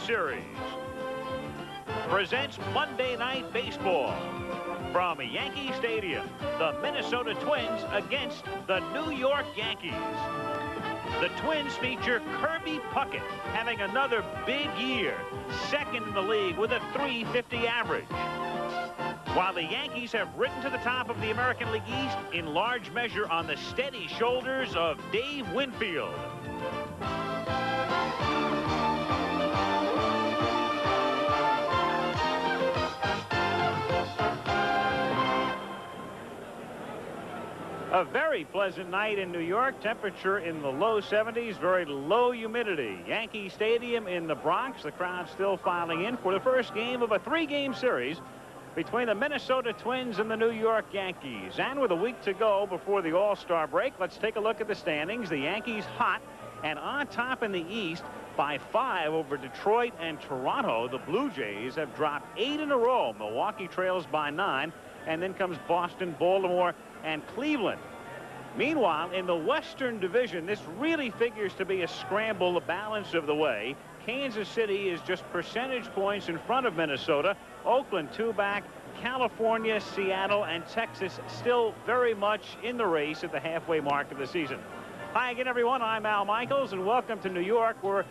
Series presents Monday Night Baseball. From Yankee Stadium, the Minnesota Twins against the New York Yankees. The Twins feature Kirby Puckett having another big year, second in the league with a .350 average. While the Yankees have risen to the top of the American League East in large measure on the steady shoulders of Dave Winfield. A very pleasant night in New York. Temperature in the low 70s, very low humidity. Yankee Stadium in the Bronx. The crowd still filing in for the first game of a three-game series between the Minnesota Twins and the New York Yankees. And with a week to go before the All-Star break, let's take a look at the standings. The Yankees hot and on top in the East by 5 over Detroit and Toronto. The Blue Jays have dropped 8 in a row. Milwaukee trails by 9, and then comes Boston, Baltimore, and Cleveland. Meanwhile, in the Western Division, this really figures to be a scramble the balance of the way. Kansas City is just percentage points in front of Minnesota. Oakland 2 back. California, Seattle, and Texas still very much in the race at the halfway mark of the season. Hi again, everyone. I'm Al Michaels, and welcome to New York, where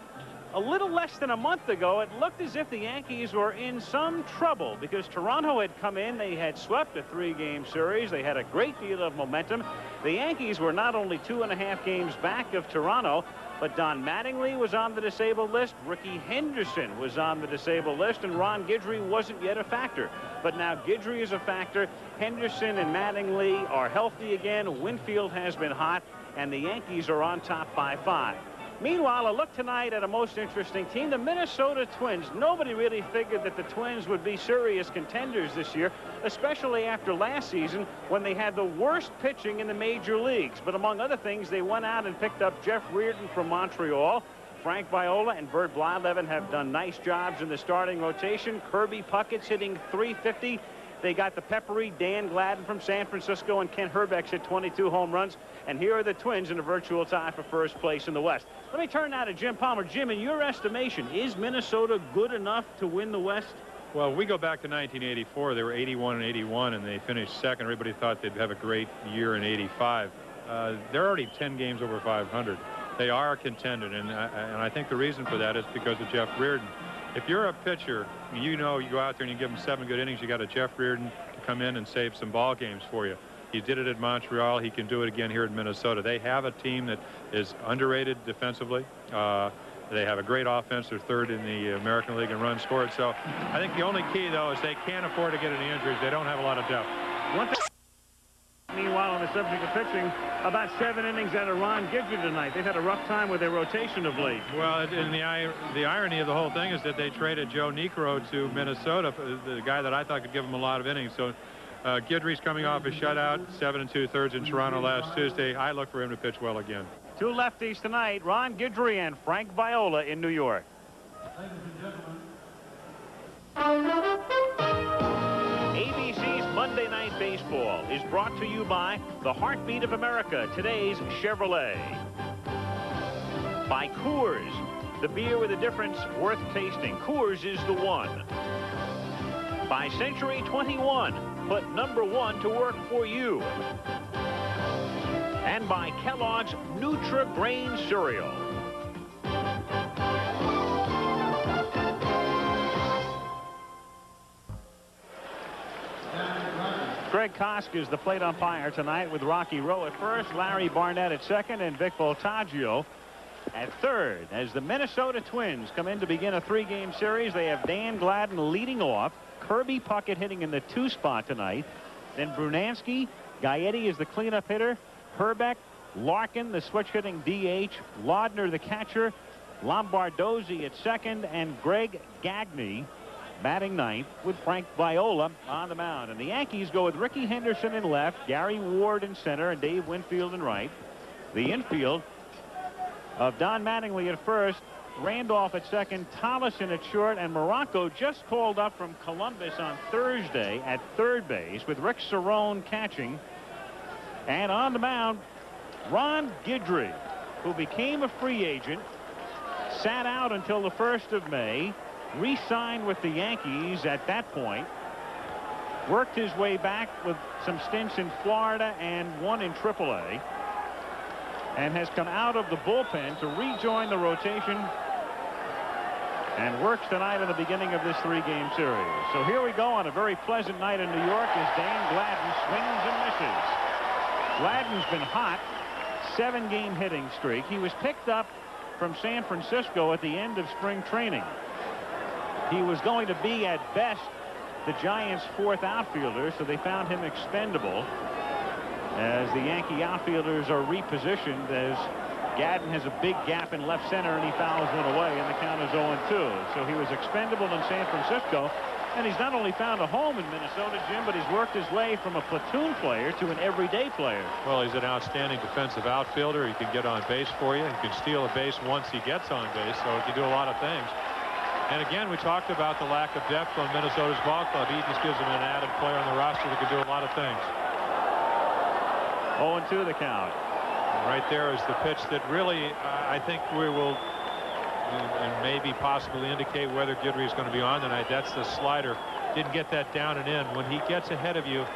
a little less than a month ago, it looked as if the Yankees were in some trouble because Toronto had come in. They had swept a three-game series. They had a great deal of momentum. The Yankees were not only 2.5 games back of Toronto, but Don Mattingly was on the disabled list. Rickey Henderson was on the disabled list, and Ron Guidry wasn't yet a factor. But now Guidry is a factor. Henderson and Mattingly are healthy again. Winfield has been hot, and the Yankees are on top by 5. Meanwhile, a look tonight at a most interesting team, the Minnesota Twins. Nobody really figured that the Twins would be serious contenders this year, especially after last season when they had the worst pitching in the major leagues. But among other things, they went out and picked up Jeff Reardon from Montreal. Frank Viola and Bert Blyleven have done nice jobs in the starting rotation. Kirby Puckett's hitting .350. They got the peppery Dan Gladden from San Francisco, and Ken Hrbek's hit 22 home runs. And here are the Twins in a virtual tie for first place in the West. Let me turn now to Jim Palmer. Jim, in your estimation, is Minnesota good enough to win the West? Well, we go back to 1984. They were 81-81, and they finished second. Everybody thought they'd have a great year in 85. They're already 10 games over 500. They are a contender, and I think the reason for that is because of Jeff Reardon. If you're a pitcher, you know you go out there and you give them 7 good innings, you got a Jeff Reardon to come in and save some ball games for you. He did it at Montreal. He can do it again here in Minnesota. They have a team that is underrated defensively. They have a great offense. They're third in the American League in runs scored. So I think the only key, though, is they can't afford to get any injuries. They don't have a lot of depth. Meanwhile, on the subject of pitching, about 7 innings out of Ron Guidry tonight. They've had a rough time with their rotation of late. Well, and the irony of the whole thing is that they traded Joe Niekro to Minnesota, the guy that I thought could give them a lot of innings. So Guidry's coming off a shutout, 7 2/3 in Toronto last Tuesday. I look for him to pitch well again. 2 lefties tonight, Ron Guidry and Frank Viola in New York. Ladies and gentlemen. ABC's Monday Night Baseball is brought to you by the heartbeat of America, today's Chevrolet. By Coors, the beer with a difference worth tasting. Coors is the one. By Century 21, put #1 to work for you. And by Kellogg's Nutri-Grain cereal. Greg Kosk is the plate umpire tonight with Rocky Rowe at first, Larry Barnett at second, and Vic Voltaggio at third. As the Minnesota Twins come in to begin a 3-game series, they have Dan Gladden leading off, Kirby Puckett hitting in the 2 spot tonight, then Brunansky, Gagney is the cleanup hitter, Hrbek, Larkin, the switch hitting DH, Laudner, the catcher, Lombardozzi at second, and Greg Gagney batting ninth with Frank Viola on the mound. And the Yankees go with Rickey Henderson in left, Gary Ward in center, and Dave Winfield in right. The infield of Don Mattingly at first, Randolph at second, Tollison at short, and Morocco just called up from Columbus on Thursday at third base with Rick Cerrone catching. And on the mound, Ron Guidry, who became a free agent, sat out until the 1st of May, re-signed with the Yankees at that point. Worked his way back with some stints in Florida and one in AAA. And has come out of the bullpen to rejoin the rotation. And works tonight in the beginning of this 3-game series. So here we go on a very pleasant night in New York as Dan Gladden swings and misses. Gladden's been hot. 7-game hitting streak. He was picked up from San Francisco at the end of spring training. He was going to be at best the Giants' 4th outfielder, so they found him expendable as the Yankee outfielders are repositioned as Gagney has a big gap in left center and he fouls one away and the count is 0-2. So he was expendable in San Francisco, and he's not only found a home in Minnesota, Jim, but he's worked his way from a platoon player to an everyday player. Well, he's an outstanding defensive outfielder. He can get on base for you. He can steal a base once he gets on base, so he can do a lot of things. And again, we talked about the lack of depth on Minnesota's ball club. He just gives them an added player on the roster that can do a lot of things. 0-2 the count. And right there is the pitch that really, I think we will and maybe possibly indicate whether Guidry is going to be on tonight. That's the slider. Didn't get that down and in. When he gets ahead of you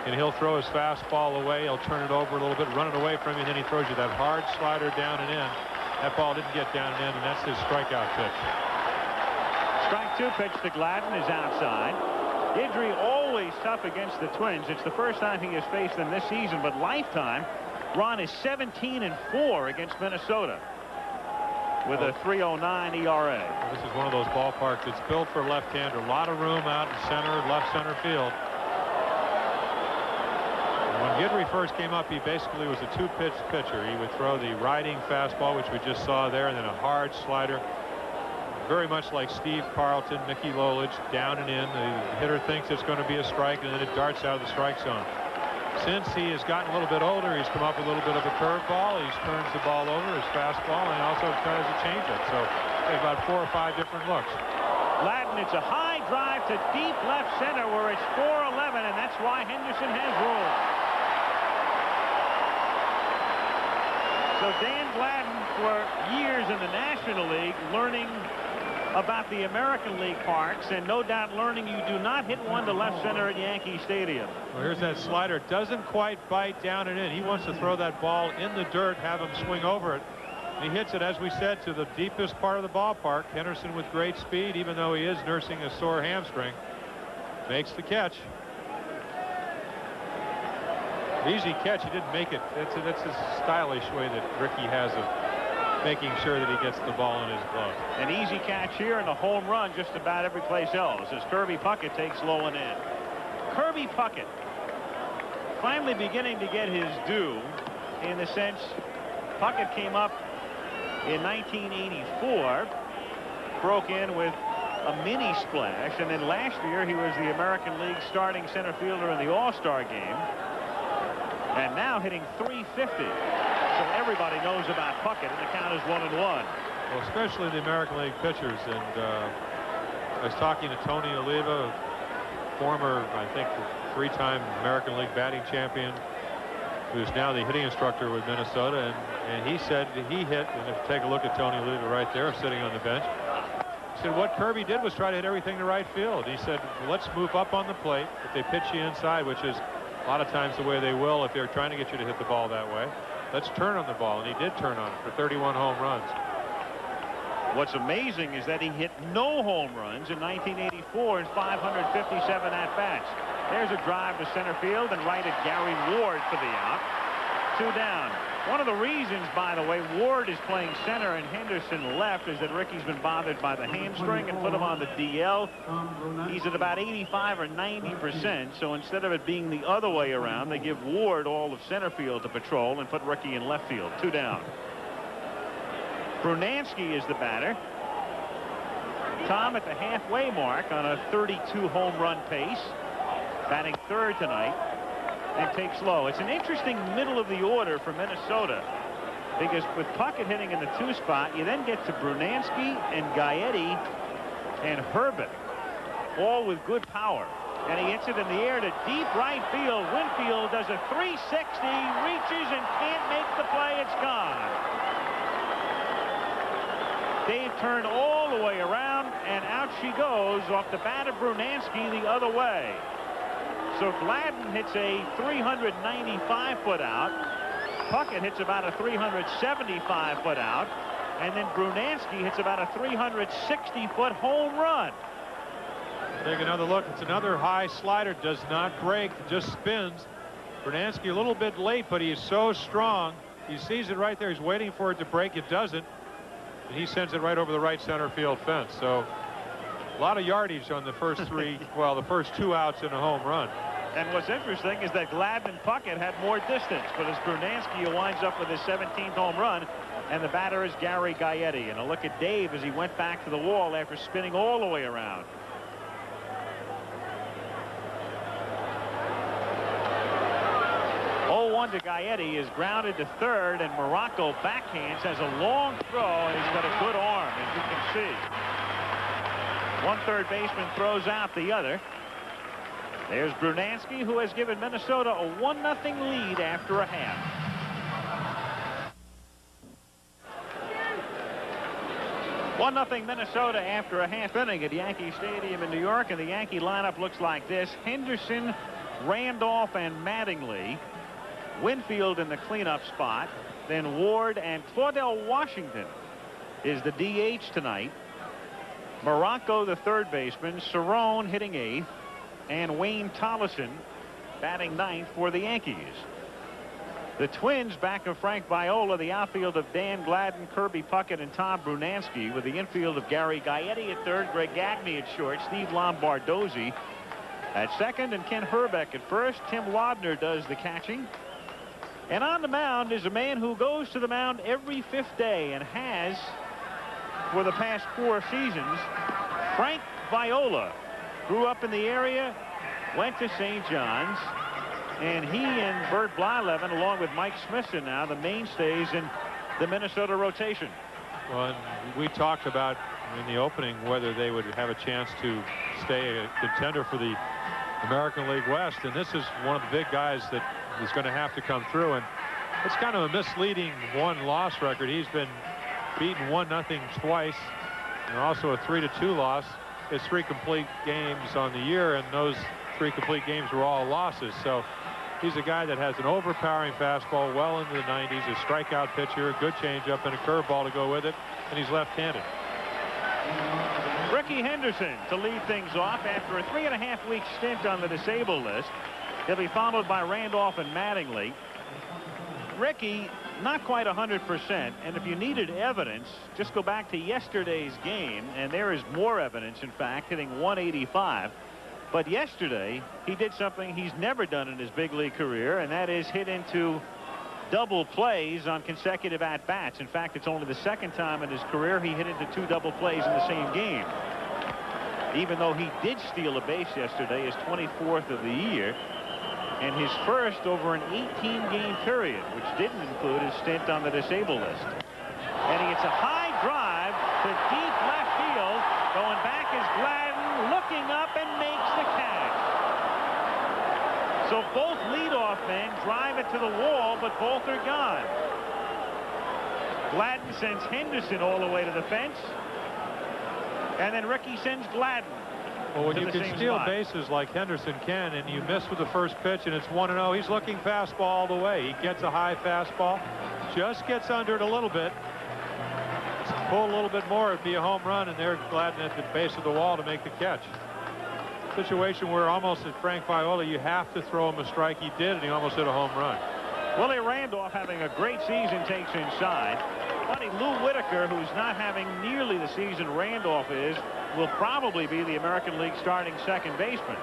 and he'll throw his fastball away, he'll turn it over a little bit, run it away from you, and then he throws you that hard slider down and in. That ball didn't get down and in, and that's his strikeout pitch. Strike 2 pitch to Gladden is outside. Guidry always tough against the Twins. It's the first time he has faced them this season, but lifetime Ron is 17-4 against Minnesota with a 3.09 ERA. This is one of those ballparks that's built for left-hander. A lot of room out in center, left center field. When Guidry first came up, he basically was a 2-pitch pitcher. He would throw the riding fastball, which we just saw there, and then a hard slider. Very much like Steve Carlton, Mickey Lolich, down and in. The hitter thinks it's going to be a strike, and then it darts out of the strike zone. Since he has gotten a little bit older, he's come up with a little bit of a curveball. He turns the ball over, his fastball, and also tries to change it. So about 4 or 5 different looks. Gladden, it's a high drive to deep left center where it's 4-11, and that's why Henderson has room. So Dan Gladden, for years in the National League, learning about the American League parks, and no doubt learning you do not hit one to left center at Yankee Stadium. Well, here's that slider. Doesn't quite bite down and in. He wants to throw that ball in the dirt, have him swing over it. He hits it, as we said, to the deepest part of the ballpark. Henderson with great speed, even though he is nursing a sore hamstring, makes the catch. Easy catch. He didn't make it. That's a stylish way that Rickey has of making sure that he gets the ball in his glove. An easy catch here and a home run just about every place else as Kirby Puckett takes low and in. Kirby Puckett finally beginning to get his due, in the sense Puckett came up in 1984, broke in with a mini splash, and then last year he was the American League starting center fielder in the All-Star game, and now hitting .350. So everybody knows about Puckett, and the count is 1-1. Well, especially the American League pitchers. And I was talking to Tony Oliva, former, I think, 3-time American League batting champion, who's now the hitting instructor with Minnesota. And he said he hit, and if you take a look at Tony Oliva right there, sitting on the bench, he said what Kirby did was try to hit everything to right field. He said, let's move up on the plate. If they pitch you inside, which is a lot of times the way they will if they're trying to get you to hit the ball that way, let's turn on the ball. And he did turn on it for 31 home runs. What's amazing is that he hit no home runs in 1984 in 557 at-bats. There's a drive to center field and right at Gary Ward for the out. 2 down. One of the reasons, by the way, Ward is playing center and Henderson left is that Rickey's been bothered by the hamstring and put him on the DL. He's at about 85 or 90%, so instead of it being the other way around, they give Ward all of center field to patrol and put Rickey in left field. 2 down. Brunansky is the batter. Tom at the halfway mark on a 32 home run pace, batting 3rd tonight, and takes low. It's an interesting middle of the order for Minnesota, because with Puckett hitting in the 2 spot, you then get to Brunansky and Gagney and Hrbek, all with good power. And he hits it in the air to deep right field. Winfield does a 360, reaches and can't make the play. It's gone. Dave turned all the way around and out she goes off the bat of Brunansky the other way. So Gladden hits a 395-foot out. Puckett hits about a 375-foot out. And then Brunansky hits about a 360-foot home run. Take another look. It's another high slider. Does not break. Just spins. Brunansky a little bit late, but he is so strong. He sees it right there. He's waiting for it to break. It doesn't. And he sends it right over the right center field fence. So a lot of yardage on the first three, well, the first 2 outs in a home run. And what's interesting is that Gladden and Puckett had more distance, but as Brunansky winds up with his 17th home run, and the batter is Gary Gagney. And a look at Dave as he went back to the wall after spinning all the way around. To Gagney is grounded to third, and Morocco backhands, has a long throw, and he's got a good arm, as you can see. One third baseman throws out the other. There's Brunansky, who has given Minnesota a 1-0 lead after a half. One 1-0 Minnesota after a half inning at Yankee Stadium in New York, and the Yankee lineup looks like this: Henderson, Randolph, and Mattingly. Winfield in the cleanup spot. Then Ward and Claudell Washington is the DH tonight. Morocco, the third baseman. Cerrone hitting 8th. And Wayne Tollison batting 9th for the Yankees. The Twins back of Frank Viola, the outfield of Dan Gladden, Kirby Puckett, and Tom Brunansky, with the infield of Gary Gagney at third, Greg Gagney at short, Steve Lombardozzi at second, and Ken Hrbek at first. Tim Wagner does the catching. And on the mound is a man who goes to the mound every 5th day and has for the past 4 seasons. Frank Viola grew up in the area, went to St. John's, and he and Bert Blyleven, along with Mike Smithson, now the mainstays in the Minnesota rotation. Well, we talked about in the opening whether they would have a chance to stay a contender for the American League West, and this is one of the big guys that is going to have to come through. And it's kind of a misleading 1-loss record. He's been beaten 1-0 twice, and also a 3-2 loss. His 3 complete games on the year, and those 3 complete games were all losses. So he's a guy that has an overpowering fastball well into the 90s, a strikeout pitcher, a good changeup, and a curveball to go with it, and he's left-handed. Rickey Henderson to lead things off after a 3.5-week stint on the disabled list. He'll be followed by Randolph and Mattingly. Rickey not quite 100%, and if you needed evidence, just go back to yesterday's game, and there is more evidence, in fact, hitting 185. But yesterday he did something he's never done in his big league career, and that is hit into double plays on consecutive at-bats. In fact, it's only the 2nd time in his career he hit into 2 double plays in the same game. Even though he did steal a base yesterday, his 24th of the year, and his first over an 18-game period, which didn't include his stint on the disabled list. And he hits a high drive to deep left field. Going back is Gladden, looking up, and makes the catch. So both leadoff men drive it to the wall, but both are gone. Gladden sends Henderson all the way to the fence, and then Rickey sends Gladden. Well, when you can steal bases like Henderson can, and you miss with the first pitch, and it's 1-0, he's looking fastball all the way. He gets a high fastball, just gets under it a little bit. Pull a little bit more, it'd be a home run, and they're Gladden at the base of the wall to make the catch. Situation where almost at Frank Viola, you have to throw him a strike. He did, and he almost hit a home run. Willie Randolph, having a great season, takes inside. Funny, Lou Whitaker, who's not having nearly the season Randolph is, will probably be the American League starting second baseman.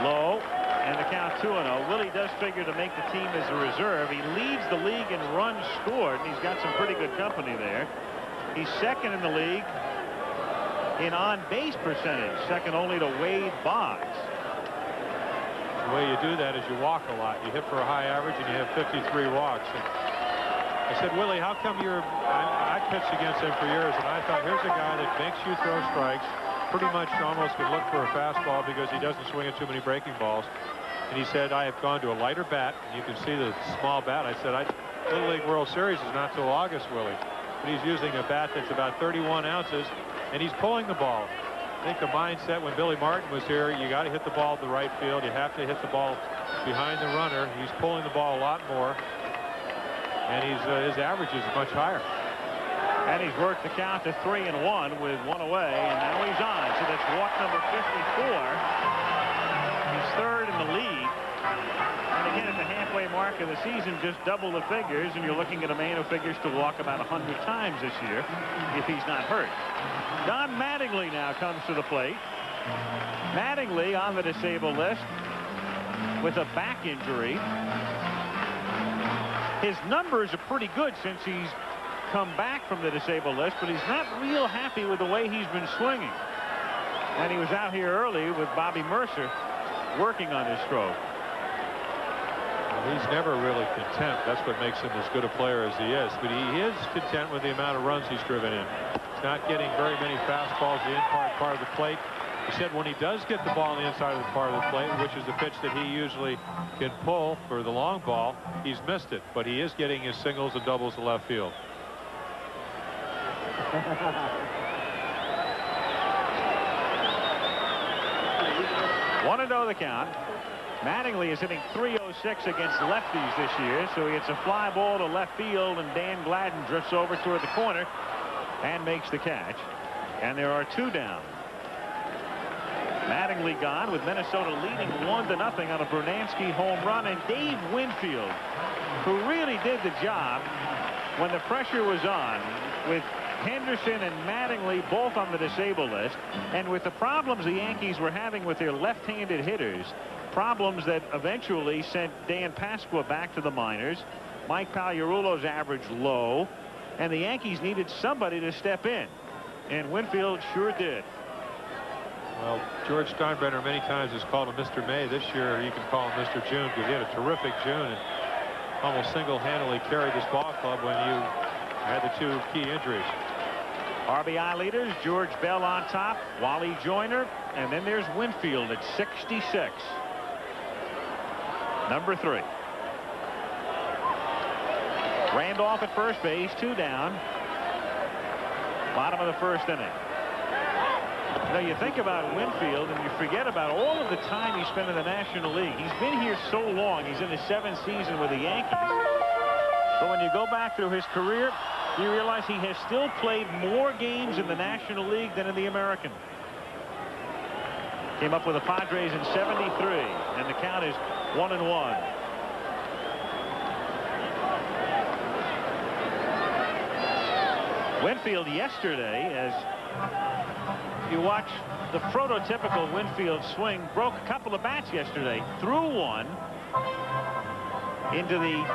Low, and the count 2-0. Willie does figure to make the team as a reserve. He leads the league in runs scored, and he's got some pretty good company there. He's 2nd in the league in on-base percentage, 2nd only to Wade Boggs. The way you do that is you walk a lot. You hit for a high average, and you have 53 walks. And I said, Willie, how come I pitched against him for years, and I thought, here's a guy that makes you throw strikes, pretty much almost could look for a fastball because he doesn't swing at too many breaking balls. And he said, I have gone to a lighter bat, and you can see the small bat. I said, Little League World Series is not till August, Willie. But he's using a bat that's about 31 ounces, and he's pulling the ball. I think the mindset when Billy Martin was here, you got to hit the ball to the right field. You have to hit the ball behind the runner. He's pulling the ball a lot more, and his average is much higher. And he's worked the count to 3-1 with one away, and now he's on. So that's walk number 54. He's third in the league. And again, at the halfway mark of the season, just double the figures, and you're looking at a man who figures to walk about 100 times this year if he's not hurt. Don Mattingly now comes to the plate. Mattingly on the disabled list with a back injury. His numbers are pretty good since he's come back from the disabled list, but he's not real happy with the way he's been swinging. And he was out here early with Bobby Mercer working on his stroke. He's never really content. That's what makes him as good a player as he is. But he is content with the amount of runs he's driven in. He's not getting very many fastballs the inside part of the plate. He said when he does get the ball on the inside of the part of the plate, which is the pitch that he usually can pull for the long ball, he's missed it. But he is getting his singles and doubles to left field. 1-0 the count. Mattingly is hitting .306 against lefties this year, so he hits a fly ball to left field, and Dan Gladden drifts over toward the corner and makes the catch. And there are 2 down. Mattingly gone with Minnesota leading 1-0 on a Brunansky home run, and Dave Winfield, who really did the job when the pressure was on with Henderson and Mattingly both on the disabled list, and with the problems the Yankees were having with their left-handed hitters, problems that eventually sent Dan Pasqua back to the minors. Mike Pagliarulo's average low, and the Yankees needed somebody to step in, and Winfield sure did. Well, George Steinbrenner many times has called him Mr. May. This year you can call him Mr. June, because he had a terrific June and almost single-handedly carried this ball club when you had the 2 key injuries. RBI leaders, George Bell on top, Wally Joyner, and then there's Winfield at 66. Number 3. Randolph at first base, 2 down. Bottom of the first inning. You know, you think about Winfield and you forget about all of the time he spent in the National League. He's been here so long. He's in his 7th season with the Yankees. But when you go back through his career, you realize he has still played more games in the National League than in the American. Came up with the Padres in '73, and the count is 1-1. Winfield yesterday, as you watch the prototypical Winfield swing, broke a couple of bats yesterday. Threw one into the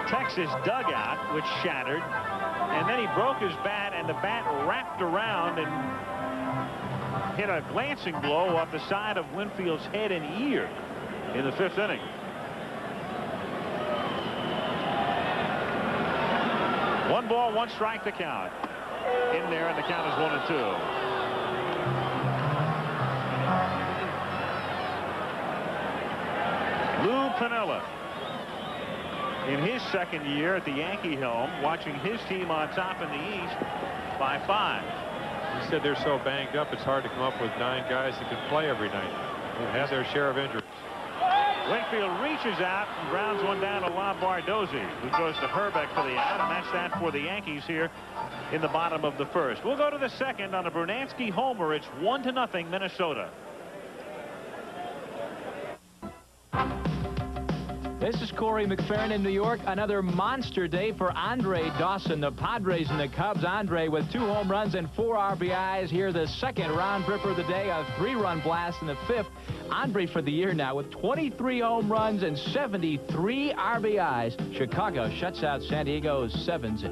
Texas dugout, which shattered, and then he broke his bat, and the bat wrapped around and hit a glancing blow off the side of Winfield's head and ear in the 5th inning. One ball, 1 strike the count. In there, and the count is 1-2. Lou Piniella, in his 2nd year at the Yankee helm, watching his team on top in the East by 5. He said they're so banged up, it's hard to come up with 9 guys that can play every night. They have their share of injuries. Winfield reaches out and grounds one down to La Bardozzi, who goes to Hrbek for the out, and that's that for the Yankees here in the bottom of the 1st. We'll go to the 2nd on a Brunansky homer. It's 1-0 Minnesota. This is Corey McFerrin in New York. Another monster day for Andre Dawson. The Padres and the Cubs. Andre with 2 home runs and 4 RBIs. Here the 2nd round tripper of the day, a 3-run blast in the 5th. Andre for the year now with 23 home runs and 73 RBIs. Chicago shuts out San Diego 7-0.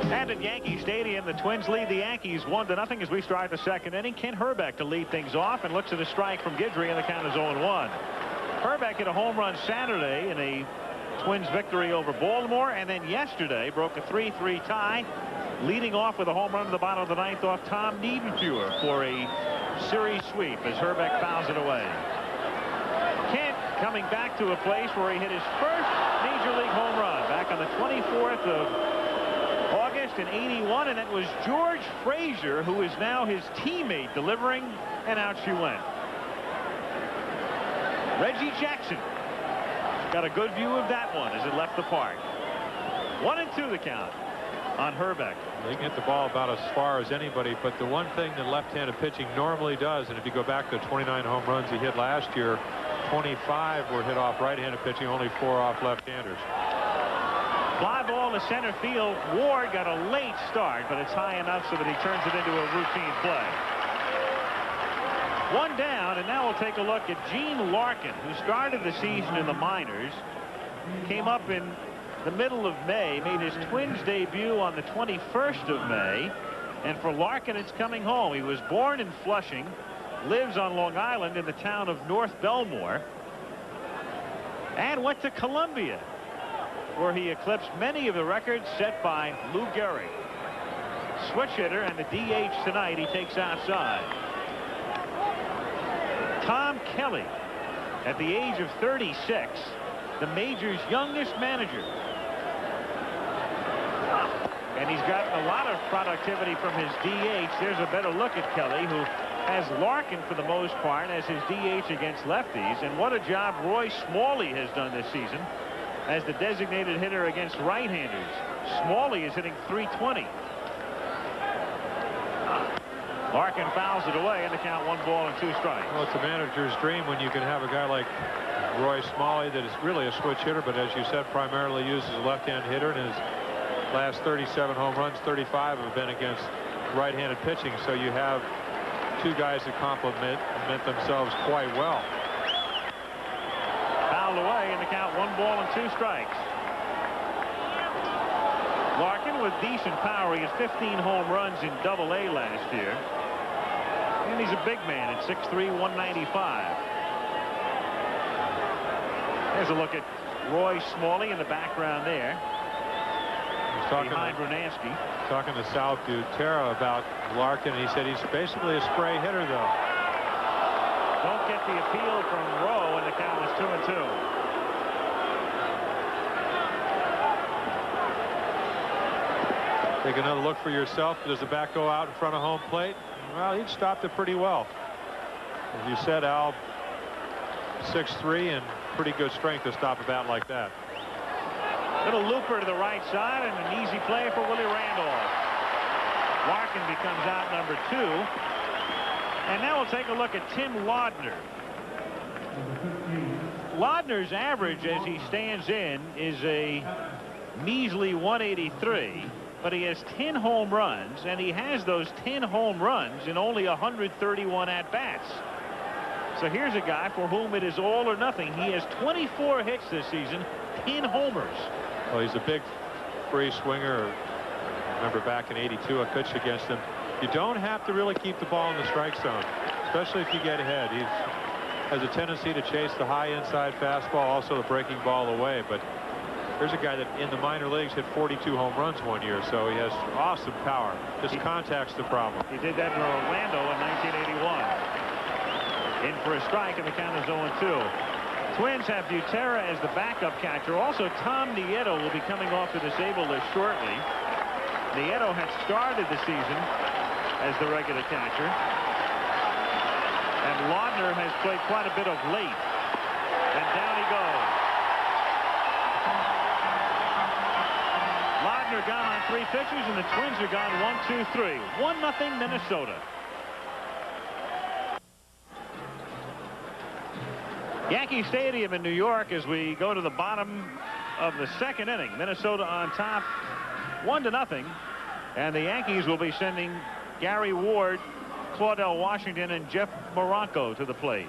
And at Yankee Stadium, the Twins lead the Yankees 1-0 as we start the 2nd inning. Ken Hrbek to lead things off, and looks at a strike from Guidry, and the count is 0-1. Hrbek hit a home run Saturday in a Twins victory over Baltimore, and then yesterday broke a 3-3 tie, leading off with a home run to the bottom of the 9th off Tom Niedenfuhr for a series sweep as Hrbek fouls it away. Kent coming back to a place where he hit his first Major League home run back on the 24th of August last in '81, and it was George Frazier, who is now his teammate, delivering, and out she went. Reggie Jackson got a good view of that one as it left the park. 1-2 the count on Hrbek. They can hit the ball about as far as anybody, but the one thing that left-handed pitching normally does, and if you go back to 29 home runs he hit last year, 25 were hit off right-handed pitching, only 4 off left-handers. Fly ball to center field. Ward got a late start, but it's high enough so that he turns it into a routine play. 1 down, and now we'll take a look at Gene Larkin, who started the season in the minors, came up in the middle of May, made his Twins debut on the 21st of May, and for Larkin it's coming home. He was born in Flushing, lives on Long Island in the town of North Belmore, and went to Columbia, where he eclipsed many of the records set by Lou Gehrig. Switch hitter, and the DH tonight he takes outside. Tom Kelly, at the age of 36, the major's youngest manager. And he's gotten a lot of productivity from his DH. There's a better look at Kelly, who has Larkin for the most part as his DH against lefties. And what a job Roy Smalley has done this season as the designated hitter against right-handers. Smalley is hitting .320. Larkin fouls it away, and the count 1 ball and 2 strikes. Well, it's a manager's dream when you can have a guy like Roy Smalley that is really a switch hitter, but as you said, primarily uses a left-hand hitter, and his last 37 home runs, 35 have been against right-handed pitching. So you have 2 guys that complement themselves quite well. Fouled away, and the count 1 ball and 2 strikes. Larkin with decent power. He has 15 home runs in Double-A last year. And he's a big man at 6'3", 195. There's a look at Roy Smalley in the background there. Behind Brunansky. Talking to Sal Butera about Larkin, he said he's basically a spray hitter, though. Don't get the appeal from Rowe, and the count is 2-2. Take another look for yourself. Does the bat go out in front of home plate? Well, he stopped it pretty well. As you said, Al, 6'3", and pretty good strength to stop a bat like that. Little looper to the right side, and an easy play for Willie Randolph. Larkin becomes out number 2. And now we'll take a look at Tim Laudner. Laudner's average as he stands in is a measly 183, but he has 10 home runs, and he has those 10 home runs in only 131 at-bats. So here's a guy for whom it is all or nothing. He has 24 hits this season, 10 homers. Well, he's a big free swinger. Remember back in '82, I pitched against him. You don't have to really keep the ball in the strike zone, especially if you get ahead. He has a tendency to chase the high inside fastball, also the breaking ball away. But here's a guy that in the minor leagues hit 42 home runs one year, so he has awesome power. Just contact's the problem. He did that in Orlando in 1981. In for a strike, and the count is 0-2. Twins have Butera as the backup catcher. Also, Tom Nieto will be coming off the disabled list shortly. Nieto had started the season as the regular catcher. And Laudner has played quite a bit of late. And down he goes. Laudner gone on 3 pitches, and the Twins are gone 1-2-3. 1-0 Minnesota. Yankee Stadium in New York as we go to the bottom of the 2nd inning. Minnesota on top 1-0, and the Yankees will be sending Gary Ward, Claudell Washington, and Jeff Moronco to the plate.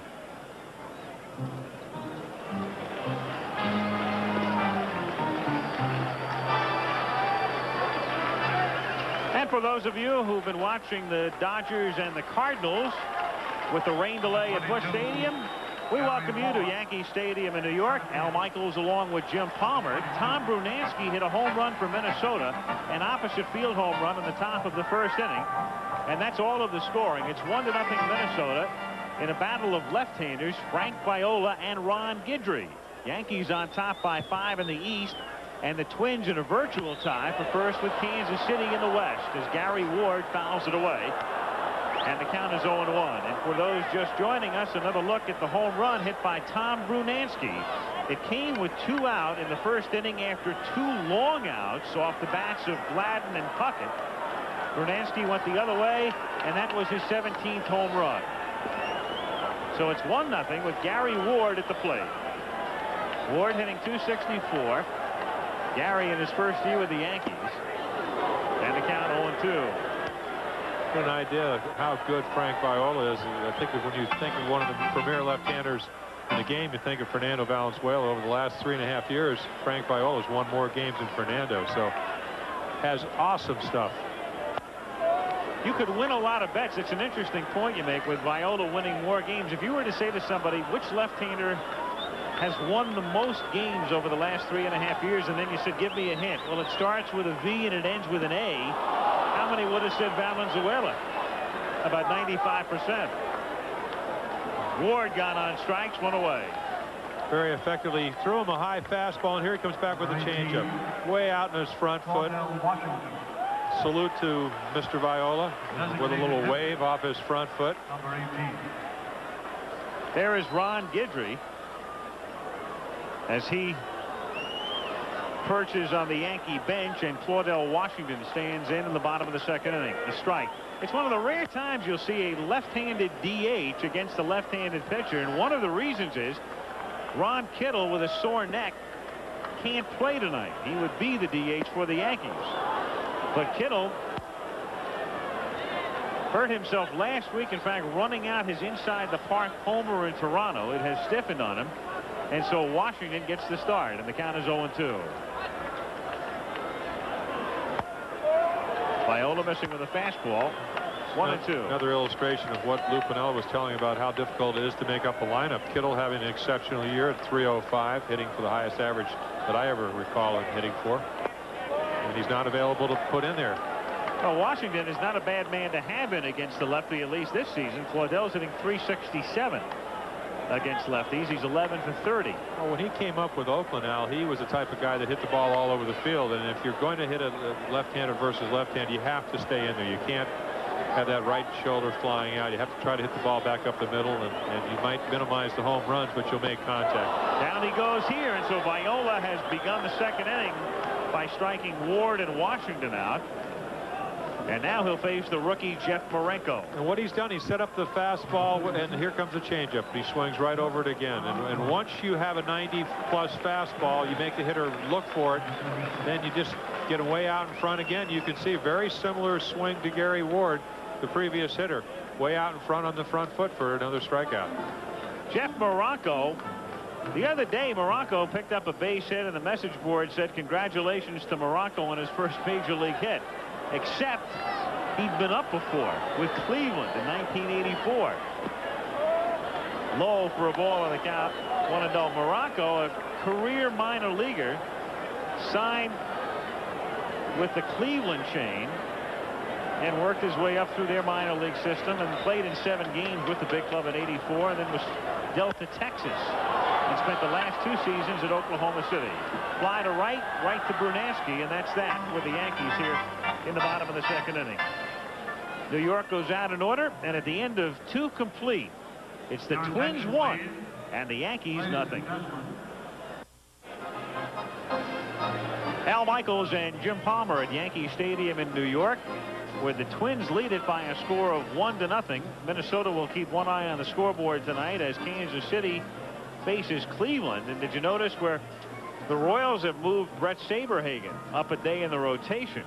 And for those of you who've been watching the Dodgers and the Cardinals with the rain delay at Busch Stadium, we welcome you to Yankee Stadium in New York. Al Michaels along with Jim Palmer. Tom Brunansky hit a home run for Minnesota, an opposite field home run in the top of the 1st inning. And that's all of the scoring. It's 1-0 Minnesota in a battle of left-handers, Frank Viola and Ron Guidry. Yankees on top by 5 in the East. And the Twins in a virtual tie for first with Kansas City in the West as Gary Ward fouls it away. And the count is 0-1. And for those just joining us, another look at the home run hit by Tom Brunansky. It came with 2 out in the first inning after 2 long outs off the bats of Gladden and Puckett. Brunansky went the other way, and that was his 17th home run. So it's 1-0 with Gary Ward at the plate. Ward hitting .264. Gary in his first year with the Yankees. And the count 0-2. An idea of how good Frank Viola is. I think that when you think of one of the premier left-handers in the game, you think of Fernando Valenzuela. Over the last 3.5 years, Frank Viola has won more games than Fernando, so has awesome stuff. You could win a lot of bets. It's an interesting point you make with Viola winning more games. If you were to say to somebody, which left-hander has won the most games over the last 3.5 years, and then you said, give me a hint. Well, it starts with a V and it ends with an A. How many would have said Valenzuela? About 95%. Ward got on strikes, 1 away. Very effectively threw him a high fastball, and here he comes back with a changeup. Way out in his front foot. Salute to Mr. Viola with a little wave off his front foot. There is Ron Guidry as he perches on the Yankee bench, and Claudell Washington stands in the bottom of the second inning. The strike. It's one of the rare times you'll see a left-handed DH against a left-handed pitcher, and one of the reasons is Ron Kittle with a sore neck can't play tonight. He would be the DH for the Yankees. But Kittle hurt himself last week, in fact, running out his inside the park homer in Toronto. It has stiffened on him. And so Washington gets the start, and the count is 0-2. Viola missing with a fastball. 1-2. Another illustration of what Lou Piniella was telling about how difficult it is to make up a lineup. Kittle having an exceptional year at .305, hitting for the highest average that I ever recall him hitting for. And he's not available to put in there. Well, Washington is not a bad man to have in against the lefty, at least this season. Claudell's hitting .367 against lefties. He's 11 for 30. Well, when he came up with Oakland, Al, he was the type of guy that hit the ball all over the field. And if you're going to hit a left-hander versus left-hand, you have to stay in there. You can't have that right shoulder flying out. You have to try to hit the ball back up the middle, and you might minimize the home runs, but you'll make contact. Down he goes here, and so Viola has begun the second inning by striking Ward and Washington out. And now he'll face the rookie Jeff Marenko. And what he's done, he set up the fastball, and here comes the changeup. He swings right over it again. And once you have a 90-plus fastball, you make the hitter look for it. Then you just get way out in front again. You can see very similar swing to Gary Ward, the previous hitter. Way out in front on the front foot for another strikeout. Jeff Marenko. The other day, Marenko picked up a base hit, and the message board said, congratulations to Marenko on his first major league hit. Except he'd been up before with Cleveland in 1984. Low for a ball on the count. 1-0. Marenko, a career minor leaguer, signed with the Cleveland chain and worked his way up through their minor league system and played in 7 games with the big club in '84, and then was dealt to Texas and spent the last 2 seasons at Oklahoma City. Fly to right to Brunansky, and that's that with the Yankees here in the bottom of the second inning. New York goes out in order, and at the end of 2 complete, it's the Twins 1 and the Yankees nothing. Al Michaels and Jim Palmer at Yankee Stadium in New York, where the Twins lead it by a score of 1-0. Minnesota will keep one eye on the scoreboard tonight as Kansas City faces Cleveland. And did you notice where the Royals have moved Brett Saberhagen up a day in the rotation?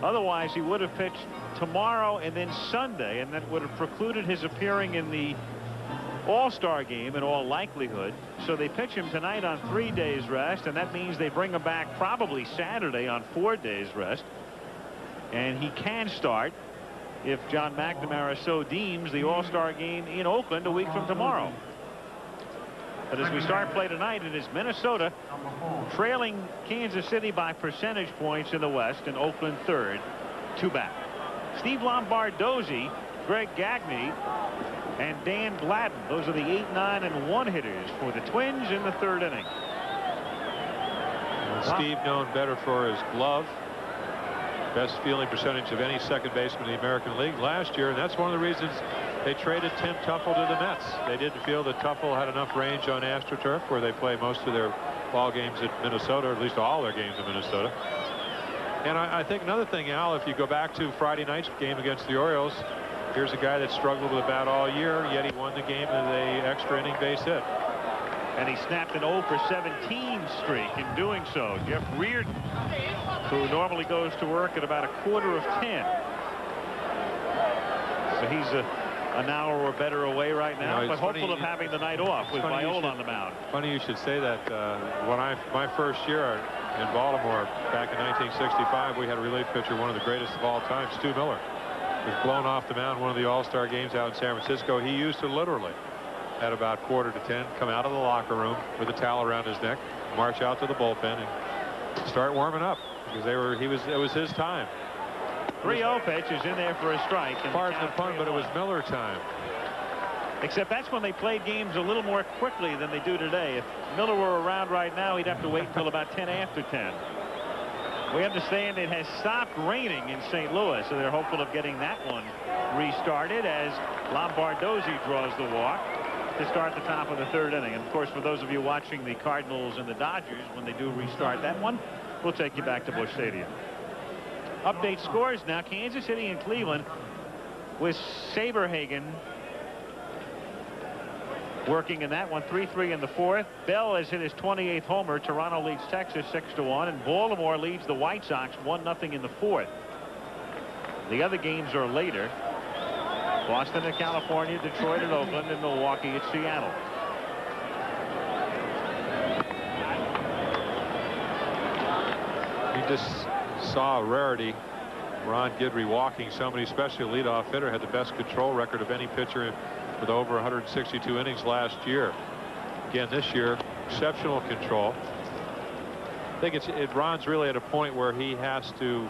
Otherwise, he would have pitched tomorrow and then Sunday, and that would have precluded his appearing in the All-Star game in all likelihood. So they pitch him tonight on 3 days rest, and that means they bring him back probably Saturday on 4 days rest. And he can start, if John McNamara so deems, the All-Star game in Oakland a week from tomorrow. But as we start play tonight, it is Minnesota trailing Kansas City by percentage points in the West, and Oakland third, 2 back. Steve Lombardozzi, Greg Gagney, and Dan Gladden. Those are the 8, 9, and 1 hitters for the Twins in the 3rd inning. Steve known better for his glove. Best fielding percentage of any second baseman in the American League last year, and that's one of the reasons they traded Tim Tuffle to the Mets. They didn't feel that Tuffle had enough range on AstroTurf, where they play most of their ball games at Minnesota, or at least all their games in Minnesota. And I think another thing, Al, if you go back to Friday night's game against the Orioles, here's a guy that struggled with a bat all year, yet he won the game with a extra inning base hit. And he snapped an 0 for 17 streak in doing so. Jeff Reardon, who normally goes to work at about 9:45. So he's an hour or better away right now, but hopeful of having the night off with Viola on the mound. Funny you should say that. When my first year in Baltimore back in 1965, we had a relief pitcher, one of the greatest of all time, Stu Miller. He was blown off the mound one of the All-Star games out in San Francisco. He used to literally, at about 9:45, come out of the locker room with a towel around his neck, march out to the bullpen, and start warming up, because it was his time. 3-0 pitch is in there for a strike. Pardon the pun, but it was Miller time. Except that's when they played games a little more quickly than they do today. If Miller were around right now, he'd have to wait until about 10 after 10. We understand it has stopped raining in St. Louis, so they're hopeful of getting that one restarted as Lombardozzi draws the walk to start the top of the 3rd inning. And of course, for those of you watching the Cardinals and the Dodgers, when they do restart that one, we'll take you back to Busch Stadium. Update scores now. Kansas City and Cleveland with Saberhagen working in that one. 3-3 in the 4th. Bell has hit his 28th homer. Toronto leads Texas 6-1, and Baltimore leads the White Sox 1-0 in the 4th. The other games are later. Boston at California, Detroit at Oakland, and Milwaukee at Seattle. We just saw a rarity. Ron Guidry walking somebody, especially a leadoff hitter, had the best control record of any pitcher with over 162 innings last year. Again, this year, exceptional control. I think Ron's really at a point where he has to,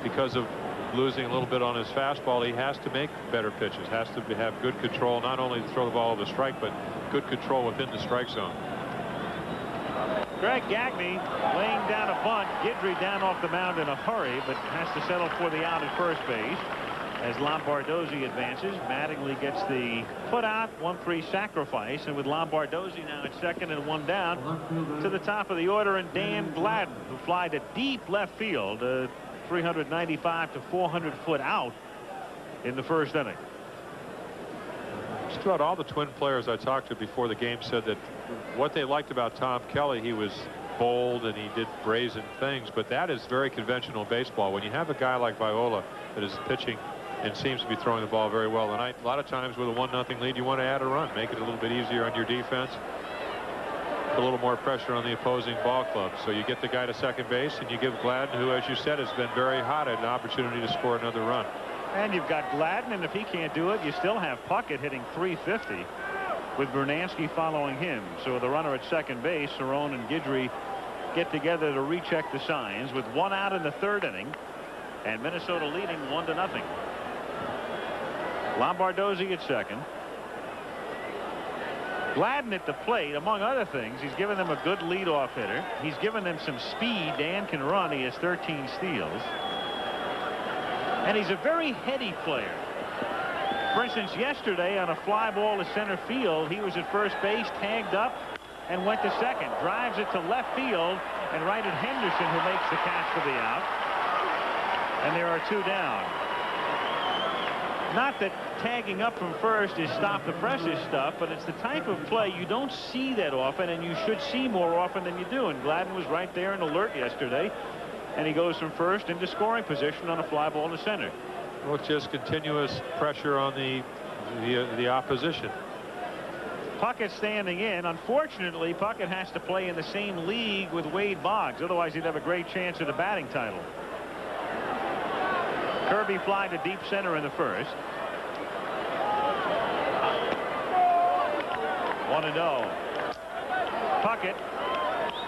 because of losing a little bit on his fastball, he has to make better pitches, has to have good control, not only to throw the ball to the strike, but good control within the strike zone. Greg Gagney laying down a bunt. Guidry down off the mound in a hurry, but has to settle for the out at first base as Lombardozzi advances. Mattingly gets the put out, 1-3 sacrifice, and with Lombardozzi now at second and 1 down, to the top of the order, and Dan Gladden, who flied a deep left field, 395 to 400 foot out in the 1st inning. Just about all the Twin players I talked to before the game said that what they liked about Tom Kelly, he was bold and he did brazen things, but that is very conventional baseball. When you have a guy like Viola that is pitching and seems to be throwing the ball very well tonight, a lot of times with a 1-0 lead, you want to add a run, make it a little bit easier on your defense, put a little more pressure on the opposing ball club. So you get the guy to second base and you give Gladden, who, as you said, has been very hot, an opportunity to score another run. And you've got Gladden, and if he can't do it, you still have Puckett hitting .350 with Brunansky following him. So the runner at second base, Cerrone and Guidry get together to recheck the signs with 1 out in the 3rd inning, and Minnesota leading 1-0. Lombardozzi at second. Gladden at the plate. Among other things, he's given them a good leadoff hitter. He's given them some speed. Dan can run. He has 13 steals. And he's a very heady player. For instance, yesterday on a fly ball to center field, he was at first base, tagged up, and went to second. Drives it to left field, and right at Henderson, who makes the catch for the out. And there are 2 down. Not that tagging up from first is stop the presses stuff, but it's the type of play you don't see that often, and you should see more often than you do. And Gladden was right there and alert yesterday, and he goes from first into scoring position on a fly ball to center. Well, it's just continuous pressure on the opposition. Puckett standing in. Unfortunately, Puckett has to play in the same league with Wade Boggs. Otherwise, he'd have a great chance at a batting title. Kirby fly to deep center in the 1st. 1-0. Puckett,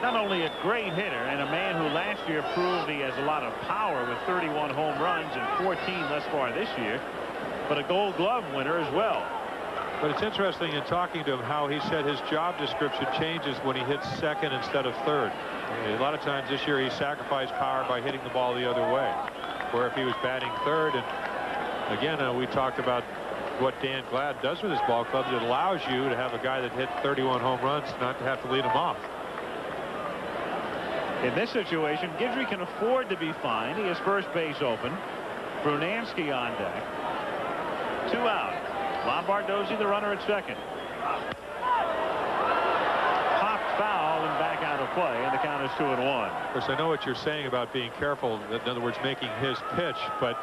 not only a great hitter and a man who last year proved he has a lot of power with 31 home runs and 14 thus far this year, but a Gold Glove winner as well. But it's interesting in talking to him how he said his job description changes when he hits second instead of third. A lot of times this year he sacrificed power by hitting the ball the other way, where if he was batting third, and again we talked about what Dan Glad does with his ball clubs, it allows you to have a guy that hit 31 home runs not to have to lead him off. In this situation, Guidry can afford to be fine. He has first base open. Brunansky on deck. 2 out. Lombardozzi, the runner at second. Popped foul and back out of play, and the count is 2-1. Of course, I know what you're saying about being careful, in other words, making his pitch, but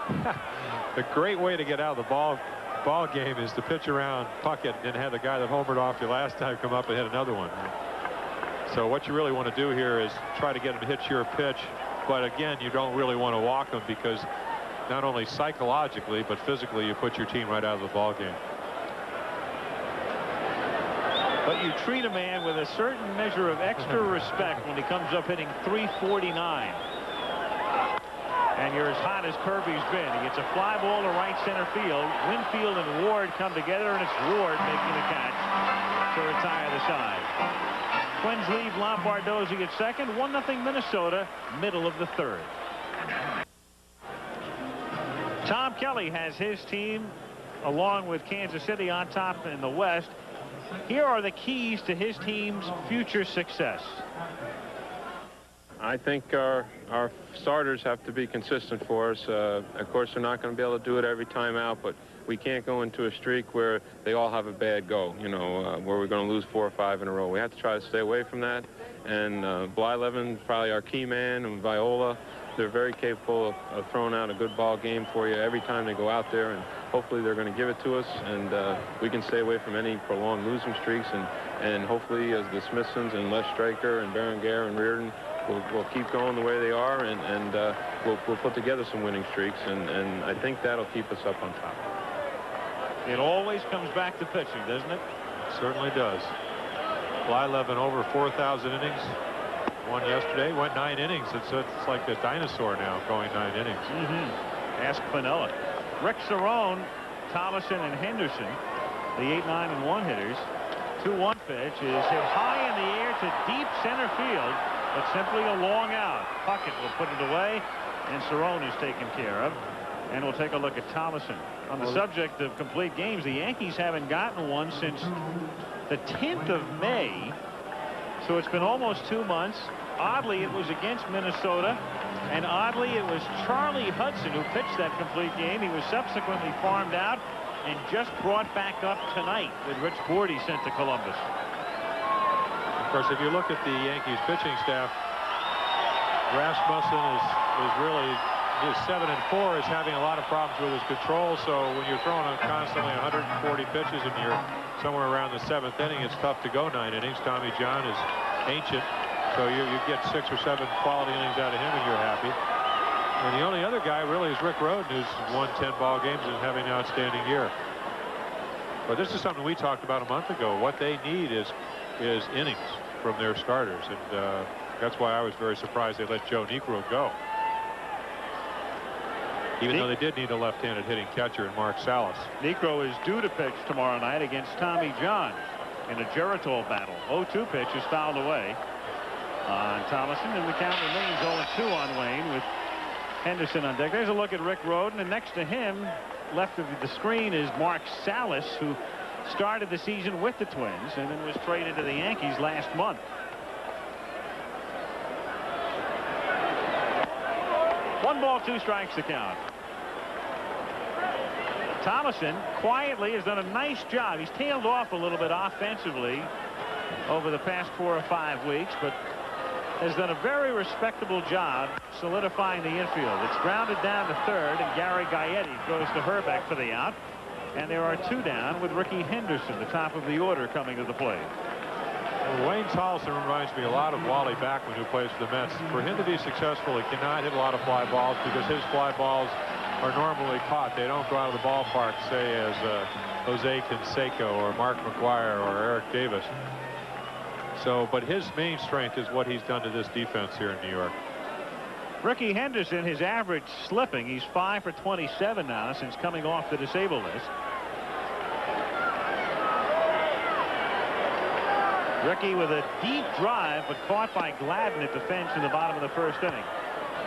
the great way to get out of the ball game is to pitch around, puck it, and have the guy that homered off you last time come up and hit another one. So what you really want to do here is try to get him to hit your pitch, but again, you don't really want to walk him, because not only psychologically but physically you put your team right out of the ball game. But you treat a man with a certain measure of extra respect when he comes up hitting .349. And you're as hot as Kirby's been. He gets a fly ball to right center field. Winfield and Ward come together, and it's Ward making the catch to retire the side. Twins leave Lombardozzi at second. 1-0 Minnesota, middle of the third. Tom Kelly has his team along with Kansas City on top in the West. Here are the keys to his team's future success. I think our starters have to be consistent for us. Of course, they're not going to be able to do it every time out, but we can't go into a streak where they all have a bad go, you know, where we're going to lose 4 or 5 in a row. We have to try to stay away from that. And Blyleven, probably our key man, and Viola, they're very capable of throwing out a good ball game for you every time they go out there, and hopefully they're going to give it to us, and we can stay away from any prolonged losing streaks, and hopefully as the Smithsons and Les Straker and Berenguer and Reardon will keep going the way they are, and we'll put together some winning streaks, and I think that'll keep us up on top. It always comes back to pitching, doesn't it? It certainly does. Blyleven over 4,000 innings. Won yesterday, went 9 innings. It's like a dinosaur now, going 9 innings. Ask Piniella. Rick Cerrone, Thomason, and Henderson, the 8, 9, and 1 hitters. 2-1 pitch is hit high in the air to deep center field, but simply a long out. Puckett will put it away, and Cerrone is taken care of. And we'll take a look at Thomason. On the subject of complete games, the Yankees haven't gotten one since the 10th of May. So it's been almost 2 months. Oddly, it was against Minnesota, and oddly, it was Charlie Hudson who pitched that complete game. He was subsequently farmed out and just brought back up tonight with Rich Bordy sent to Columbus. Of course, if you look at the Yankees pitching staff, Rasmussen is really, his 7-4 is having a lot of problems with his control. So when you're throwing on constantly 140 pitches and you're somewhere around the 7th inning, it's tough to go 9 innings. Tommy John is ancient, so you get 6 or 7 quality innings out of him and you're happy. And the only other guy really is Rick Rhoden, who's won 10 ball games and having an outstanding year. But this is something we talked about a month ago. What they need is innings from their starters, and that's why I was very surprised they let Joe Niekro go. Even though they did need a left-handed hitting catcher in Mark Salas. Niekro is due to pitch tomorrow night against Tommy John in a Geritol battle. 0-2 pitch is fouled away on Thomason, and the count remains 0-2 on Wayne with Henderson on deck. There's a look at Rick Rhoden, and next to him, left of the screen, is Mark Salas, who started the season with the Twins and then was traded to the Yankees last month. One ball, 2 strikes to count. Thomason quietly has done a nice job. He's tailed off a little bit offensively over the past 4 or 5 weeks, but has done a very respectable job solidifying the infield. It's grounded down to third, and Gary Gagney goes to Hrbek for the out. And there are 2 down with Rickey Henderson, the top of the order, coming to the plate. Well, Wayne Tolson reminds me a lot of Wally Backman, who plays for the Mets. For him to be successful, he cannot hit a lot of fly balls because his fly balls are normally caught. They don't go out of the ballpark, say, as Jose Canseco or Mark McGuire or Eric Davis. So, but his main strength is what he's done to this defense here in New York. Rickey Henderson, his average slipping, he's 5 for 27 now since coming off the disabled list. Rickey with a deep drive, but caught by Gladden at the fence in the bottom of the first inning.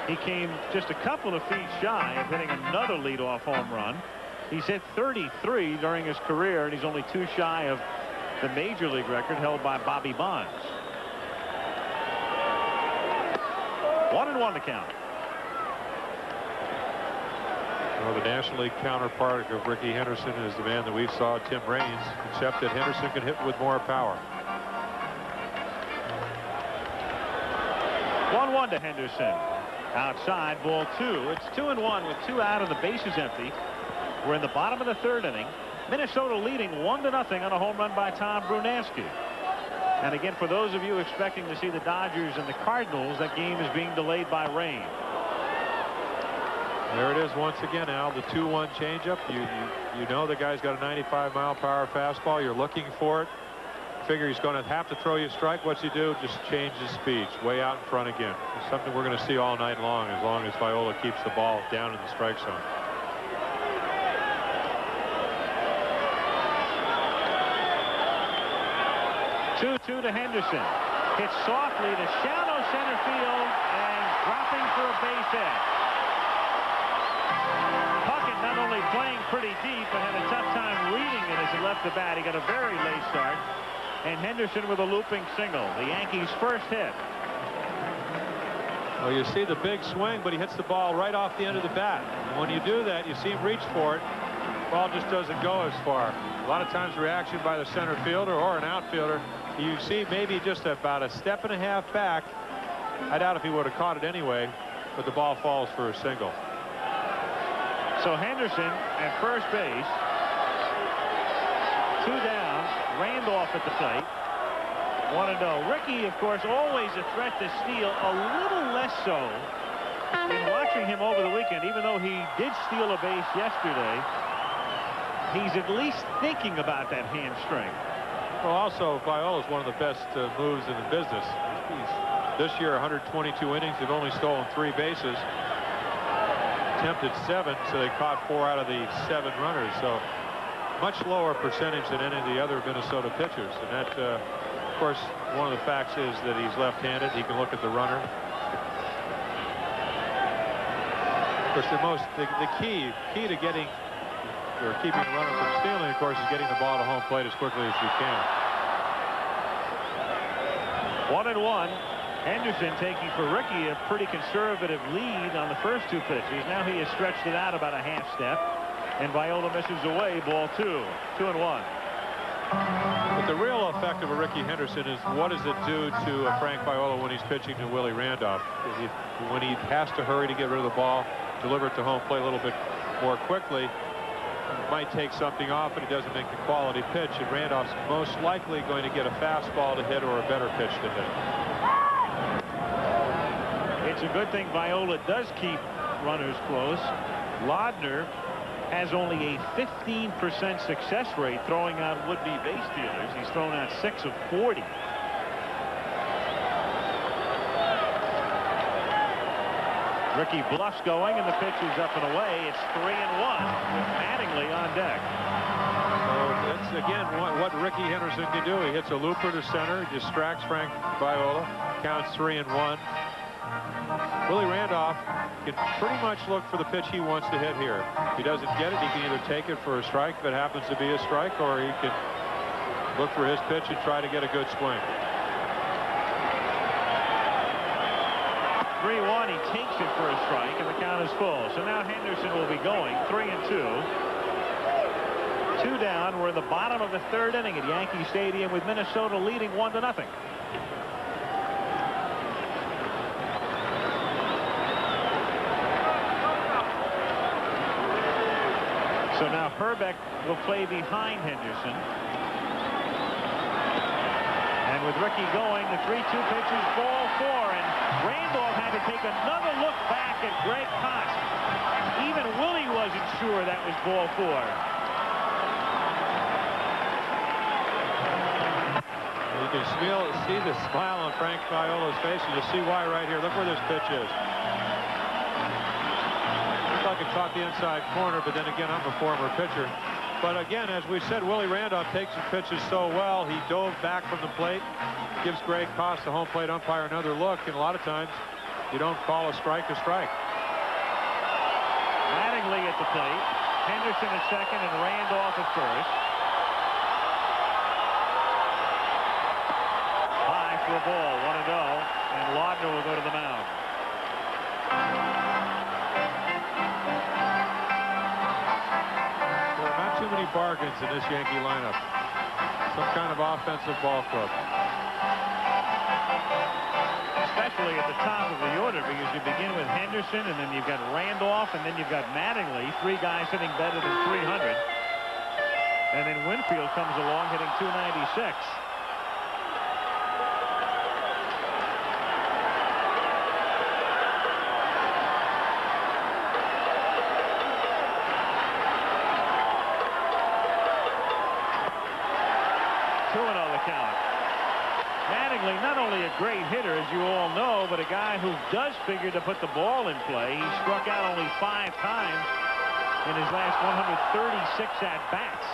He came just a couple of feet shy of hitting another leadoff home run. He's hit 33 during his career, and he's only 2 shy of the major league record held by Bobby Bonds. 1-1 to count. Well, the National League counterpart of Rickey Henderson is the man that we saw, Tim Raines, except that Henderson can hit with more power. 1-1 to Henderson. Outside, ball 2. It's 2-1 with 2 out and the bases empty. We're in the bottom of the 3rd inning. Minnesota leading 1-0 on a home run by Tom Brunansky. And again, for those of you expecting to see the Dodgers and the Cardinals, that game is being delayed by rain. There it is once again, Al, the 2-1 changeup. You know the guy's got a 95-mile-per-hour fastball. You're looking for it. Figure he's going to have to throw you a strike. What's he do? Just change his speed. Way out in front again. It's something we're going to see all night long as Viola keeps the ball down in the strike zone. 2-2 to Henderson. Hit softly to shallow center field and dropping for a base hit. Puckett not only playing pretty deep, but had a tough time reading it as he left the bat. He got a very late start. And Henderson with a looping single. The Yankees' first hit. Well, you see the big swing, but he hits the ball right off the end of the bat. And when you do that, you see him reach for it. The ball just doesn't go as far. A lot of times reaction by the center fielder or an outfielder. You see maybe just about a step and a half back. I doubt if he would have caught it anyway, but the ball falls for a single. So Henderson at first base. 2 down. Randolph at the plate. 1-0. Rickey, of course, always a threat to steal. A little less so in watching him over the weekend. Even though he did steal a base yesterday, he's at least thinking about that hamstring. Well, also, Viola is one of the best moves in the business. This year, 122 innings. They've only stolen 3 bases. Attempted 7, so they caught 4 out of the 7 runners. So much lower percentage than any of the other Minnesota pitchers. And that, of course, one of the facts is that he's left-handed. He can look at the runner. Of course, the key to getting or keeping the runner from stealing, of course, is getting the ball to home plate as quickly as you can. 1-1. Henderson taking for Rickey a pretty conservative lead on the first 2 pitches. Now he has stretched it out about a half step, and Viola misses away. Ball 2. 2-1. But the real effect of a Rickey Henderson is what does it do to Frank Viola when he's pitching to Willie Randolph? When he has to hurry to get rid of the ball, deliver it to home plate a little bit more quickly, it might take something off, but he doesn't make the quality pitch. And Randolph's most likely going to get a fastball to hit or a better pitch to hit. It's a good thing Viola does keep runners close. Wagner has only a 15% success rate throwing out would-be base stealers. He's thrown out 6 of 40. Rickey bluffs going, and the pitch is up and away. It's 3-1 with Mattingly on deck. So that's again what Rickey Henderson can do. He hits a looper to center, distracts Frank Viola, counts 3-1. Willie Randolph can pretty much look for the pitch he wants to hit here. If he doesn't get it, he can either take it for a strike if it happens to be a strike, or he can look for his pitch and try to get a good swing. 3-1, he takes it for a strike, and the count is full. So now Henderson will be going 3-2. 2 down. We're in the bottom of the 3rd inning at Yankee Stadium with Minnesota leading 1-0. So now Hrbek will play behind Henderson. And with Rickey going, the 3-2 pitch is ball 4, and Randolph had to take another look back at Greg Koch. Even Willie wasn't sure that was ball 4. You can see the smile on Frank Viola's face, and you'll see why right here. Look where this pitch is. Looks like it caught the inside corner, but then again, I'm a former pitcher. But again, as we said, Willie Randolph takes his pitches so well. He dove back from the plate, gives Greg Koss, the home plate umpire, another look, and a lot of times you don't call a strike a strike. Mattingly at the plate, Henderson at second, and Randolph at first. High for a ball, 1-0, and Wagner will go to the mound. Too many bargains in this Yankee lineup. Some kind of offensive ball club. Especially at the top of the order, because you begin with Henderson, and then you've got Randolph, and then you've got Mattingly, 3 guys hitting better than 300. And then Winfield comes along hitting 296. Not only a great hitter, as you all know, but a guy who does figure to put the ball in play. He struck out only 5 times in his last 136 at-bats.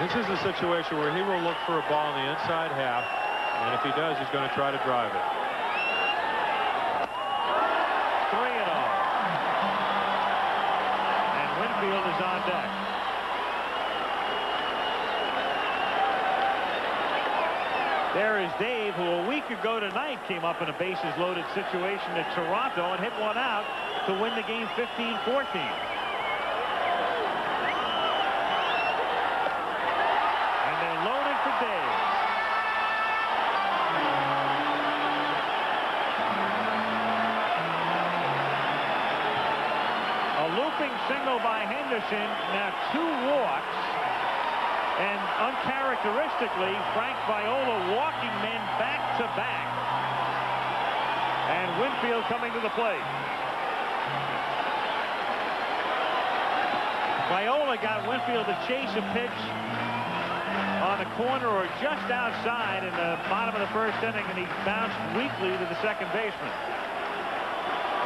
This is a situation where he will look for a ball in the inside half, and if he does, he's going to try to drive it. 3-0. And Winfield is on deck. There is Dave, who a week ago tonight came up in a bases-loaded situation at Toronto and hit one out to win the game 15-14. And they're loaded for Dave. A looping single by Henderson. Now 2 walks. And uncharacteristically, Frank Viola walking men back to back. And Winfield coming to the plate. Viola got Winfield to chase a pitch on the corner or just outside in the bottom of the first inning, and he bounced weakly to the second baseman.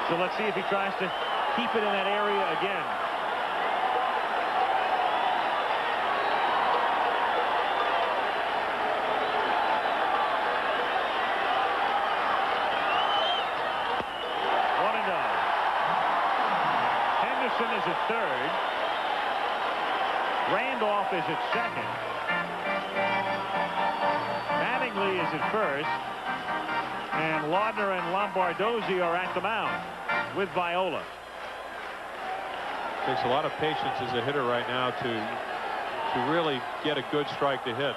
So let's see if he tries to keep it in that area again. Is at third. Randolph is at second. Mattingly is at first. And Laudner and Lombardozzi are at the mound with Viola. Takes a lot of patience as a hitter right now to really get a good strike to hit.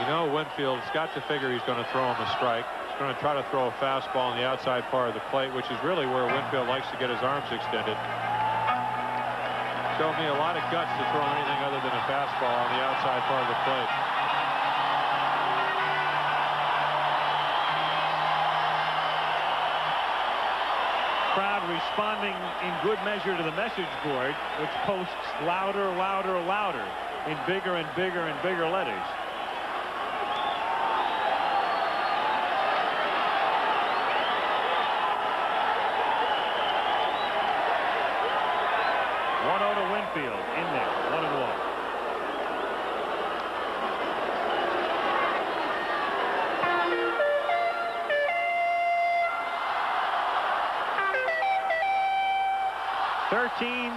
You know, Winfield's got to figure he's going to throw him a strike. He's going to try to throw a fastball on the outside part of the plate, which is really where Winfield likes to get his arms extended. Showed me a lot of guts to throw anything other than a fastball on the outside part of the plate. Crowd responding in good measure to the message board, which posts louder, louder, louder in bigger and bigger and bigger letters. Winfield in there, 1-1. (13)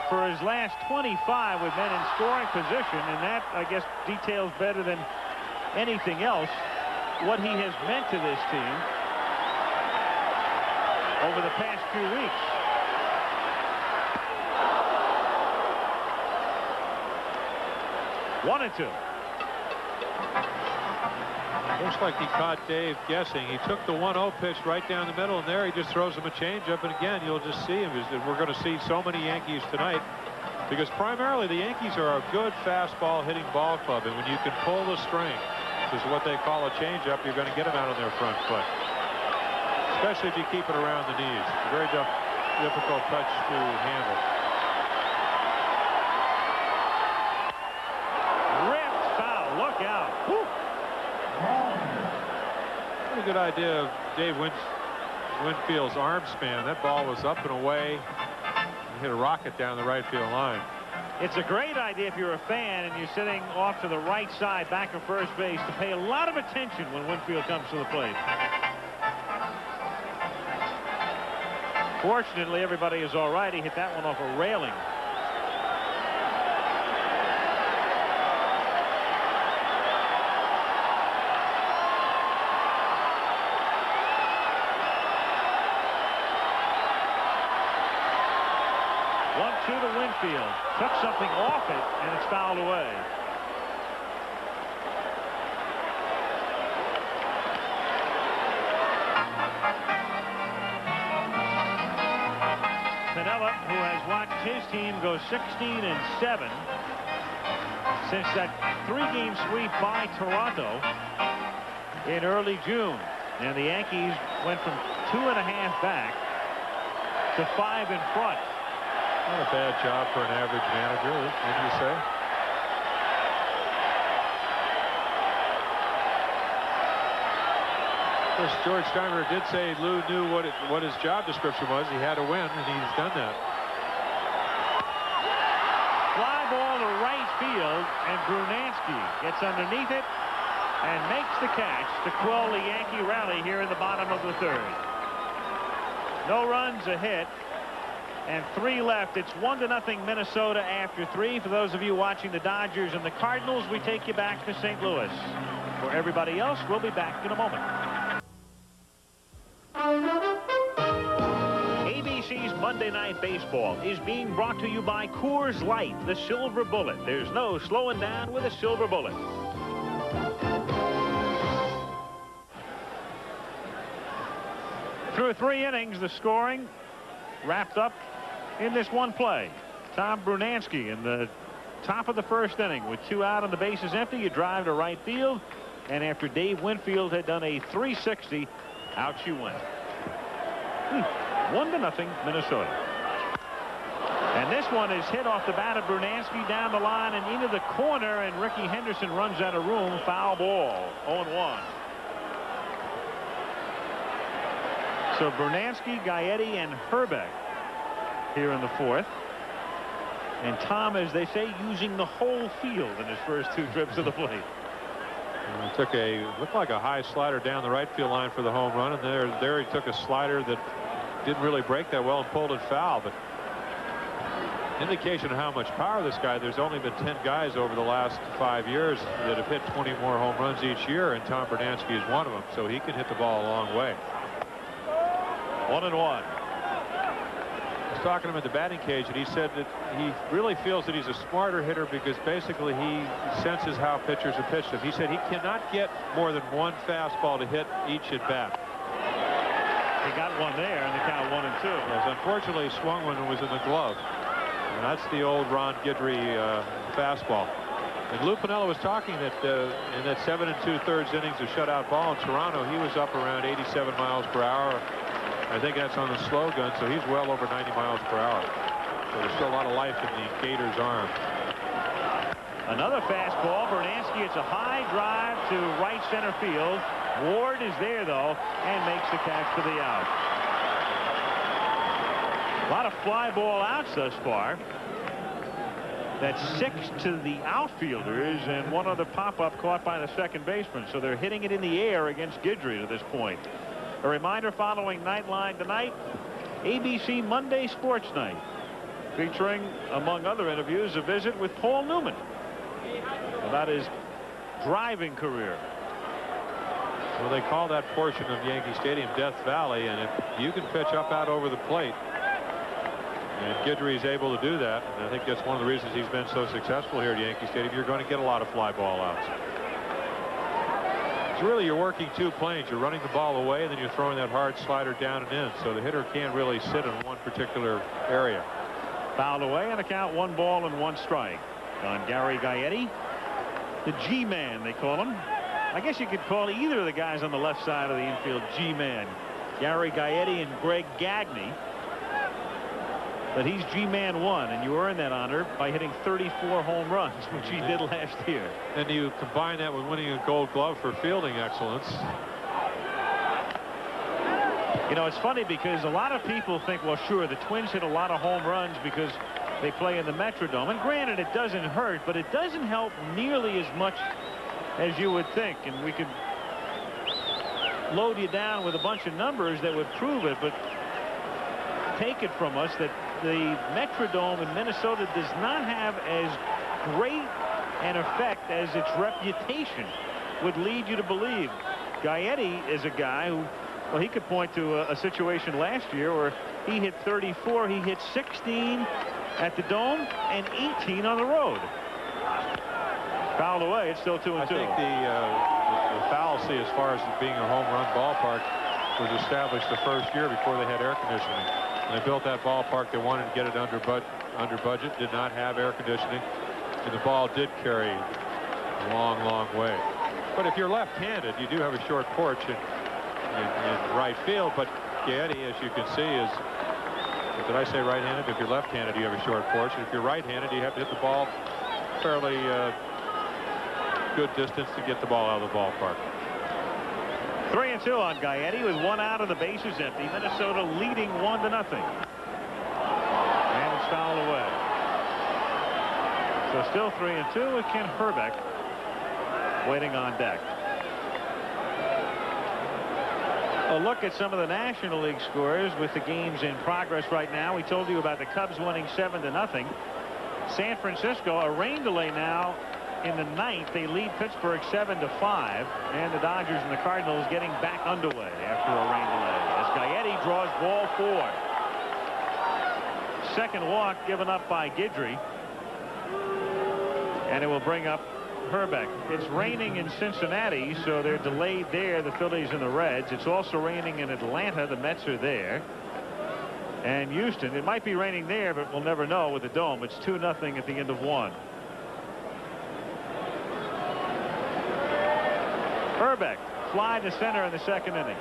for his last 25 with men in scoring position, and that, I guess, details better than anything else what he has meant to this team over the past few weeks. 1-2. Looks like he caught Dave guessing. He took the 1-0 pitch right down the middle, and there he just throws him a changeup. And again, you'll just see him. We're going to see so many Yankees tonight because primarily the Yankees are a good fastball hitting ball club. And when you can pull the string, which is what they call a changeup, you're going to get them out on their front foot, especially if you keep it around the knees. It's a very difficult touch to handle. Look out. Woo. Pretty good idea of Dave Winfield's arm span. That ball was up and away. hit a rocket down the right field line. It's a great idea if you're a fan and you're sitting off to the right side back of first base to pay a lot of attention when Winfield comes to the plate. Fortunately, everybody is all right. He hit that one off a railing. To Winfield, took something off it, and it's fouled away. Piniella, who has watched his team go 16-7 since that 3-game sweep by Toronto in early June. And the Yankees went from 2.5 back to 5 in front. Not a bad job for an average manager, wouldn't you say? Of course, George Steinbrenner did say Lou knew what his job description was. He had to win, and he's done that. Fly ball to right field, and Brunansky gets underneath it and makes the catch to quell the Yankee rally here in the bottom of the 3rd. No runs, a hit. And 3 left. It's 1-0 Minnesota after 3. For those of you watching the Dodgers and the Cardinals, we take you back to St. Louis. For everybody else, we'll be back in a moment. ABC's Monday Night Baseball is being brought to you by Coors Light, the Silver Bullet. There's no slowing down with a Silver Bullet. Through 3 innings, the scoring wrapped up in this one play. Tom Brunansky in the top of the 1st inning with 2 out and the bases empty. You drive to right field, and after Dave Winfield had done a 360, out you went. 1-0 Minnesota. And this one is hit off the bat of Brunansky down the line and into the corner, and Rickey Henderson runs out of room. Foul ball. 0-1. So Brunansky, Gagney, and Hrbek here in the 4th. And Tom, as they say, using the whole field in his first 2 trips to the plate. And took looked like a high slider down the right field line for the home run, and there he took a slider that didn't really break that well and pulled it foul. But indication of how much power this guy. There's only been 10 guys over the last 5 years that have hit 20 more home runs each year, and Tom Brunansky is one of them. So he can hit the ball a long way. 1-1. I was talking to him at the batting cage, and he said that he really feels that he's a smarter hitter because basically he senses how pitchers are pitched him. He said he cannot get more than 1 fastball to hit each at bat. He got one there, and the count 1-2. Yes, unfortunately, he swung one and was in the glove. And that's the old Ron Guidry fastball. And Lou Piniella was talking that in that 7 2/3 innings of shutout ball in Toronto, he was up around 87 miles per hour. I think that's on the slow gun, so he's well over 90 miles per hour. So there's still a lot of life in the Gator's arm. Another fastball. Brunansky, it's a high drive to right center field. Ward is there, though, and makes the catch for the out. A lot of fly ball outs thus far. That's 6 to the outfielders and 1 other pop-up caught by the second baseman. So they're hitting it in the air against Guidry to this point. A reminder following Nightline tonight, ABC Monday Sports Night, featuring, among other interviews, a visit with Paul Newman about his driving career. Well, they call that portion of Yankee Stadium Death Valley, and if you can pitch up out over the plate, and Guidry is able to do that, and I think that's one of the reasons he's been so successful here at Yankee Stadium, you're going to get a lot of fly ball outs. It's really you're working 2 planes. You're running the ball away, and then you're throwing that hard slider down and in, so the hitter can't really sit in one particular area. Fouled away, and the count 1 ball and 1 strike on Gary Gagney, the G-man they call him. I guess you could call either of the guys on the left side of the infield G-man, Gary Gagney and Greg Gagney. But he's G-Man 1, and you earn that honor by hitting 34 home runs, which he did last year. And you combine that with winning a Gold Glove for fielding excellence. You know, it's funny because a lot of people think, well, sure, the Twins hit a lot of home runs because they play in the Metrodome. And granted, it doesn't hurt, but it doesn't help nearly as much as you would think. And we could load you down with a bunch of numbers that would prove it, but take it from us that the Metrodome in Minnesota does not have as great an effect as its reputation would lead you to believe. Gagney is a guy who, well, he could point to a situation last year where he hit 34, he hit 16 at the Dome and 18 on the road. Fouled away. It's still 2-2. I think the fallacy as far as being a home run ballpark was established the first year before they had air conditioning. When they built that ballpark, they wanted to get it under budget, did not have air conditioning, and the ball did carry a long, long way. But if you're left-handed, you do have a short porch in right field, but Gagney, as you can see, is, did I say right-handed? If you're left-handed, you have a short porch, and if you're right-handed, you have to hit the ball fairly good distance to get the ball out of the ballpark. 3-2 on Gagney with 1 out and the bases empty. Minnesota leading 1-0. And it's fouled away. So still 3-2 with Ken Hrbek waiting on deck. A look at some of the National League scores with the games in progress right now. We told you about the Cubs winning 7-0. San Francisco, a rain delay now in the 9th. They lead Pittsburgh 7-5, and the Dodgers and the Cardinals getting back underway after a rain delay as Gagney draws ball 4. Second walk given up by Guidry, and it will bring up Hrbek. It's raining in Cincinnati, so they're delayed there, the Phillies and the Reds. It's also raining in Atlanta. The Mets are there. And Houston, it might be raining there, but we'll never know with the Dome. It's 2-0 at the end of 1. Hrbek fly to center in the second inning.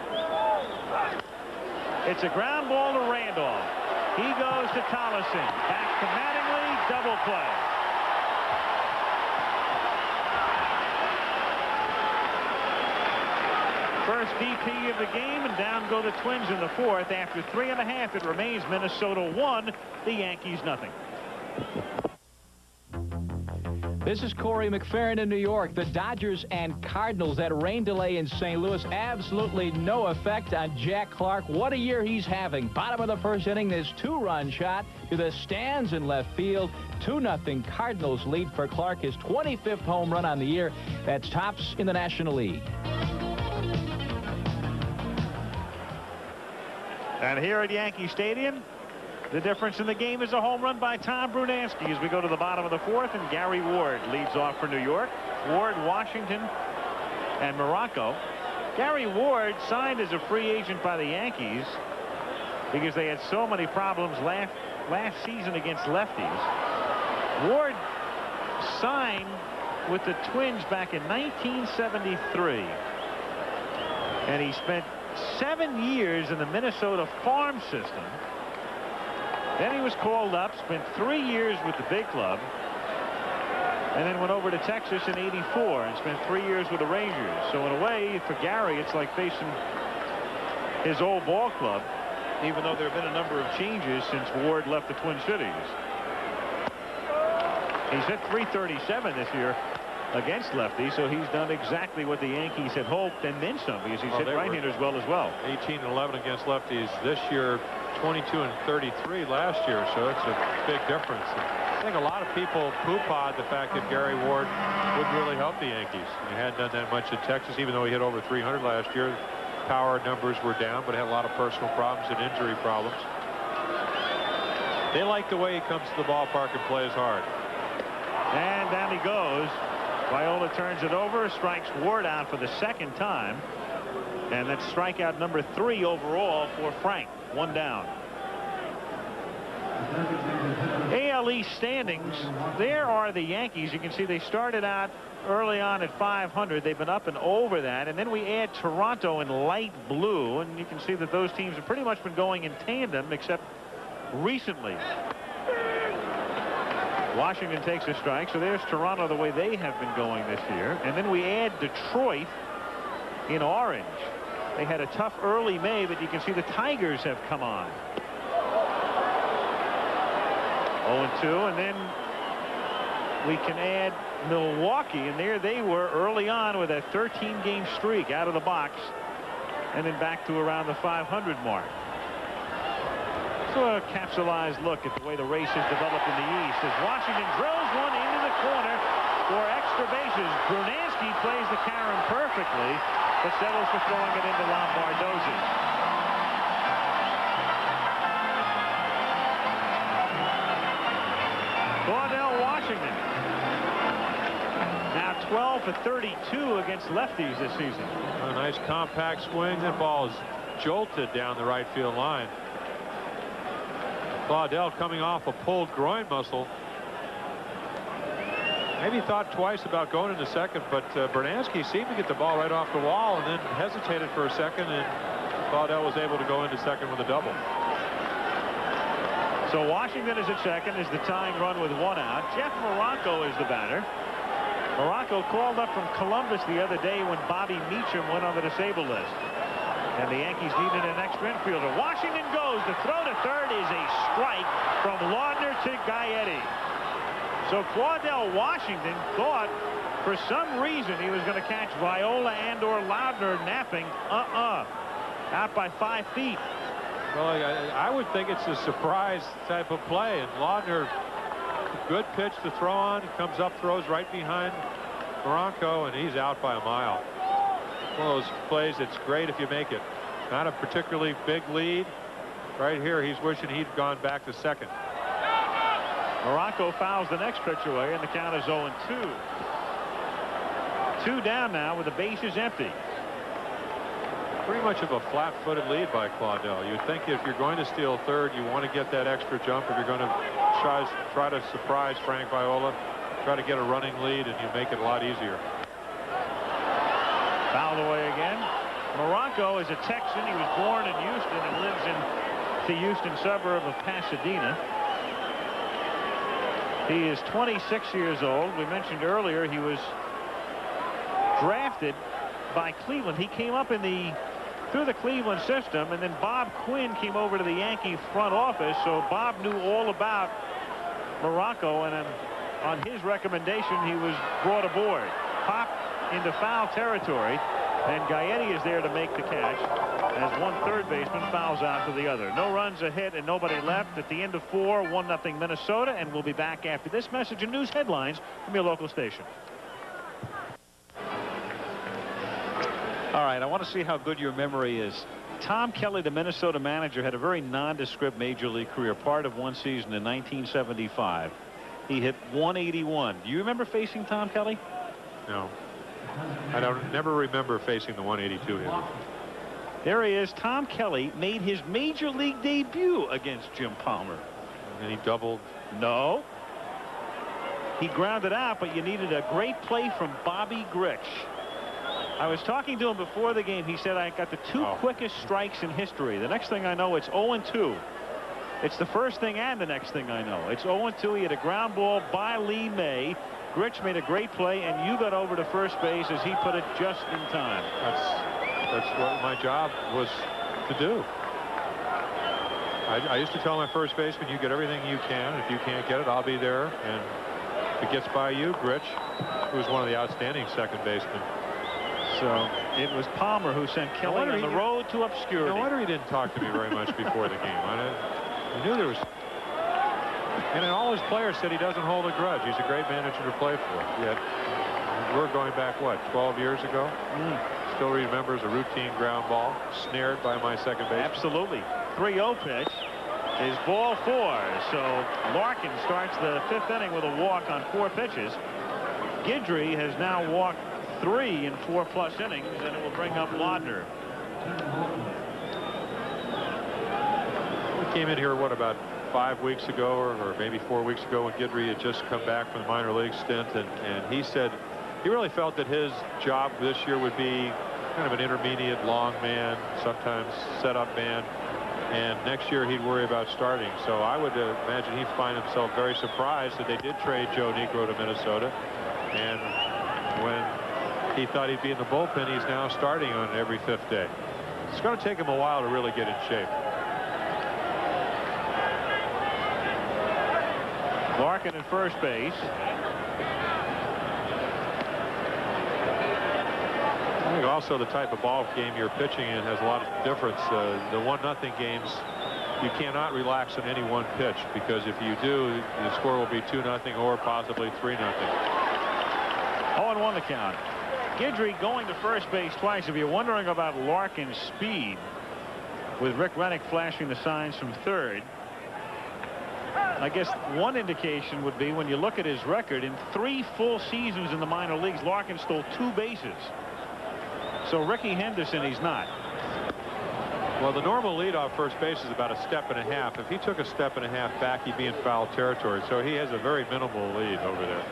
It's a ground ball to Randolph. He goes to Tollison. Back to Mattingly. Double play. First BP of the game, and down go the Twins in the 4th. After 3.5, it remains Minnesota 1, the Yankees 0. This is Corey McFerrin in New York. The Dodgers and Cardinals, that rain delay in St. Louis, absolutely no effect on Jack Clark. What a year he's having. Bottom of the first inning, this 2-run shot to the stands in left field. 2-0 Cardinals lead for Clark, his 25th home run on the year. That's tops in the National League. And here at Yankee Stadium, the difference in the game is a home run by Tom Brunansky as we go to the bottom of the 4th, and Gary Ward leads off for New York. Ward, Washington, and Morocco. Gary Ward signed as a free agent by the Yankees because they had so many problems last season against lefties. Ward signed with the Twins back in 1973, and he spent 7 years in the Minnesota farm system. Then he was called up, spent 3 years with the big club, and then went over to Texas in '84 and spent 3 years with the Rangers. So in a way, for Gary, it's like facing his old ball club, even though there have been a number of changes since Ward left the Twin Cities. He's hit .337 this year against lefties, so he's done exactly what the Yankees had hoped and then some, because he's hit right-handers well as well. 18-11 against lefties this year, 22-33 last year, so that's a big difference. I think a lot of people poo-pawed the fact that Gary Ward would really help the Yankees. He hadn't done that much in Texas, even though he hit over 300 last year. Power numbers were down, but had a lot of personal problems and injury problems. They like the way he comes to the ballpark and plays hard. And down he goes. Viola turns it over, strikes Ward out for the second time, and that's strikeout number 3 overall for Frank. 1 down. AL East standings, there are the Yankees. You can see they started out early on at 500. They've been up and over that, and then we add Toronto in light blue, and you can see that those teams have pretty much been going in tandem, except recently. Washington takes a strike, so there's Toronto the way they have been going this year. And then we add Detroit in orange. They had a tough early May, but you can see the Tigers have come on. 0-2, and then we can add Milwaukee, and there they were early on with a 13-game streak out of the box, and then back to around the 500 mark. So a capsulized look at the way the race has developed in the East as Washington drills one into the corner for extra bases. Brunansky plays the carom perfectly, but settles for throwing it into Lombardozzi. Claudell Washington now 12 for 32 against lefties this season. A nice compact swing. That ball is jolted down the right field line. Claudell coming off a pulled groin muscle. Maybe thought twice about going into second, but Brunansky seemed to get the ball right off the wall and then hesitated for a second, and Claudell was able to go into second with a double. So Washington is at second as the tying run with one out. Jeff Morocco is the batter. Morocco called up from Columbus the other day when Bobby Meacham went on the disabled list. And the Yankees needed an extra infielder. Washington goes. The throw to third is a strike from Wagner to Gagney. So Claudell Washington thought for some reason he was going to catch Viola and/or Wagner napping. Out by 5 feet. Well, I would think it's a surprise type of play, and Wagner, good pitch to throw on, comes up, throws right behind Morocco, and he's out by a mile. One of those plays, it's great if you make it. Not a particularly big lead. Right here, he's wishing he'd gone back to second. Morocco fouls the next pitch away, and the count is 0-2. 2 down now with the bases empty. Pretty much of a flat-footed lead by Claudell. You'd think if you're going to steal third, you want to get that extra jump. If you're going to try to surprise Frank Viola, try to get a running lead, and you make it a lot easier. Fouled away again. Morocco is a Texan. He was born in Houston and lives in the Houston suburb of Pasadena. He is 26 years old. We mentioned earlier he was drafted by Cleveland. He came up through the Cleveland system, and then Bob Quinn came over to the Yankee front office, so Bob knew all about Morocco, and on his recommendation he was brought aboard. Popped into foul territory, and Gagney is there to make the catch as one third baseman fouls out to the other. No runs ahead and nobody left at the end of 4, 1-0 Minnesota, and we'll be back after this message and news headlines from your local station. All right, I want to see how good your memory is. Tom Kelly, the Minnesota manager, had a very nondescript major league career. Part of one season in 1975. He hit 181. Do you remember facing Tom Kelly? No. I never remember facing the 182 hitter. There he is. Tom Kelly made his major league debut against Jim Palmer. And he doubled. No. He grounded out, but you needed a great play from Bobby Grich. I was talking to him before the game. He said, I got the 2 quickest strikes in history. The next thing I know, it's 0-2. It's the first thing and the next thing I know. It's 0-2. He had a ground ball by Lee May. Grich made a great play, and you got over to first base as he put it just in time. That's what my job was to do. I used to tell my first baseman, you get everything you can. If you can't get it, I'll be there. And if it gets by you, Grich, who was one of the outstanding second basemen. So it was Palmer who sent Kelly on the road to obscurity. No wonder he didn't talk to me very much before the game. I knew there was. And all his players said he doesn't hold a grudge. He's a great manager to play for. Yet we're going back, what, 12 years ago? Still remembers a routine ground ball snared by my second baseman. Absolutely. 3-0 pitch is ball 4. So Larkin starts the 5th inning with a walk on 4 pitches. Guidry has now walked 3 in 4+ innings, and it will bring up Wagner. We came in here, what, about 5 weeks ago or maybe 4 weeks ago when Guidry had just come back from the minor league stint, and he said he really felt that his job this year would be kind of an intermediate long man, sometimes setup man, and next year he'd worry about starting. So I would imagine he'd find himself very surprised that they did trade Joe Niekro to Minnesota, and when he thought he'd be in the bullpen, he's now starting on every 5th day. It's going to take him a while to really get in shape. Larkin at first base. I think also the type of ball game you're pitching in has a lot of difference. The 1-0 games, you cannot relax on any one pitch, because if you do, the score will be 2-0 or possibly 3-0. 0-1 the count. Gagney going to first base twice. If you're wondering about Larkin's speed, with Rick Rennick flashing the signs from third, I guess one indication would be when you look at his record, in 3 full seasons in the minor leagues, Larkin stole 2 bases. So Rickey Henderson, he's not. Well, the normal leadoff first base is about 1.5 steps. If he took 1.5 steps back, he'd be in foul territory. So he has a very minimal lead over there.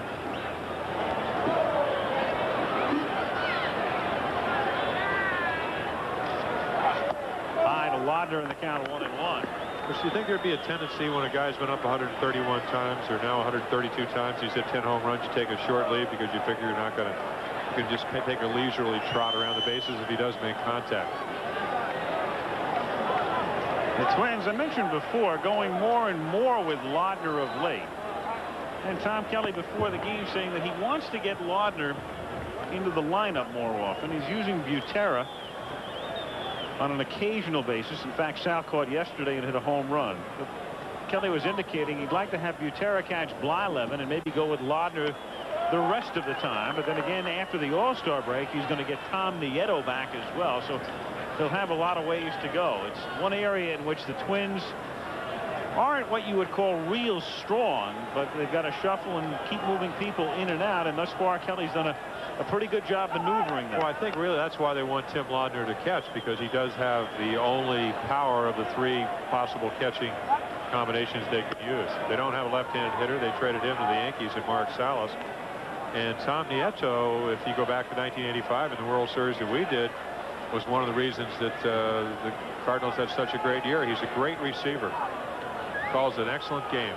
High to Wagner in the count, 1-1. But you think there'd be a tendency when a guy's been up 131 times or now 132 times, he's hit 10 home runs, you take a short lead because you figure you're not going to, you can just take a leisurely trot around the bases if he does make contact. The Twins, I mentioned before, going more and more with Wagner of late. And Tom Kelly before the game saying that he wants to get Wagner into the lineup more often. He's using Butera on an occasional basis. In fact, Sal caught yesterday and hit a home run. But Kelly was indicating he'd like to have Butera catch Blyleven and maybe go with Wagner the rest of the time. But then again, after the All-Star break, he's going to get Tom Nieto back as well. So they'll have a lot of ways to go. It's one area in which the Twins aren't what you would call real strong, but they've got to shuffle and keep moving people in and out. And thus far, Kelly's done a pretty good job maneuvering them. Well, I think really that's why they want Tim Wagner to catch, because he does have the only power of the 3 possible catching combinations they could use. They don't have a left-handed hitter. They traded him to the Yankees and Mark Salas. And Tom Nieto, if you go back to 1985 in the World Series that we did, was one of the reasons that the Cardinals had such a great year. He's a great receiver. Calls an excellent game.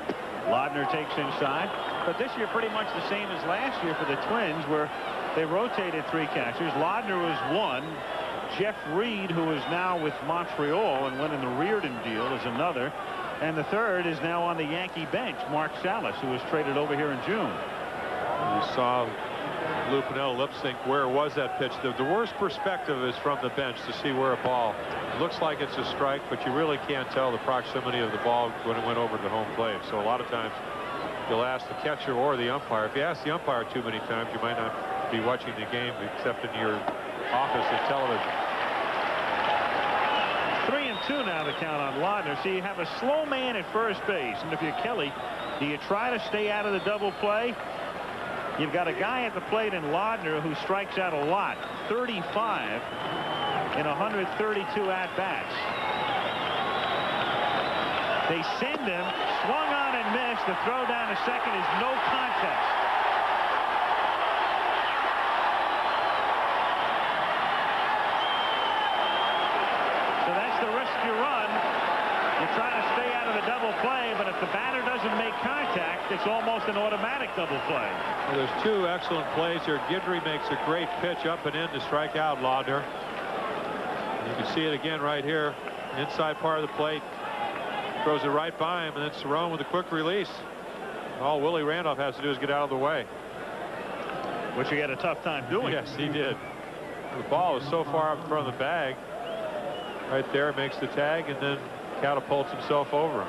Wagner takes inside, but this year pretty much the same as last year for the Twins, where they rotated 3 catchers. Wagner was 1. Jeff Reed, who is now with Montreal and went in the Reardon deal, is another. And the third is now on the Yankee bench, Mark Salas, who was traded over here in June. You saw Lou Piniella lip sync where was that pitch. The worst perspective is from the bench to see where a ball looks like it's a strike, but you really can't tell the proximity of the ball when it went over the home plate. So a lot of times you'll ask the catcher or the umpire. If you ask the umpire too many times, you might not be watching the game except in your office at television. 3-2 now the count on Wagner. So you have a slow man at first base, and if you're Kelly, do you try to stay out of the double play? You've got a guy at the plate in Wagner who strikes out a lot, 35 in 132 at-bats. They send him, swung on and missed. The throw down to second is no contest. So that's the risk you run. You're trying to stay out of the double play, but if the batter doesn't make contact, it's almost an automatic double play. Well, there's 2 excellent plays here. Gagney makes a great pitch up and in to strike out Wagner. You can see it again right here, inside part of the plate. Throws it right by him, and then Cerrone with a quick release. All Willie Randolph has to do is get out of the way. Which he had a tough time doing. Yes, he did. The ball is so far up in front of the bag. Right there, makes the tag, and then catapults himself over him.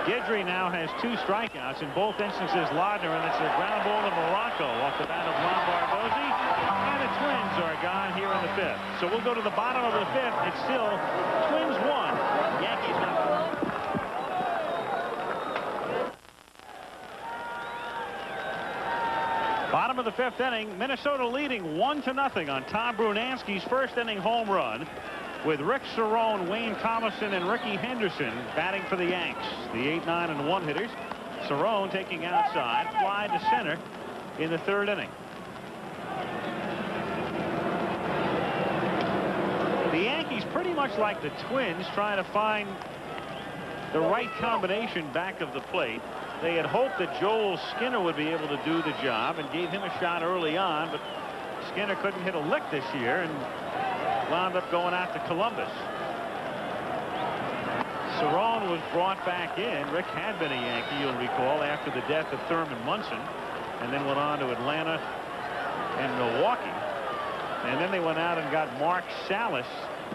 Gagney now has 2 strikeouts, in both instances Wagner, and it's a ground ball to Morocco off the bat of Lombardozzi, and the Twins are gone here in the 5th. So we'll go to the bottom of the 5th. It's still Twins 1, Yankees 0. Bottom of the 5th inning, Minnesota leading 1-0 on Tom Brunansky's first inning home run, with Rick Cerrone, Wayne Thomason, and Rickey Henderson batting for the Yanks. The 8, 9, and 1 hitters. Cerrone taking outside, fly to center in the 3rd inning. The Yankees, pretty much like the Twins, trying to find the right combination back of the plate. They had hoped that Joel Skinner would be able to do the job and gave him a shot early on, but Skinner couldn't hit a lick this year and wound up going out to Columbus. Cerrone was brought back in. Rick had been a Yankee, you'll recall, after the death of Thurman Munson, and then went on to Atlanta and Milwaukee. And then they went out and got Mark Salas,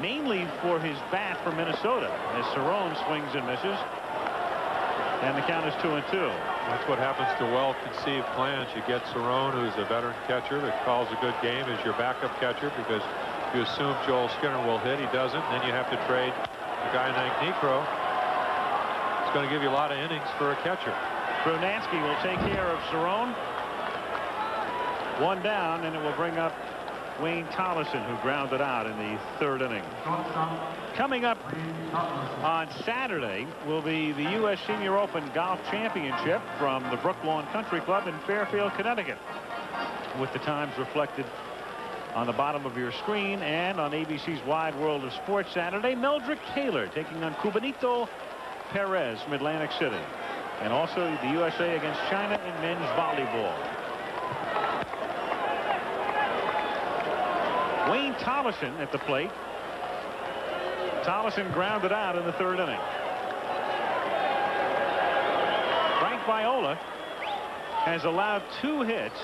mainly for his bat for Minnesota, as Cerrone swings and misses. And the count is 2-2. That's what happens to well-conceived plans. You get Cerrone, who's a veteran catcher that calls a good game, as your backup catcher, because you assume Joel Skinner will hit. He doesn't. And then you have to trade a guy like Niekro. It's going to give you a lot of innings for a catcher. Brunansky will take care of Cerrone. One down, and it will bring up Wayne Tollison, who grounded out in the 3rd inning. Coming up on Saturday will be the U.S. Senior Open Golf Championship from the Brooklawn Country Club in Fairfield, Connecticut, with the times reflected on the bottom of your screen and on ABC's Wide World of Sports Saturday. Meldrick Taylor taking on Cubanito Perez from Atlantic City, and also the USA against China in men's volleyball. Wayne Tollison at the plate. Tollison grounded out in the 3rd inning. Frank Viola has allowed 2 hits.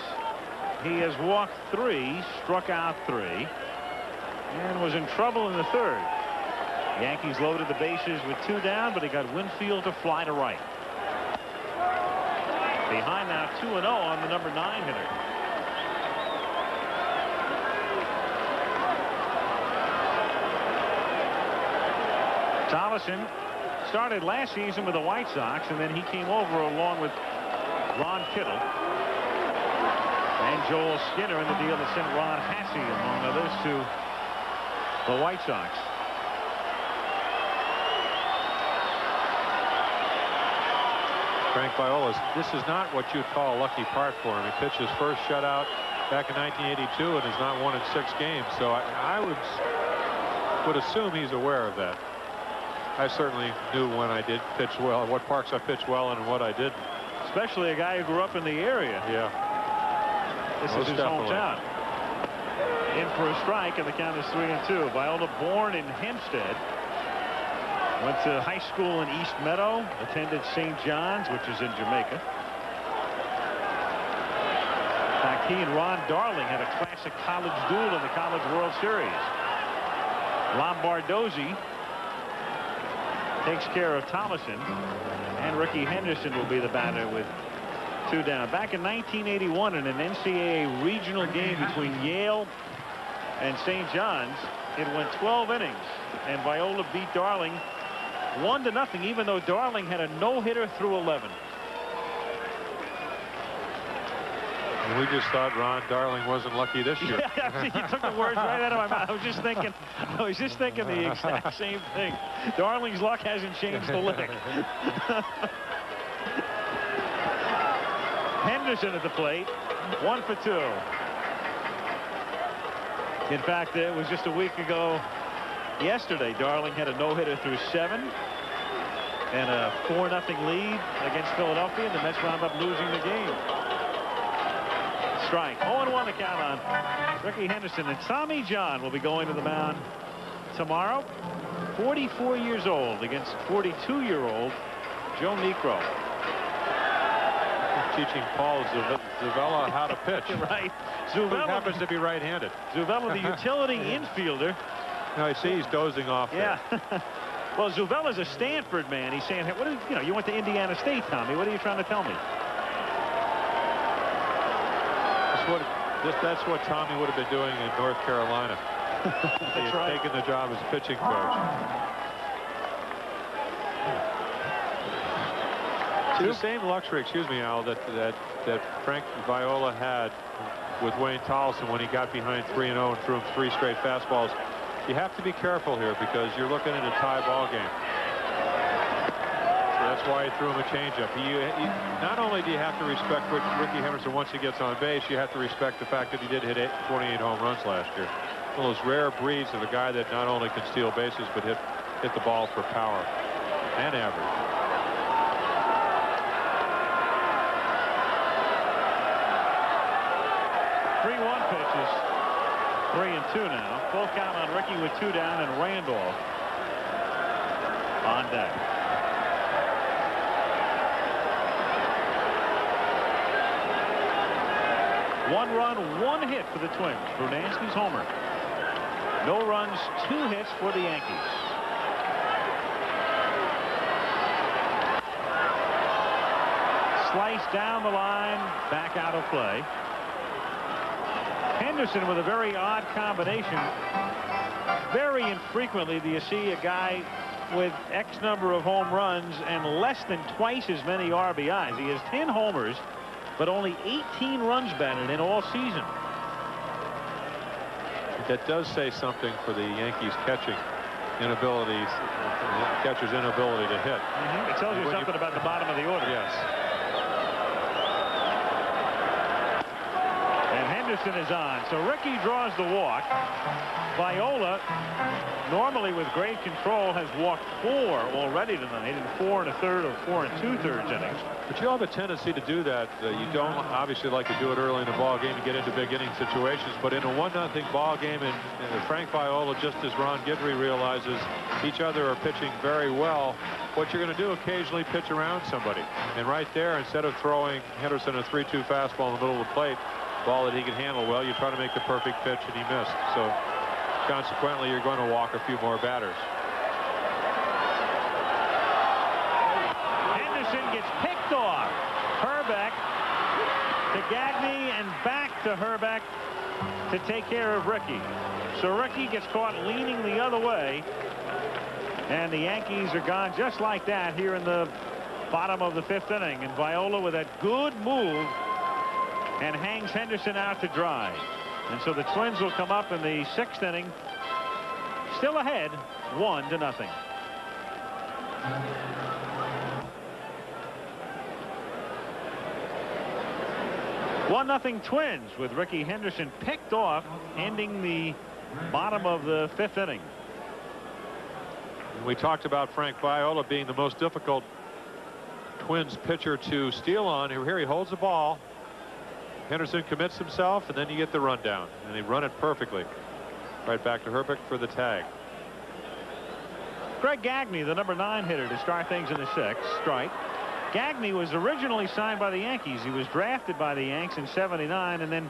He has walked 3, struck out 3, and was in trouble in the 3rd. Yankees loaded the bases with 2 down, but he got Winfield to fly to right. Behind now 2-0 on the number 9 hitter. Tollison started last season with the White Sox, and then he came over along with Ron Kittle and Joel Skinner in the deal that sent Ron Hassey, among others, to the White Sox. Frank Viola, this is not what you'd call a lucky part for him. He pitched his first shutout back in 1982 and has not won in 6 games. So I would assume he's aware of that. I certainly knew when I did pitch well, what parks I pitched well and what I didn't. Especially a guy who grew up in the area. Yeah. This is his hometown. In for a strike, and the count is 3-2. Viola, born in Hempstead, went to high school in East Meadow, attended St. John's, which is in Jamaica. In fact, he and Ron Darling had a classic college duel in the College World Series. Lombardozzi takes care of Tollison, and Rickey Henderson will be the batter with 2 down. Back in 1981, in an NCAA regional game between Yale and St. John's, it went 12 innings, and Viola beat Darling 1-0, even though Darling had a no-hitter through 11. And we just thought Ron Darling wasn't lucky this year. Yeah, you took the words right out of my mouth. I was just thinking the exact same thing. Darling's luck hasn't changed a lick. Henderson at the plate, 1 for 2. In fact, it was just a week ago yesterday. Darling had a no-hitter through 7 and a 4-0 lead against Philadelphia, and the Mets wound up losing the game. Strike. 0-1 to count on Rickey Henderson, and Tommy John will be going to the mound tomorrow. 44 years old against 42-year-old Joe Niekro. Teaching Paul Zuvella how to pitch. Right. Zuvella happens to be right-handed. Zuvella, the utility infielder. No, I see he's dozing off there. Yeah. Well, Zuvella's a Stanford man. He's saying, hey, what is, you went to Indiana State, Tommy. What are you trying to tell me? That's what Tommy would have been doing in North Carolina. He had taken the job as pitching coach. See, the same luxury, excuse me, Al, that Frank Viola had with Wayne Tollison when he got behind 3-0 and threw him 3 straight fastballs. You have to be careful here because you're looking at a tie ball game. So that's why he threw him a changeup. Not only do you have to respect Rickey Henderson once he gets on base, you have to respect the fact that he did hit 28 home runs last year. One of those rare breeds of a guy that not only can steal bases but hit the ball for power and average. Pitches. 3-2 now. Full count on Rickey with 2 down, and Randolph on deck. One run, 1 hit for the Twins. Brunansky's homer. No runs, 2 hits for the Yankees. Slice down the line, back out of play. Henderson with a very odd combination. Very infrequently do you see a guy with X number of home runs and less than twice as many RBIs. He has 10 homers, but only 18 runs batted in all season. That does say something for the Yankees catching inabilities, catcher's inability to hit. It tells you something about the bottom of the order. Yes. And Henderson is on. So Rickey draws the walk. Viola, normally with great control, has walked 4 already tonight in 4 1/3 or 4 2/3 innings. But you have a tendency to do that. You don't obviously like to do it early in the ball game to get into big inning situations. But in a 1-0 ball game, and Frank Viola, just as Ron Guidry realizes, each other are pitching very well. What you're going to do occasionally pitch around somebody. And right there, instead of throwing Henderson a 3-2 fastball in the middle of the plate, ball that he can handle well, you try to make the perfect pitch, and he missed. So consequently, you're going to walk a few more batters. Henderson gets picked off. Hrbek to Gagney and back to Hrbek to take care of Rickey. So Rickey gets caught leaning the other way, and the Yankees are gone just like that here in the bottom of the 5th inning. And Viola with that good move and hangs Henderson out to dry. And so the Twins will come up in the 6th inning, still ahead, 1-0. One nothing Twins with Rickey Henderson picked off, ending the bottom of the 5th inning. We talked about Frank Viola being the most difficult Twins pitcher to steal on. Here he holds the ball. Henderson commits himself, and then you get the rundown, and they run it perfectly. Right back to Hrbek for the tag. Greg Gagney, the number 9 hitter, to start things in the 6th. Strike. Gagney was originally signed by the Yankees. He was drafted by the Yanks in '79, and then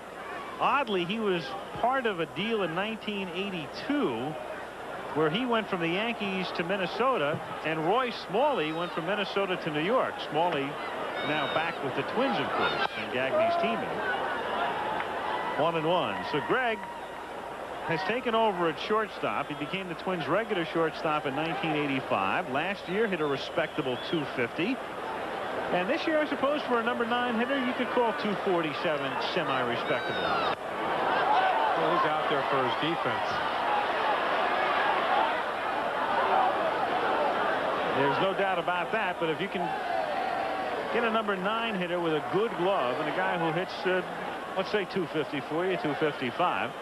oddly he was part of a deal in 1982 where he went from the Yankees to Minnesota, and Roy Smalley went from Minnesota to New York. Smalley now back with the Twins, of course, and Gagney's teammate. 1-1. So Greg has taken over at shortstop. He became the Twins' regular shortstop in 1985. Last year hit a respectable .250. And this year, I suppose, for a number 9 hitter, you could call .247 semi-respectable. Well, he's out there for his defense. There's no doubt about that, but if you can get a number 9 hitter with a good glove and a guy who hits, let's say, .250 for you, .255,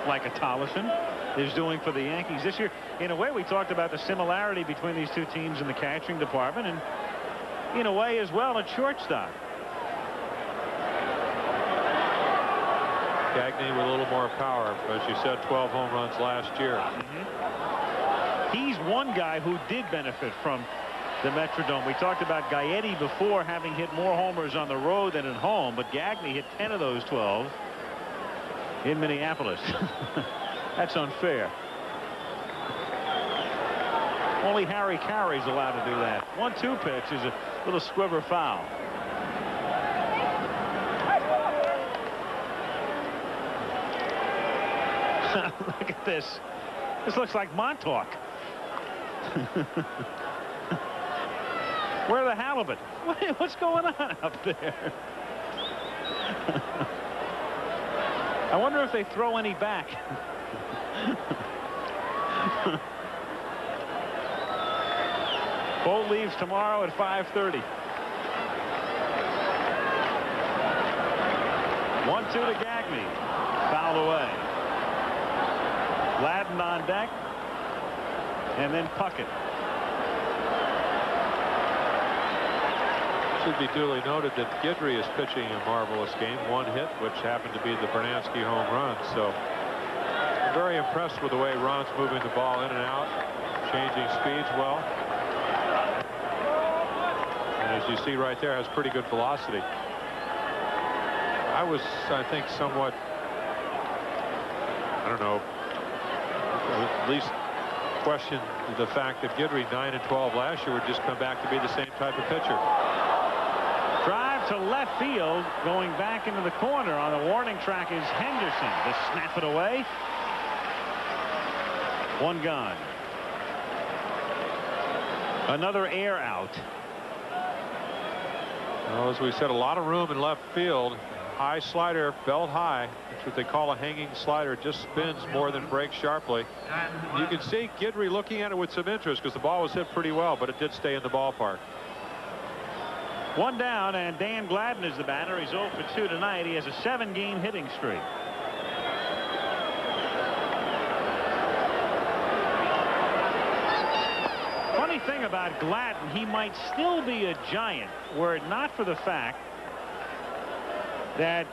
like a Tollison is doing for the Yankees this year. In a way, we talked about the similarity between these two teams in the catching department, and in a way as well at shortstop. Gagney with a little more power. As you said, 12 home runs last year. He's one guy who did benefit from the Metrodome. We talked about Gaetti before, having hit more homers on the road than at home, but Gagney hit 10 of those 12 in Minneapolis. That's unfair. Only Harry Carey's allowed to do that. 1-2 pitch is a little squiver foul. Look at this. This looks like Montauk. Where are the halibut? What's going on up there? I wonder if they throw any back. Boat leaves tomorrow at 5:30. 1-2 to Gagney. Fouled away. Gladden on deck. And then Puckett. should be duly noted that Guidry is pitching a marvelous game. 1 hit, which happened to be the Brunansky home run. So I'm very impressed with the way Ron's moving the ball in and out, changing speeds well. And as you see right there, has pretty good velocity. I was, I think, somewhat, I don't know, at least question the fact that Guidry 9 and 12 last year would just come back to be the same type of pitcher. Drive to left field, going back into the corner on the warning track is Henderson to snap it away. 1 gone. Another air out. Well, as we said, a lot of room in left field. High slider, belt high. That's what they call a hanging slider. It just spins more than breaks sharply. You can see Guidry looking at it with some interest because the ball was hit pretty well, but it did stay in the ballpark. 1 down, and Dan Gladden is the batter. He's 0 for 2 tonight. He has a 7-game hitting streak. Funny thing about Gladden, he might still be a Giant were it not for the fact that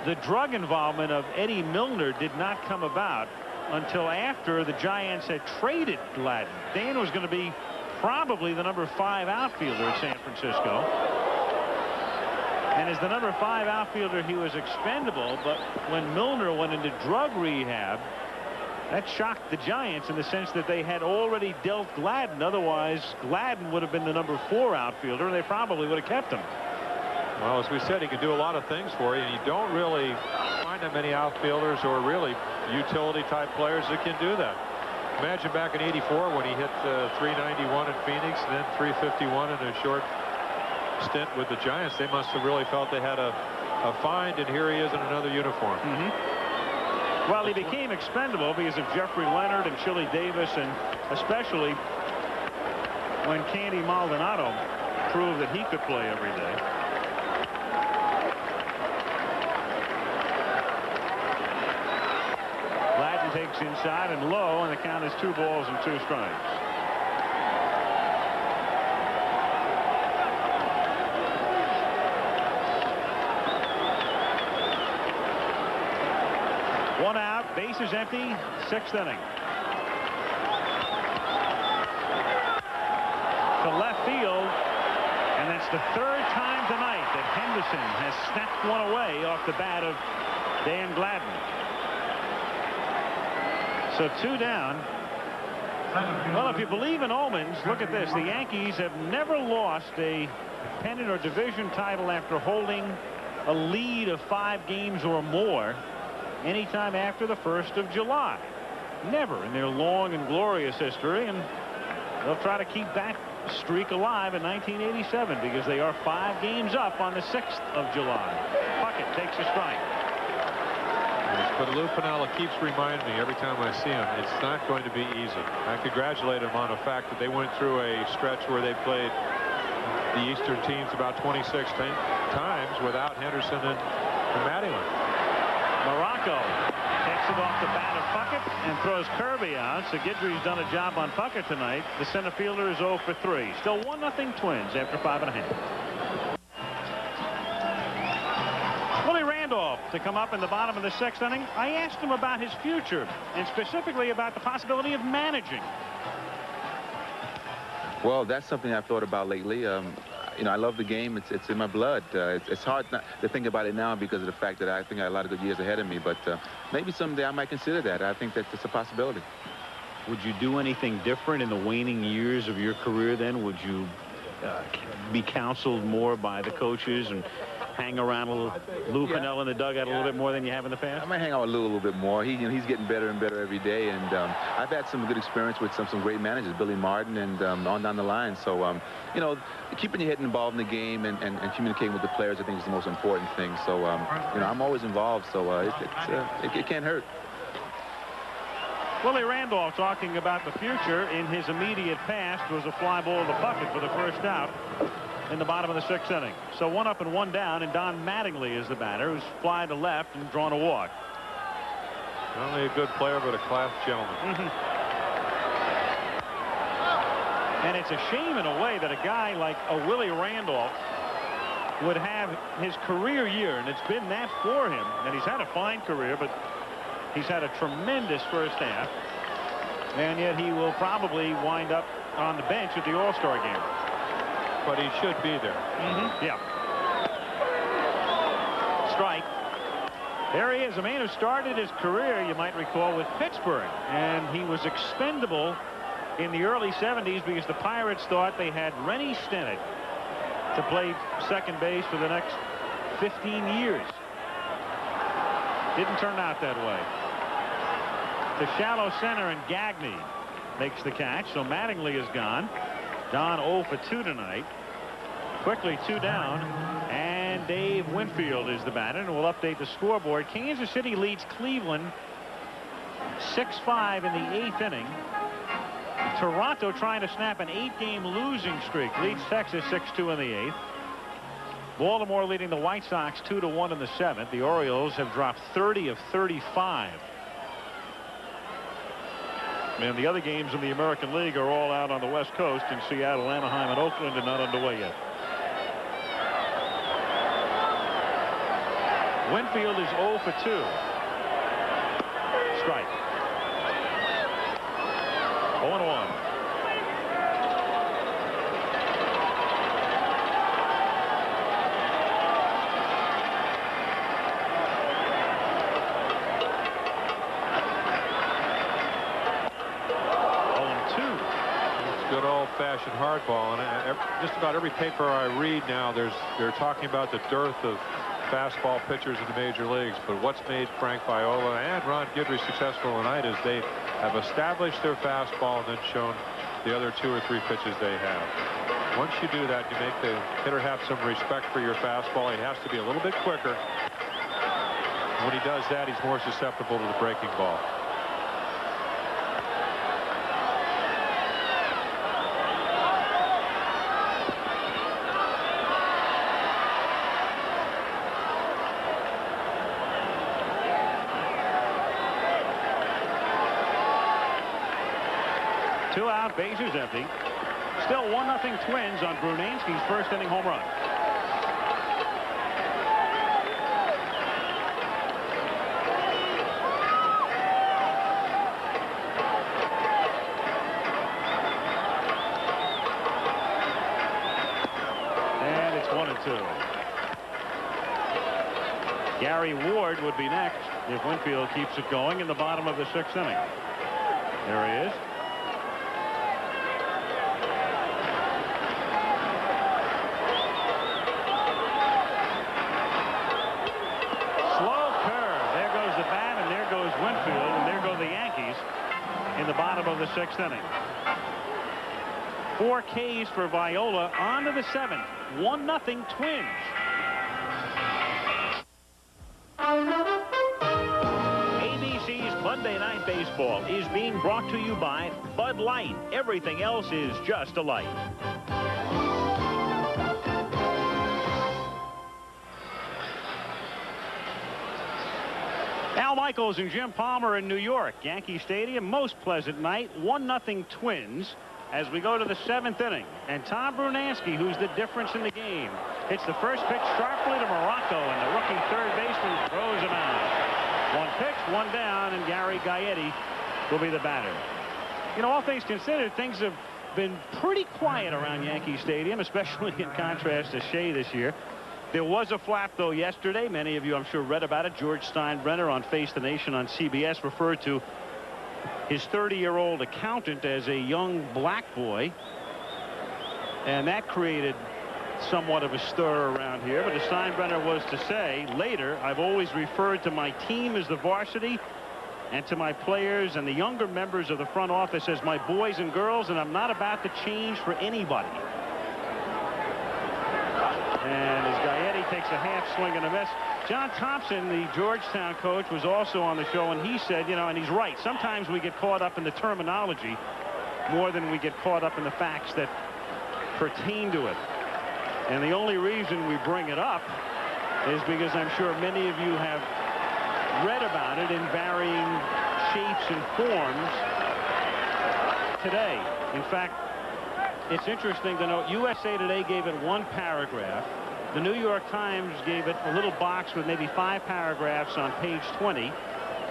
the drug involvement of Eddie Milner did not come about until after the Giants had traded Gladden. Dan was going to be probably the number 5 outfielder at San Francisco. And as the number 5 outfielder, he was expendable. But when Milner went into drug rehab, that shocked the Giants in the sense that they had already dealt Gladden. Otherwise, Gladden would have been the number 4 outfielder, and they probably would have kept him. Well, as we said, he can do a lot of things for you, and you don't really find that many outfielders or really utility-type players that can do that. Imagine back in '84 when he hit 391 in Phoenix and then 351 in a short stint with the Giants. They must have really felt they had a find, and here he is in another uniform. Well, he became expendable because of Jeffrey Leonard and Chili Davis, and especially when Candy Maldonado proved that he could play every day. Gladden takes inside and low, and the count is 2 balls and 2 strikes. One out, bases empty, 6th inning. To left field, and that's the 3rd time tonight that Henderson has snapped one away off the bat of Dan Gladden. So 2 down. Well, if you believe in omens, look at this. The Yankees have never lost a pennant or division title after holding a lead of 5 games or more anytime after the 1st of July. Never in their long and glorious history, and they'll try to keep that streak alive in 1987 because they are 5 games up on the 6th of July. Puckett takes a strike. But Lou Piniella keeps reminding me every time I see him, it's not going to be easy. I congratulate him on the fact that they went through a stretch where they played the Eastern teams about 26 times without Henderson and Mattingly. Morocco takes it off the bat of Puckett and throws Kirby out. So Guidry's done a job on Puckett tonight. The center fielder is 0 for 3. Still 1-0 Twins after 5½. Willie Randolph to come up in the bottom of the 6th inning. I asked him about his future and specifically about the possibility of managing. Well, that's something I've thought about lately. You know, I love the game. It's in my blood. It's hard not to think about it now because of the fact that I think I have a lot of good years ahead of me. But maybe someday I might consider that. I think that it's a possibility. Would you do anything different in the waning years of your career then? Would you be counseled more by the coaches and hang around a little, Lou Piniella in the dugout a little bit more than you have in the past? I might hang out with Lou a little bit more. He's getting better and better every day, and I've had some good experience with some great managers, Billy Martin and on down the line. So you know, keeping your head involved in the game and communicating with the players, I think, is the most important thing. So you know, I'm always involved, so it can't hurt. Willie Randolph talking about the future. In his immediate past was a fly ball to Puckett for the 1st out in the bottom of the 6th inning. So 1 up and 1 down, and Don Mattingly is the batter, who's fly to left and drawn a walk. Not only a good player, but a class gentleman. And it's a shame in a way that a guy like a Willie Randolph would have his career year, and it's been that for him. And he's had a fine career, but he's had a tremendous first half. And yet he will probably wind up on the bench at the All-Star game. But he should be there. Yeah. Strike. There he is, a man who started his career, you might recall, with Pittsburgh. And he was expendable in the early 70s because the Pirates thought they had Rennie Stennett to play second base for the next 15 years. Didn't turn out that way. To shallow center, and Gagney makes the catch. So Mattingly is gone. Don 0 for 2 tonight. Quickly 2 down, and Dave Winfield is the batter, and we'll update the scoreboard. Kansas City leads Cleveland 6-5 in the 8th inning. Toronto trying to snap an 8-game losing streak, leads Texas 6-2 in the 8th. Baltimore leading the White Sox 2-1 in the 7th. The Orioles have dropped 30 of 35. And the other games in the American League are all out on the West Coast in Seattle, Anaheim, and Oakland, and not underway yet. Winfield is 0 for 2. Strike. 0-1. Good old-fashioned hardball, and just about every paper I read now, they're talking about the dearth of fastball pitchers in the major leagues. But what's made Frank Viola and Ron Guidry successful tonight is they have established their fastball and then shown the other 2 or 3 pitches they have. Once you do that, you make the hitter have some respect for your fastball. He has to be a little bit quicker. When he does that, he's more susceptible to the breaking ball. Two out, bases empty. Still 1-0 Twins on Brunansky's first inning home run. And it's 1-2. Gary Ward would be next if Winfield keeps it going in the bottom of the 6th inning. There he is. In the bottom of the 6th inning. 4 Ks for Viola. On to the 7th. 1-0 Twins. ABC's Monday Night Baseball is being brought to you by Bud Light. Everything else is just a light. Al Michaels and Jim Palmer in New York. Yankee Stadium, most pleasant night. 1-0 Twins as we go to the 7th inning. And Tom Brunansky, who's the difference in the game, hits the first pitch sharply to Morocco, and the rookie third baseman throws him out. 1 pitch, 1 down, and Gary Gagney will be the batter. You know, all things considered, things have been pretty quiet around Yankee Stadium, especially in contrast to Shea this year. There was a flap, though, yesterday. Many of you, I'm sure, read about it. George Steinbrenner on Face the Nation on CBS referred to his 30-year-old accountant as a young black boy. And that created somewhat of a stir around here. But as Steinbrenner was to say later, I've always referred to my team as the varsity and to my players and the younger members of the front office as my boys and girls, and I'm not about to change for anybody. And as Gagney takes a half swing and a miss, John Thompson, the Georgetown coach, was also on the show, and he said, you know, and he's right, sometimes we get caught up in the terminology more than we get caught up in the facts that pertain to it. And the only reason we bring it up is because I'm sure many of you have read about it in varying shapes and forms today. In fact, It's interesting to note USA Today gave it 1 paragraph. The New York Times gave it a little box with maybe 5 paragraphs on page 20.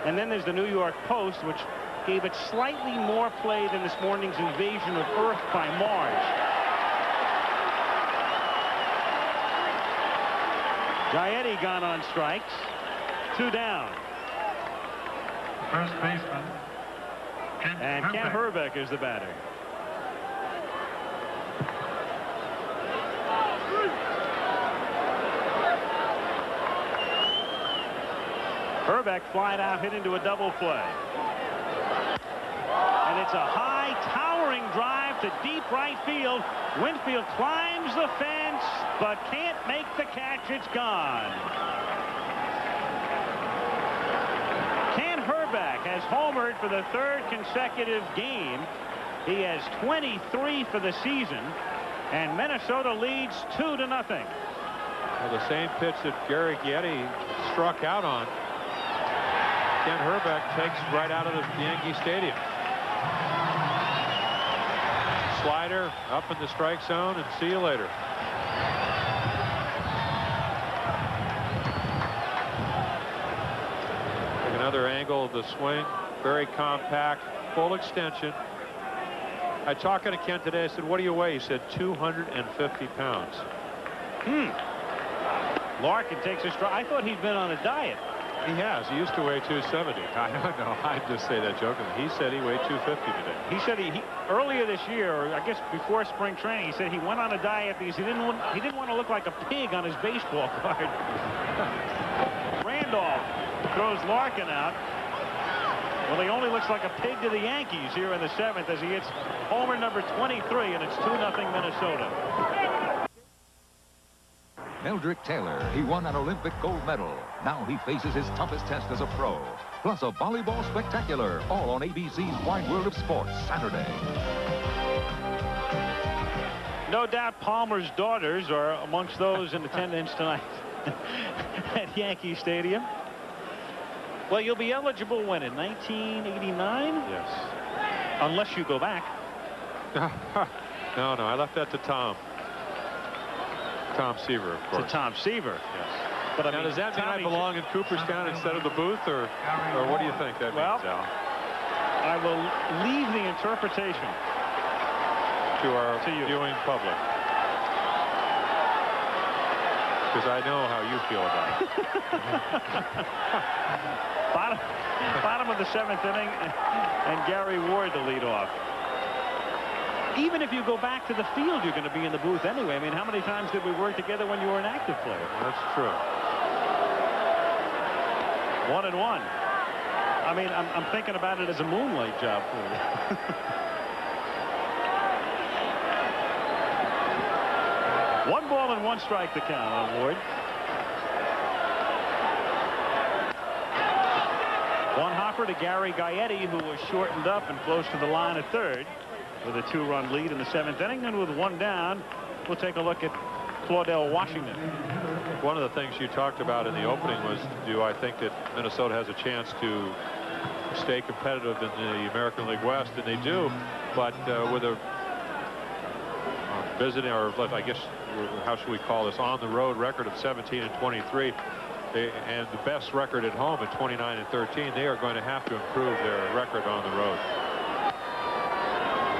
And then there's the New York Post, which gave it slightly more play than this morning's invasion of Earth by Mars. Gagney gone on strikes. 2 down. First baseman. And Ken Hrbek is the batter. Hrbek flied out, hit into a double play. And it's a high, towering drive to deep right field. Winfield climbs the fence, but can't make the catch. It's gone. Ken Hrbek has homered for the 3rd consecutive game. He has 23 for the season, and Minnesota leads 2-0. Well, the same pitch that Gary Gagney struck out on, Ken Hrbek takes right out of the Yankee Stadium. Slider up in the strike zone, and see you later. Take another angle of the swing. Very compact, full extension. I talked to Ken today. I said, what do you weigh? He said 250 pounds. Larkin takes a strike. I thought he'd been on a diet. He has. He used to weigh 270. I don't know. I just say that jokingly. He said he weighed 250 today. He said he earlier this year, or I guess before spring training, he said he went on a diet because he didn't want to look like a pig on his baseball card. Randolph throws Larkin out. Well, he only looks like a pig to the Yankees here in the 7th as he hits homer number 23, and it's 2-0 Minnesota. Meldrick Taylor, he won an Olympic gold medal. Now he faces his toughest test as a pro. Plus a volleyball spectacular, all on ABC's Wide World of Sports, Saturday. No doubt Palmer's daughters are amongst those in attendance tonight at Yankee Stadium. Well, you'll be eligible when, in 1989? Yes. Unless you go back. No, I left that to Tom. Tom Seaver, of course. To Tom Seaver. Yes. But now, does that mean I belong in Cooperstown instead of the booth, or what do you think that means, Al? I will leave the interpretation to our viewing public, because I know how you feel about it. bottom of the 7th inning, and Gary Ward to lead off. Even if you go back to the field, you're going to be in the booth anyway. I mean, how many times did we work together when you were an active player? That's true. 1-1. I mean, I'm thinking about it as a moonlight job for you. 1 ball and 1 strike to count on Ward. One hopper to Gary Gagney, who was shortened up and close to the line at third, with a 2-run lead in the 7th inning. And with 1 down, we'll take a look at Claudell Washington. One of the things you talked about in the opening was, do I think that Minnesota has a chance to stay competitive in the American League West? And they do, but with a visiting, or I guess, how should we call this, on the road record of 17-23, and the best record at home at 29-13, they are going to have to improve their record on the road.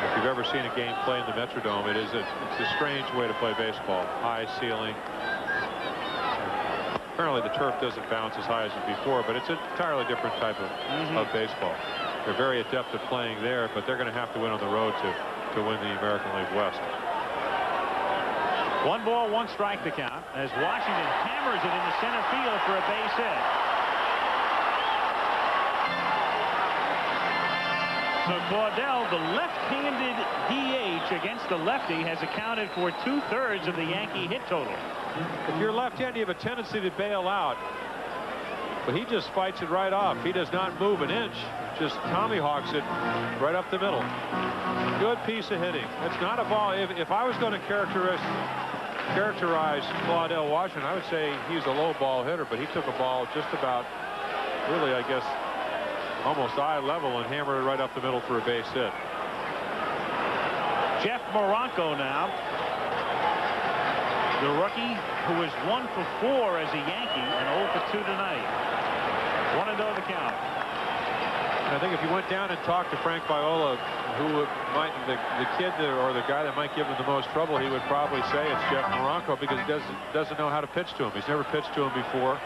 If you've ever seen a game play in the Metrodome, it's a strange way to play baseball. High ceiling. Apparently the turf doesn't bounce as high as it before, but it's an entirely different type of baseball. They're very adept at playing there, but they're going to have to win on the road to win the American League West. 1 ball, 1 strike to count as Washington hammers it into center field for a base hit. So Claudell, the left-handed DH against the lefty, has accounted for 2/3 of the Yankee hit total. If you're left-handed, you have a tendency to bail out, but he just fights it right off. He does not move an inch, just tommyhawks it right up the middle. Good piece of hitting. It's not a ball. If I was going to characterize Claudell Washington, I would say he's a low ball hitter, but he took a ball just about, really, I guess, almost eye level and hammered it right up the middle for a base hit. Jeff Moronco now. The rookie who was 1 for 4 as a Yankee and 0 for 2 tonight. 1-0 the count. I think if you went down and talked to Frank Viola, who might the kid or the guy that might give him the most trouble, he would probably say it's Jeff Moronco, because he doesn't know how to pitch to him. He's never pitched to him before.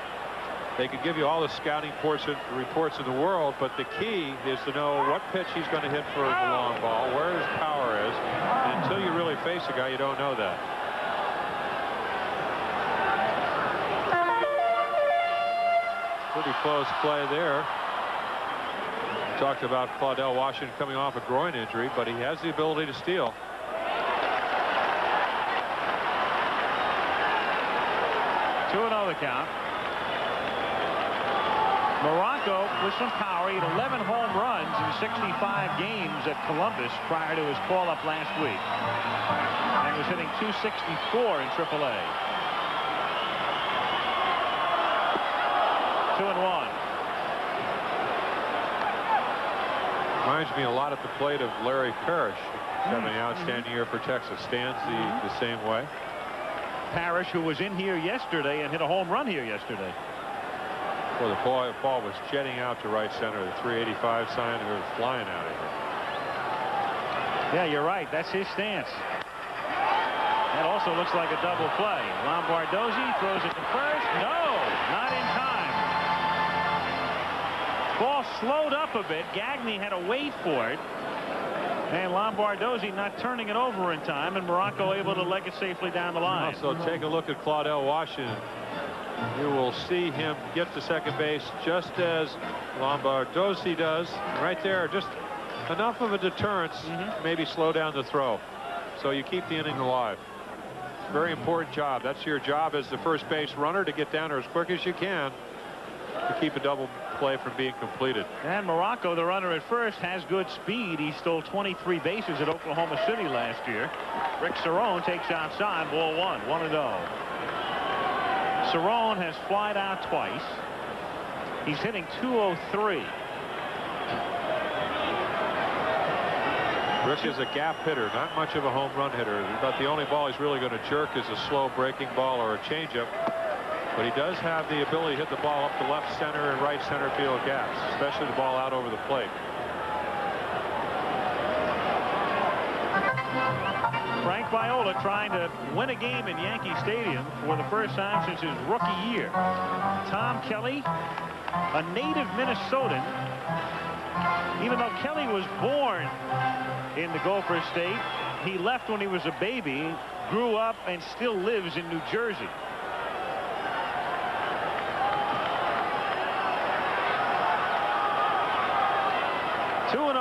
They could give you all the scouting reports in the world, but the key is to know what pitch he's going to hit for the long ball, where his power is. And until you really face a guy, you don't know that. Pretty close play there. Talked about Claudell Washington coming off a groin injury, but he has the ability to steal. Two another count. Moronco with some power. He had 11 home runs in 65 games at Columbus prior to his call-up last week, and was hitting .264 in AAA. 2-1. Reminds me a lot at the plate of Larry Parrish, having an outstanding year for Texas. Stands the same way. Parrish, who was in here yesterday and hit a home run here yesterday. Well, the ball was jetting out to right center. The 385 sign, it was flying out of here. Yeah, you're right. That's his stance. That also looks like a double play. Lombardozzi throws it to first. No, not in time. Ball slowed up a bit. Gagney had to wait for it. And Lombardozzi not turning it over in time, and Moronco able to leg it safely down the line. So take a look at Claudell Washington. You will see him get to second base just as Lombardozzi does. Right there, just enough of a deterrence, maybe slow down the throw. So you keep the inning alive. Very important job. That's your job as the first base runner, to get down there as quick as you can to keep a double play from being completed. And Moronco, the runner at first, has good speed. He stole 23 bases at Oklahoma City last year. Rick Cerrone takes outside, ball 1, 1-0. Cerrone has flied out twice. He's hitting .203. Rick is a gap hitter, not much of a home run hitter. But the only ball he's really going to jerk is a slow breaking ball or a changeup. But he does have the ability to hit the ball up the left center and right center field gaps, especially the ball out over the plate. Frank Viola trying to win a game in Yankee Stadium for the first time since his rookie year. Tom Kelly, a native Minnesotan. Even though Kelly was born in the Gopher State, he left when he was a baby, grew up, and still lives in New Jersey.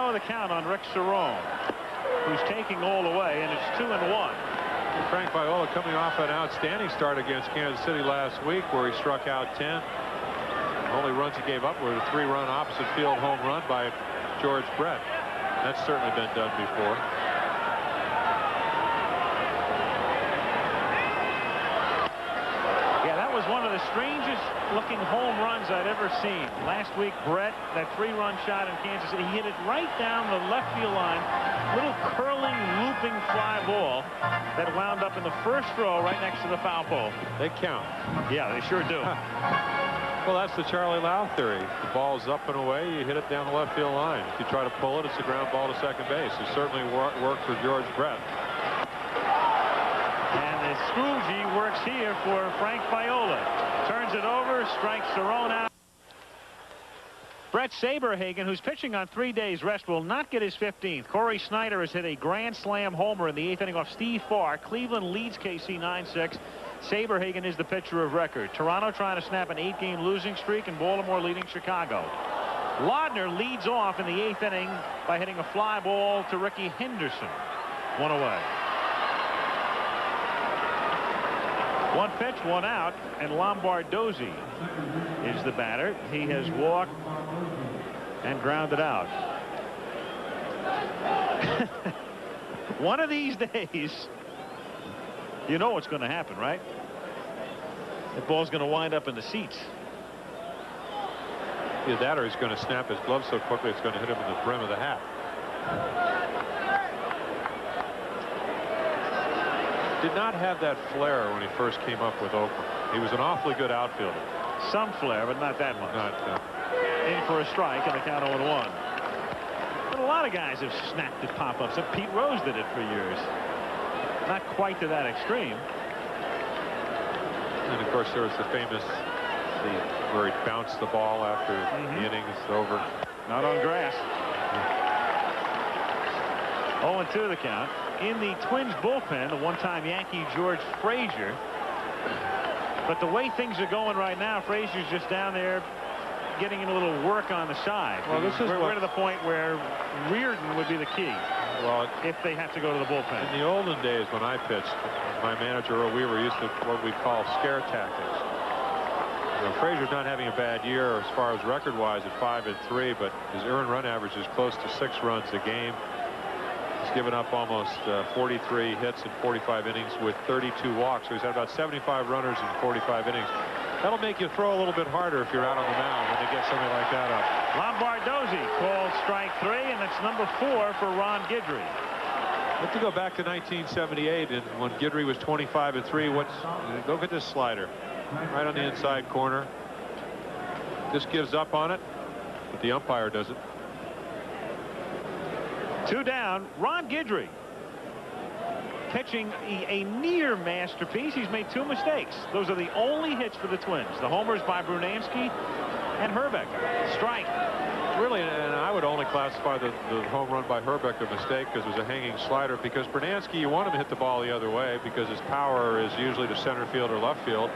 The count on Rick Cerrone, who's taking all the way, and it's 2-1. Frank Viola coming off an outstanding start against Kansas City last week, where he struck out 10. The only runs he gave up were a 3-run opposite field home run by George Brett. That's certainly been done before. Yeah, that was one of the strangest looking home runs I'd ever seen. Last week, Brett, that 3-run shot in Kansas City, he hit it right down the left field line. Little curling, looping fly ball that wound up in the first row right next to the foul pole. They count. Yeah, they sure do. Well, that's the Charlie Lau theory. The ball's up and away, you hit it down the left field line. If you try to pull it, it's a ground ball to second base. It certainly worked for George Brett. And the Scroogie works here for Frank Viola. Turns it over, strikes Cerrone out. Brett Saberhagen, who's pitching on 3 days rest, will not get his 15th. Corey Snyder has hit a grand slam homer in the 8th inning off Steve Farr. Cleveland leads KC 9-6. Saberhagen is the pitcher of record. Toronto trying to snap an 8-game losing streak, and Baltimore leading Chicago. Wagner leads off in the 8th inning by hitting a fly ball to Rickey Henderson. 1 away. 1 pitch, 1 out, and Lombardozzi is the batter. He has walked and grounded out. One of these days, you know what's going to happen, right? The ball's going to wind up in the seats. Either that, or he's going to snap his glove so quickly it's going to hit him in the brim of the hat. did not have that flair when he first came up with Oakland. He was an awfully good outfielder. Some flair, but not that much. Not in for a strike, and the count 0-1. But a lot of guys have snapped at pop-ups. Pete Rose did it for years. Not quite to that extreme. And of course, there was the famous where he bounced the ball after the inning is over. Not on grass. 0-2 the count. In the Twins bullpen, the one-time Yankee George Frazier. But the way things are going right now, Frazier's just down there getting in a little work on the side. Well, we're to the point where Reardon would be the key. Well, if they have to go to the bullpen. In the olden days when I pitched, my manager Earl Weaver used to what we call scare tactics. You know, Frazier's not having a bad year as far as record-wise at 5-3, but his earned run average is close to 6 runs a game. He's given up almost 43 hits in 45 innings with 32 walks. So he's had about 75 runners in 45 innings. That'll make you throw a little bit harder if you're out on the mound when they get somebody like that up. Lombardozzi called strike 3, and that's number 4 for Ron Guidry. Let's go back to 1978, and when Guidry was 25-3. Look at this slider, right on the inside corner. This gives up on it, but the umpire does it. 2 down. Ron Guidry pitching a near masterpiece. He's made 2 mistakes. Those are the only hits for the Twins. The homers by Brunansky and Hrbek. Strike. Really, and I would only classify the home run by Hrbek a mistake because it was a hanging slider. Because Brunansky, you want him to hit the ball the other way because his power is usually to center field or left field.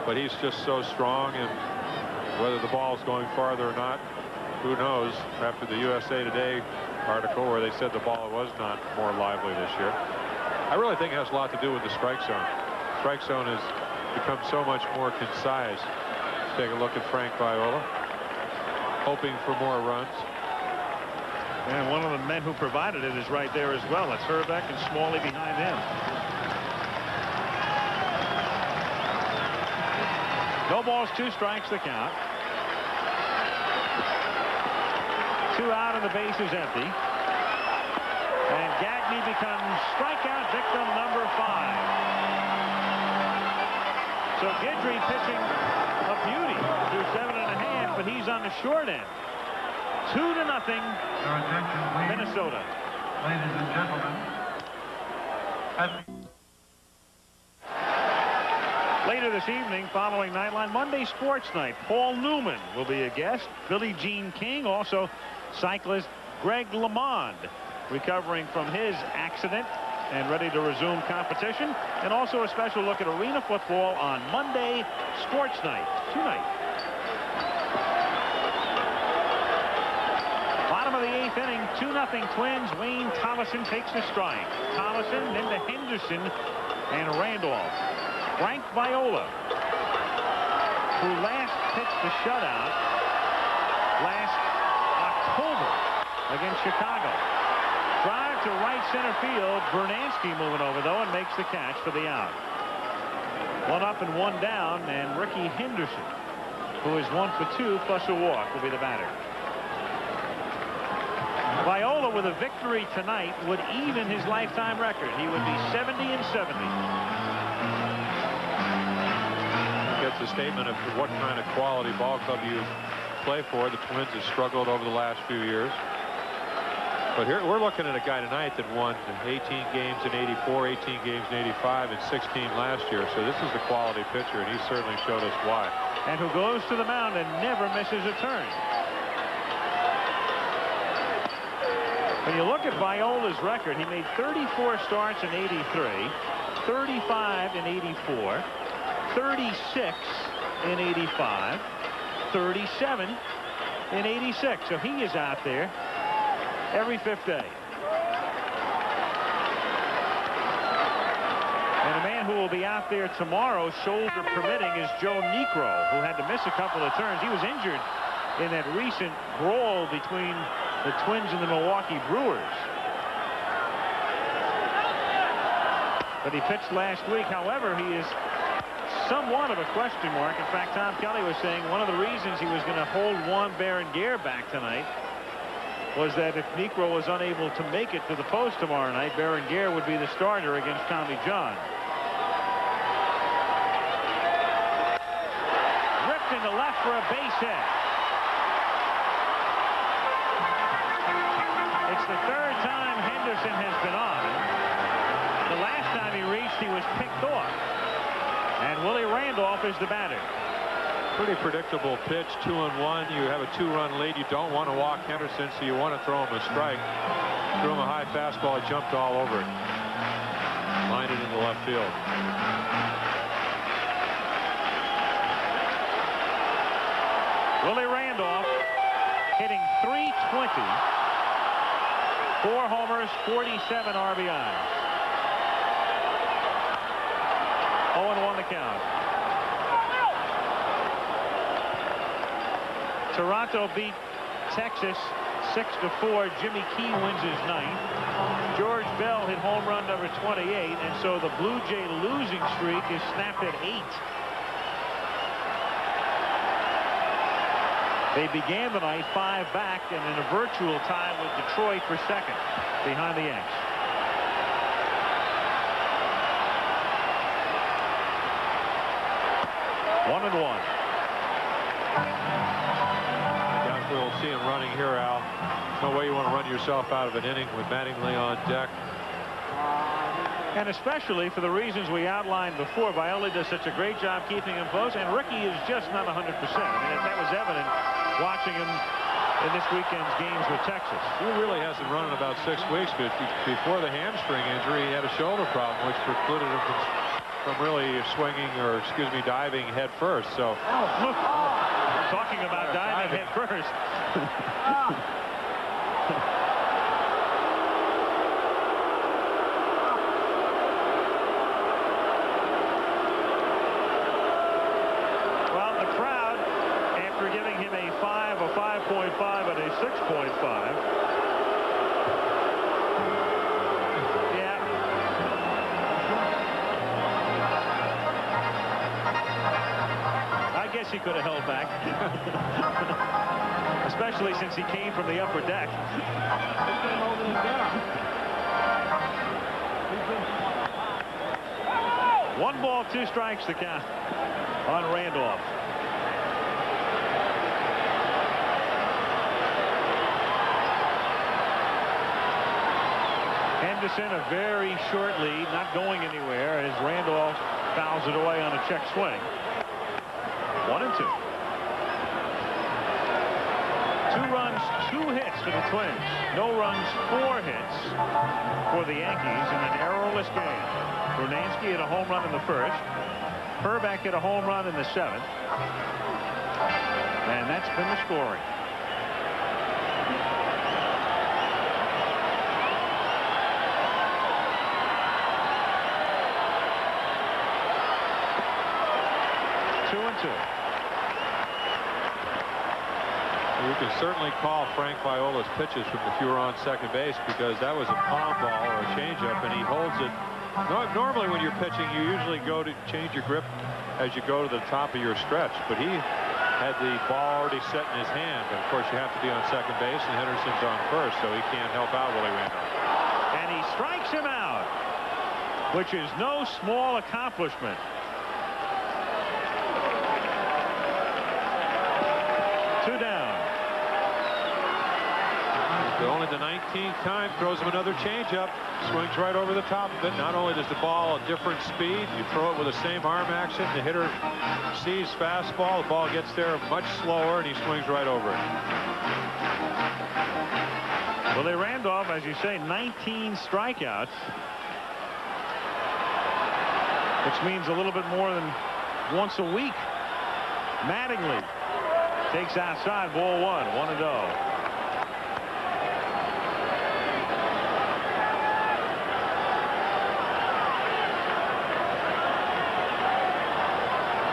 But he's just so strong, and whether the ball is going farther or not, who knows? After the USA Today article where they said the ball was not more lively this year. I really think it has a lot to do with the strike zone. Strike zone has become so much more concise. Let's take a look at Frank Viola, hoping for more runs. And one of the men who provided it is right there as well. That's Hrbek and Smalley behind him. No balls, 2 strikes the count. 2 out and the base is empty. And Gagney becomes strikeout victim number 5. So Guidry pitching a beauty through 7½, but he's on the short end. 2-0 Minnesota. Ladies and gentlemen. Later this evening, following Nightline Monday Sports Night, Paul Newman will be a guest. Billie Jean King, also cyclist Greg LeMond, recovering from his accident and ready to resume competition. And also a special look at arena football on Monday Sports Night tonight. Bottom of the 8th inning, 2-0 Twins. Wayne Tollison takes the strike. Tollison, then to Henderson and Randolph. Frank Viola, who last pitched the shutout last October against Chicago. Drive to right center field. Brunansky moving over, though, and makes the catch for the out. 1 up and 1 down, and Rickey Henderson, who is 1 for 2 plus a walk, will be the batter. Viola, with a victory tonight, would even his lifetime record. He would be 70-70. Gets a statement of what kind of quality ball club you play for. The Twins have struggled over the last few years. But here we're looking at a guy tonight that won 18 games in '84, 18 games in '85, and 16 last year. So this is the quality pitcher, and he certainly showed us why. And who goes to the mound and never misses a turn. When you look at Viola's record, he made 34 starts in '83, 35 in '84, 36 in '85, 37 in '86. So he is out there every 5th day. And a man who will be out there tomorrow, shoulder permitting, is Joe Niekro, who had to miss a couple of turns. He was injured in that recent brawl between the Twins and the Milwaukee Brewers. But he pitched last week. However, he is somewhat of a question mark. In fact, Tom Kelly was saying one of the reasons he was going to hold Juan Berenguer back tonight was that if Niekro was unable to make it to the post tomorrow night, Berenguer would be the starter against Tommy John. for a base hit. It's the third time Henderson has been on. The last time he reached, he was picked off. And Willie Randolph is the batter. Pretty predictable pitch, 2-1. You have a 2-run lead. You don't want to walk Henderson, so you want to throw him a strike. Threw him a high fastball. He jumped all over it. Lined it into left field. Willie Randolph hitting .320. 4 homers, 47 RBIs. 0-1 the count. Toronto beat Texas 6-4. Jimmy Key wins his 9th. George Bell hit home run number 28, and so the Blue Jay losing streak is snapped at 8. They began the night 5 back and in a virtual tie with Detroit for second behind the Yanks. One and one. We'll see him running here, Al. No way you want to run yourself out of an inning with Mattingly on deck. And especially for the reasons we outlined before, Viola does such a great job keeping him close, and Rickey is just not 100%. I mean, that was evident watching him in this weekend's games with Texas. He really hasn't run in about 6 weeks, but before the hamstring injury, he had a shoulder problem, which precluded him from really swinging, or excuse me, diving head first. So. Talking about diving head first. Well, the crowd, after giving him a 5, a 5.5, and a 6.5. Yeah. I guess he could have held back. Especially since he came from the upper deck. 1 ball, 2 strikes the count on Randolph. Henderson a very short lead, not going anywhere as Randolph fouls it away on a check swing. 1 and 2. 2 runs, 2 hits for the Twins. No runs, 4 hits for the Yankees in an errorless game. Brunansky hit a home run in the 1st. Hrbek hit a home run in the 7th. And that's been the scoring. You can certainly call Frank Viola's pitches from if you were on second base, because that was a palm ball or a changeup, and he holds it. Normally when you're pitching, you usually go to change your grip as you go to the top of your stretch, but he had the ball already set in his hand. But of course you have to be on second base, and Henderson's on first, so he can't help out Willie Randolph. And he strikes him out, which is no small accomplishment. Only the 19th time, throws him another changeup, swings right over the top of it. Not only does the ball a different speed, you throw it with the same arm action. The hitter sees fastball, the ball gets there much slower, and he swings right over it. Willie Randolph, as you say, 19 strikeouts, which means a little bit more than once a week. Mattingly takes outside, ball 1, 1-0.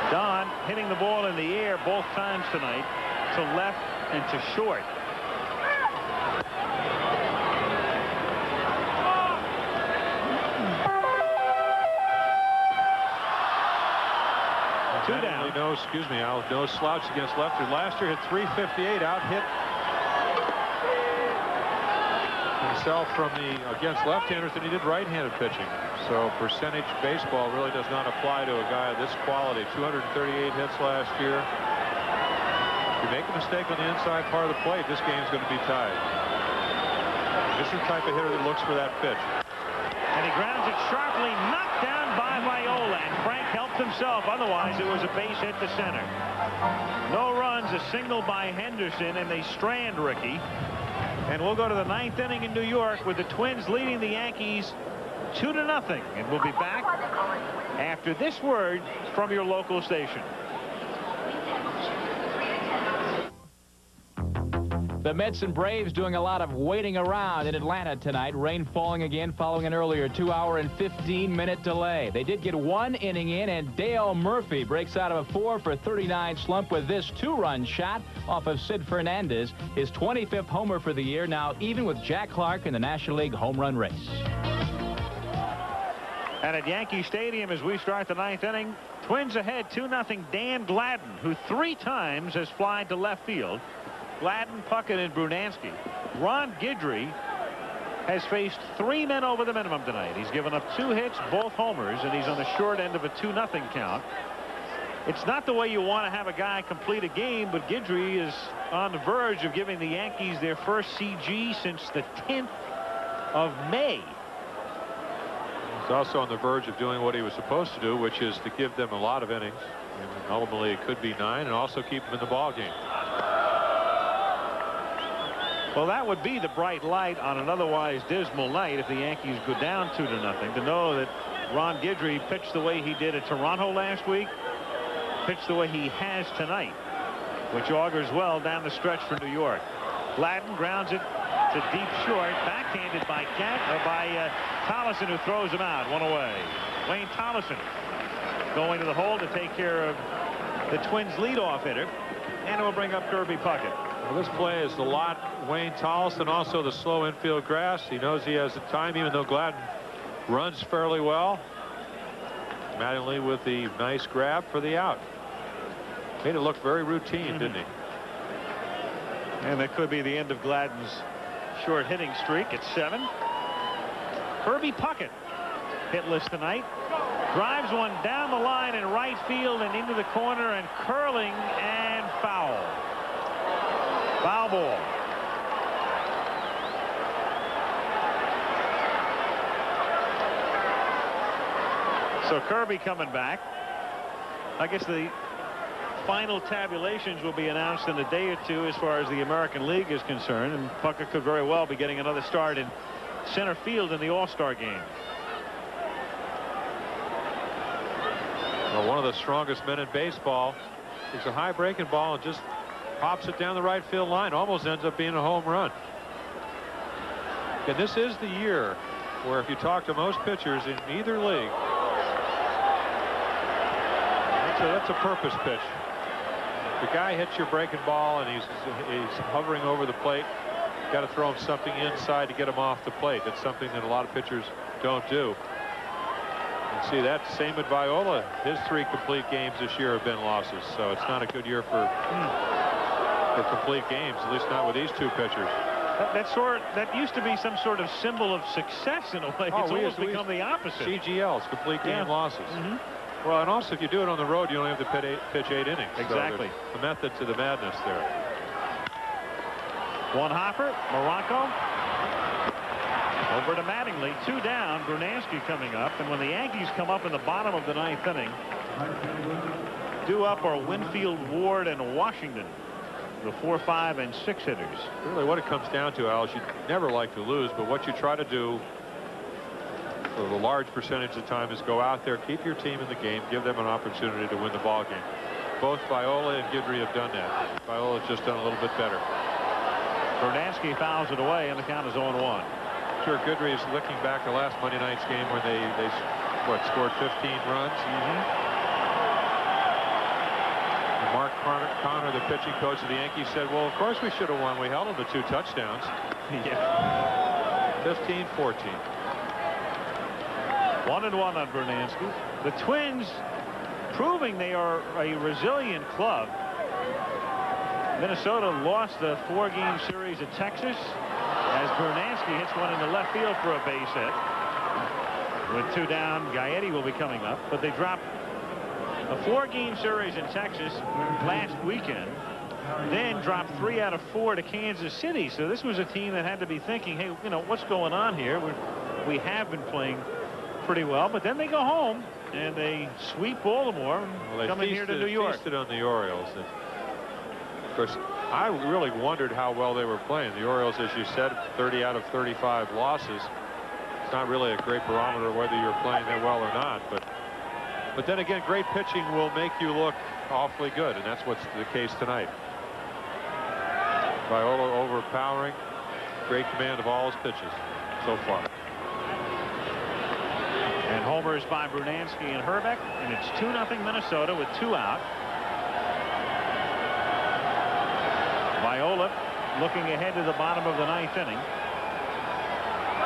Don hitting the ball in the air both times tonight, to left and to short. Two down. No, excuse me, Al, no slouch against lefty. Last year hit .358, out hit himself from against left-handers than he did right-handed pitching. So percentage baseball really does not apply to a guy of this quality. 238 hits last year. If you make a mistake on the inside part of the plate, this game's going to be tied. This is the type of hitter that looks for that pitch. And he grounds it sharply, knocked down by Viola, and Frank helped himself. Otherwise, it was a base hit to center. No runs, a single by Henderson, and they strand Rickey. And we'll go to the 9th inning in New York with the Twins leading the Yankees 2-0. And we'll be back after this word from your local station. The Mets and Braves doing a lot of waiting around in Atlanta tonight. Rain falling again following an earlier 2-hour and 15-minute delay. They did get 1 inning in, and Dale Murphy breaks out of a 4-for-39 slump with this 2-run shot off of Sid Fernandez, his 25th homer for the year, now even with Jack Clark in the National League home run race. And at Yankee Stadium, as we start the 9th inning, Twins ahead 2-0. Dan Gladden, who 3 times has flied to left field. Gladden, Puckett, and Brunansky. Ron Guidry has faced 3 men over the minimum tonight. He's given up 2 hits, both homers, and he's on the short end of a 2-0 count. It's not the way you want to have a guy complete a game, but Guidry is on the verge of giving the Yankees their first CG since the 10th of May. He's also on the verge of doing what he was supposed to do, which is to give them a lot of innings. And ultimately, it could be 9, and also keep them in the ball game. Well, that would be the bright light on an otherwise dismal night if the Yankees go down 2-0, to know that Ron Guidry pitched the way he did at Toronto last week, pitched the way he has tonight, which augurs well down the stretch for New York. Gladden grounds it to deep short, backhanded by Tollison, who throws him out. 1 away. Wayne Tollison going to the hole to take care of the Twins' leadoff hitter, and it will bring up Kirby Puckett. Well, this play is the lot Wayne Tollison, also the slow infield grass. He knows he has the time, even though Gladden runs fairly well. Mattingly with the nice grab for the out. Made it look very routine, didn't he? And that could be the end of Gladden's short hitting streak at 7. Kirby Puckett hitless tonight. Drives one down the line in right field and into the corner, and curling and foul. Foul ball. So Kirby coming back. I guess the final tabulations will be announced in a day or two as far as the American League is concerned, and Puckett could very well be getting another start in center field in the All-Star game. Well, one of the strongest men in baseball. It's a high breaking ball and just pops it down the right field line. Almost ends up being a home run. And this is the year where, if you talk to most pitchers in either league, that's a purpose pitch. The guy hits your breaking ball and he's hovering over the plate. Got to throw him something inside to get him off the plate. That's something that a lot of pitchers don't do. And see, that same at Viola. His 3 complete games this year have been losses, so it's not a good year for complete games, at least not with these 2 pitchers. That used to be some sort of symbol of success in a way. It's almost become the opposite. CGLs, complete game losses. Well, and also if you do it on the road, you only have to pitch 8 innings. Exactly. So the method to the madness there. One hopper, Morocco. Over to Mattingly, 2 down. Brunansky coming up, and when the Yankees come up in the bottom of the 9th inning, due up are Winfield, Ward, and Washington, the 4, 5, and 6 hitters. Really, what it comes down to, Al, is you never like to lose, but what you try to do for a large percentage of the time is go out there, keep your team in the game, give them an opportunity to win the ball game. Both Viola and Guidry have done that. Viola's just done a little bit better. Brunansky fouls it away, and the count is 0-1. Sure, Guidry is looking back to last Monday night's game where they scored 15 runs. And Mark Connor, the pitching coach of the Yankees, said, well, of course we should have won. We held them to 2 touchdowns. Yeah. 15-14. 1-1 on Brunansky. The Twins proving they are a resilient club. Minnesota lost the 4-game series at Texas as Brunansky hits one in the left field for a base hit. With 2 down, Gagney will be coming up, but they dropped a 4-game series in Texas last weekend then dropped 3 out of 4 to Kansas City. So this was a team that had to be thinking, hey, you know, what's going on here? We have been playing pretty well, but then they go home and they sweep Baltimore and come in here to New York. They feasted on the Orioles. And of course, I really wondered how well they were playing. The Orioles, as you said, 30 out of 35 losses. It's not really a great barometer whether you're playing that well or not. But then again, great pitching will make you look awfully good, and that's what's the case tonight. Viola overpowering. Great command of all his pitches so far. And homers by Brunansky and Hrbek, and it's 2-0 Minnesota with 2 out. Viola looking ahead to the bottom of the 9th inning.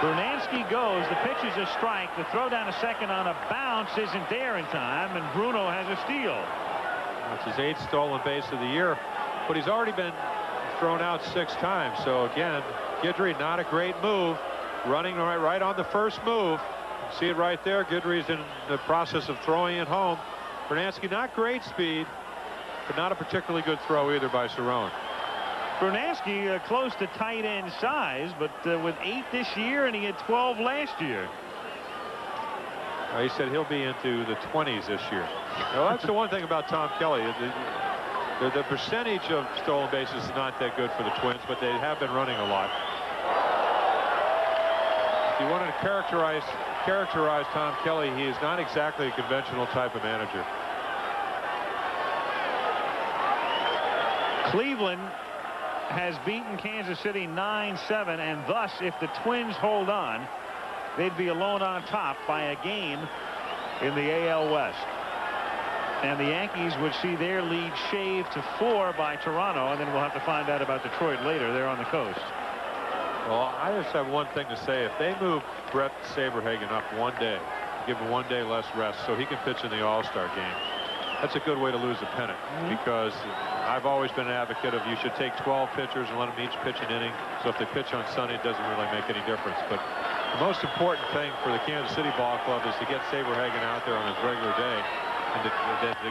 Brunansky goes. The pitch is a strike. The throw down to second on a bounce isn't there in time, and Bruno has a steal. It's his 8th stolen base of the year, but he's already been thrown out 6 times. So again, Guidry, not a great move. Running right on the first move. See it right there. Guidry's in the process of throwing it home. Brunansky, not great speed, but not a particularly good throw either by Cerrone. Brunansky close to tight end size, but with 8 this year, and he had 12 last year. He said he'll be into the 20s this year. Well, that's the one thing about Tom Kelly. The percentage of stolen bases is not that good for the Twins, but they have been running a lot. If you wanted to characterize Tom Kelly, he is not exactly a conventional type of manager. Cleveland has beaten Kansas City 9-7, and thus, if the Twins hold on, they'd be alone on top by a game in the AL West. And the Yankees would see their lead shaved to 4 by Toronto, and then we'll have to find out about Detroit later. They're on the coast. Well, I just have one thing to say. If they move Brett Saberhagen up one day, give him 1 day less rest so he can pitch in the All-Star game, that's a good way to lose a pennant. Because I've always been an advocate of you should take 12 pitchers and let them each pitch an inning. So if they pitch on Sunday, it doesn't really make any difference. But the most important thing for the Kansas City Ball Club is to get Saberhagen out there on his regular day and to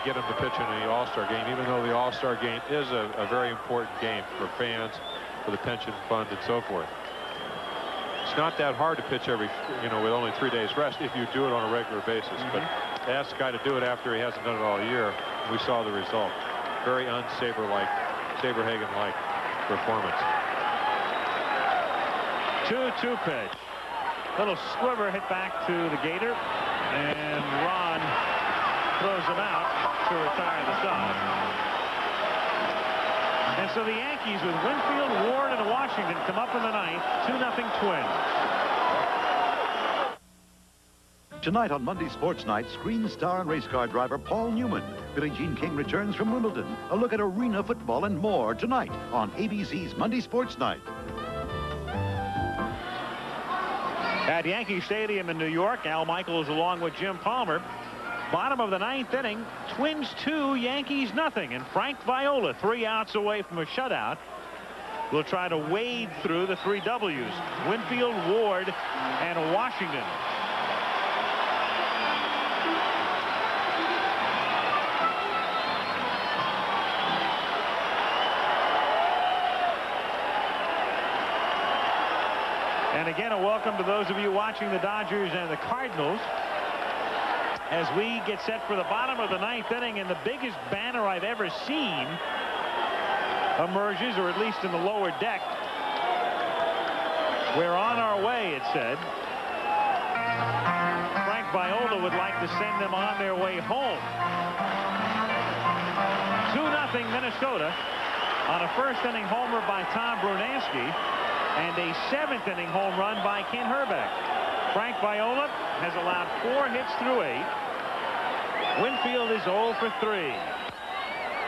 get him to pitch in the All-Star game, even though the All-Star game is a very important game for fans, for the pension fund, and so forth. It's not that hard to pitch with only 3 days rest if you do it on a regular basis. But ask the guy to do it after he hasn't done it all year. We saw the result. Very Saberhagen-like performance. 2-2 pitch. Little sliver hit back to the Gator, and Ron throws him out to retire the side. And so the Yankees with Winfield, Ward, and Washington come up in the 9th, 2-0 Twins. Tonight on Monday Sports Night, screen star and race car driver Paul Newman. Billie Jean King returns from Wimbledon. A look at arena football and more tonight on ABC's Monday Sports Night. At Yankee Stadium in New York, Al Michaels along with Jim Palmer. Bottom of the 9th inning, Twins 2, Yankees nothing, and Frank Viola 3 outs away from a shutout. Will try to wade through the 3 W's: Winfield, Ward, and Washington. And again, a welcome to those of you watching the Dodgers and the Cardinals as we get set for the bottom of the 9th inning, and the biggest banner I've ever seen emerges, or at least in the lower deck. We're on our way, it said. Frank Viola would like to send them on their way home. 2-0 Minnesota on a first-inning homer by Tom Brunansky and a 7th-inning home run by Ken Hrbek. Frank Viola has allowed 4 hits through 8. Winfield is 0 for 3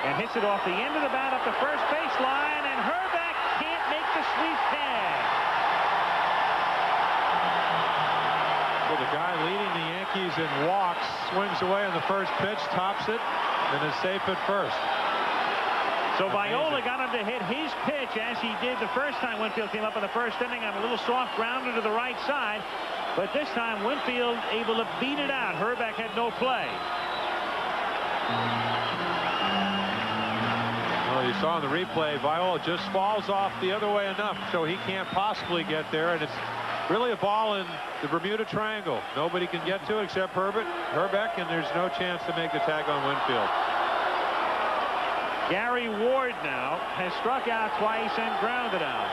and hits it off the end of the bat up the first baseline, and Hrbek can't make the sweep tag. So the guy leading the Yankees in walks swings away on the first pitch, tops it, and is safe at first. So Viola got him to hit his pitch as he did the first time Winfield came up in the first inning on a little soft grounder to the right side. But this time Winfield able to beat it out. Hrbek had no play. Well, Well, you saw in the replay, Viola just falls off the other way enough so he can't possibly get there, and it's really a ball in the Bermuda Triangle. Nobody can get to it except Hrbek, and there's no chance to make the tag on Winfield. Gary Ward now has struck out twice and grounded out.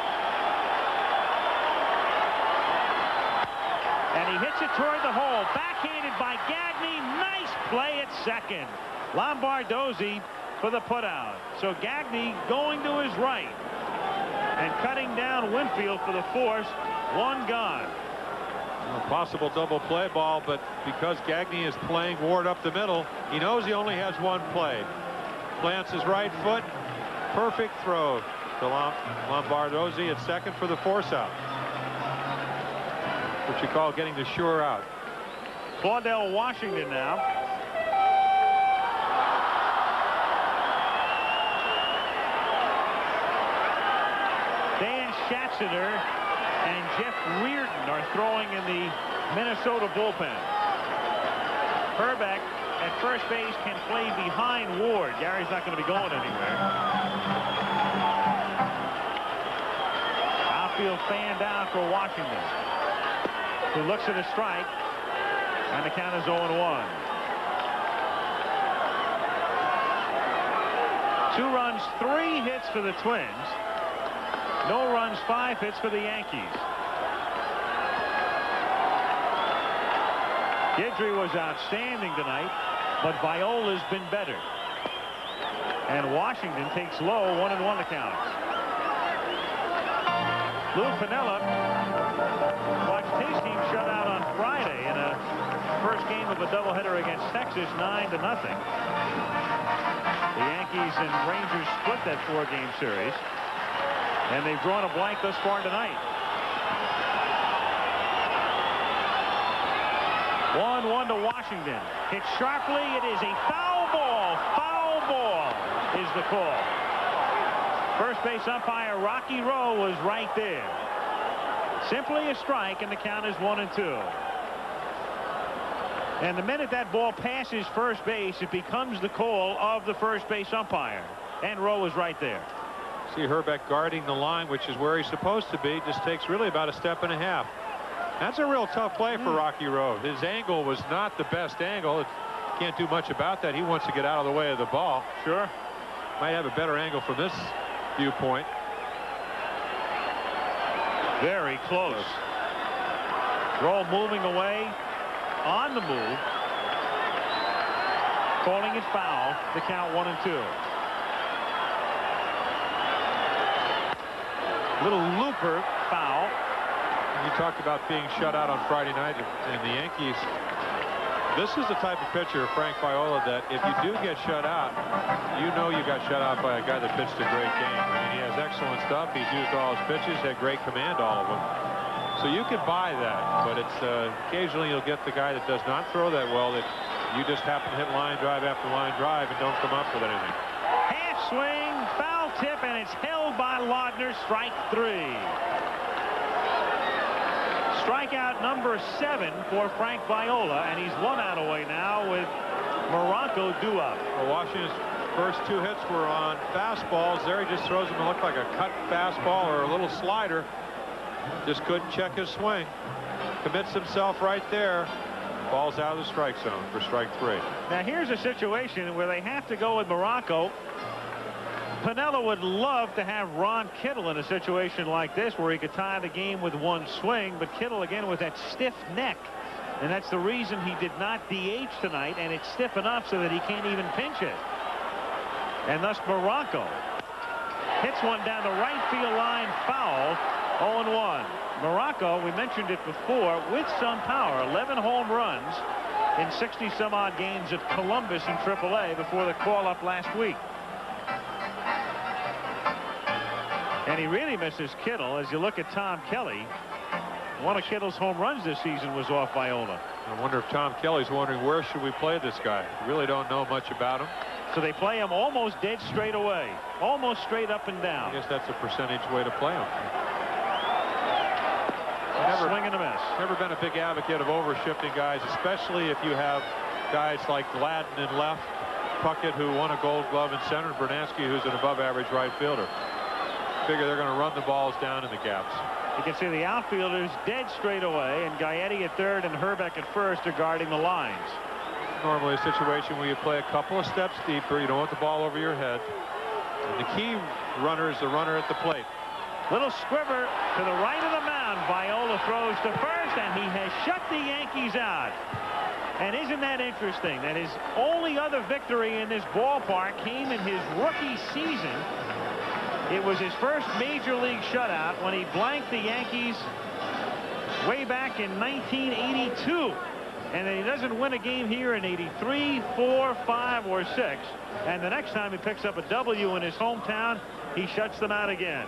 And he hits it toward the hole. Backhanded by Gagney. Nice play at second. Lombardozzi for the putout. So Gagney going to his right and cutting down Winfield for the force. One gone. A possible double play ball, but because Gagney is playing Ward up the middle, he knows he only has one play. Plants his right foot. Perfect throw to Lombardozzi at second for the force out. What you call getting the sure out. Claudell Washington now. Dan Schatziner and Jeff Reardon are throwing in the Minnesota bullpen. Hrbek at first base can play behind Ward. Gary's not going to be going anywhere. Outfield fanned out for Washington, who looks at a strike, and the count is 0-1. 2 runs, 3 hits for the Twins. No runs, 5 hits for the Yankees. Guidry was outstanding tonight, but Viola's been better. And Washington takes low, 1-1 the count. Lou Piniella watched his team shut out on Friday in a first game of a doubleheader against Texas, 9-0. The Yankees and Rangers split that 4-game series, and they've drawn a blank thus far tonight. 1-1 to Washington. Hit sharply. It is a foul ball. Foul ball is the call. First base umpire Rocky Rowe was right there. Simply a strike, and the count is 1-2. And the minute that ball passes first base, it becomes the call of the first base umpire. And Rowe is right there. See Hrbek guarding the line, which is where he's supposed to be. Just takes really about a step and a half. That's a real tough play for Rocky Rowe. His angle was not the best angle. Can't do much about that. He wants to get out of the way of the ball. Sure. Might have a better angle from this viewpoint. Very close. Rowe moving away on the move. Calling it foul. The count 1-2. Little looper foul. You talked about being shut out on Friday night, and the Yankees. This is the type of pitcher, Frank Viola, that if you do get shut out, you know you got shut out by a guy that pitched a great game. I mean, he has excellent stuff. He's used all his pitches, had great command, all of them. So you can buy that, but it's occasionally you'll get the guy that does not throw that well, that you just happen to hit line drive after line drive and don't come up with anything. Half swing, foul tip, and it's held by Wagner. Strike 3. Strikeout number 7 for Frank Viola, and he's 1 out away now with Morocco due up. Well, Washington's first 2 hits were on fastballs. There he just throws them to look like a cut fastball or a little slider. Just couldn't check his swing. Commits himself right there. Ball's out of the strike zone for strike 3. Now here's a situation where they have to go with Morocco. Piniella would love to have Ron Kittle in a situation like this where he could tie the game with 1 swing, but Kittle again with that stiff neck, and that's the reason he did not DH tonight, and it's stiff enough so that he can't even pinch it. And thus Morocco hits one down the right field line, foul. 0-1. Morocco, we mentioned it before, with some power. 11 home runs in 60 some odd games at Columbus in AAA before the call up last week. And he really misses Kittle. As you look at Tom Kelly, one of Kittle's home runs this season was off Viola. I wonder if Tom Kelly's wondering where should we play this guy. Really don't know much about him. So they play him almost dead straight away, almost straight up and down. I guess that's a percentage way to play him. Swing and a miss. Never been a big advocate of overshifting guys, especially if you have guys like Gladden in left Puckett, who won a Gold Glove in center, and Brunansky, who's an above-average right fielder. Figure they're going to run the balls down in the gaps. You can see the outfielders dead straight away, and Gagney at third and Hrbek at first are guarding the lines. Normally a situation where you play a couple of steps deeper. You don't want the ball over your head. And the key runner is the runner at the plate. Little squiver to the right of the mound. Viola throws to first, and he has shut the Yankees out. And isn't that interesting that his only other victory in this ballpark came in his rookie season. It was his first major league shutout when he blanked the Yankees way back in 1982. And then he doesn't win a game here in 83, 4, 5, or 6. And the next time he picks up a W in his hometown, he shuts them out again.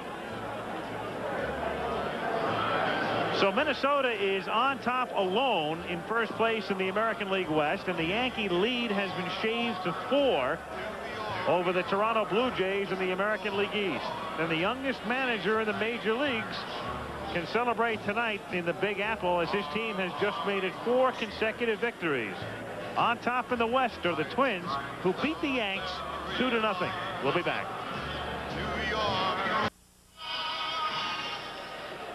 So Minnesota is on top alone in first place in the American League West, and the Yankee lead has been shaved to 4 over the Toronto Blue Jays in the American League East. And the youngest manager in the major leagues can celebrate tonight in the Big Apple as his team has just made it 4 consecutive victories. On top in the West are the Twins, who beat the Yanks 2-0. We'll be back.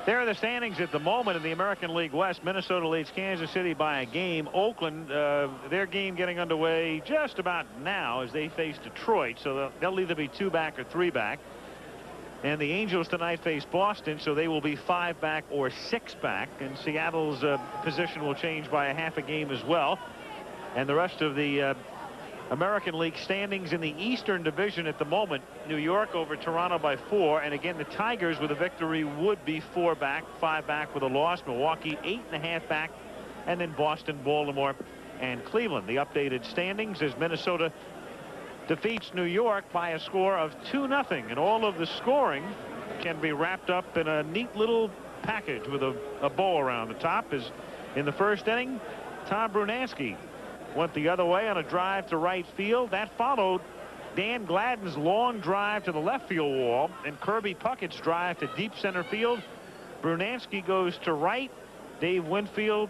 There are the standings at the moment in the American League West. Minnesota leads Kansas City by a game. Oakland, their game getting underway just about now as they face Detroit. So they'll either be 2 back or 3 back. And the Angels tonight face Boston, so they will be 5 back or 6 back. And Seattle's position will change by a half a game as well. And the rest of the American League standings in the Eastern Division at the moment, New York over Toronto by 4, and again the Tigers with a victory would be 4 back, 5 back with a loss. Milwaukee 8.5 back, and then Boston, Baltimore, and Cleveland. The updated standings as Minnesota defeats New York by a score of 2-0, and all of the scoring can be wrapped up in a neat little package with a bow around the top. As in the first inning, Tom Brunansky went the other way on a drive to right field. That followed Dan Gladden's long drive to the left field wall and Kirby Puckett's drive to deep center field. Brunansky goes to right. Dave Winfield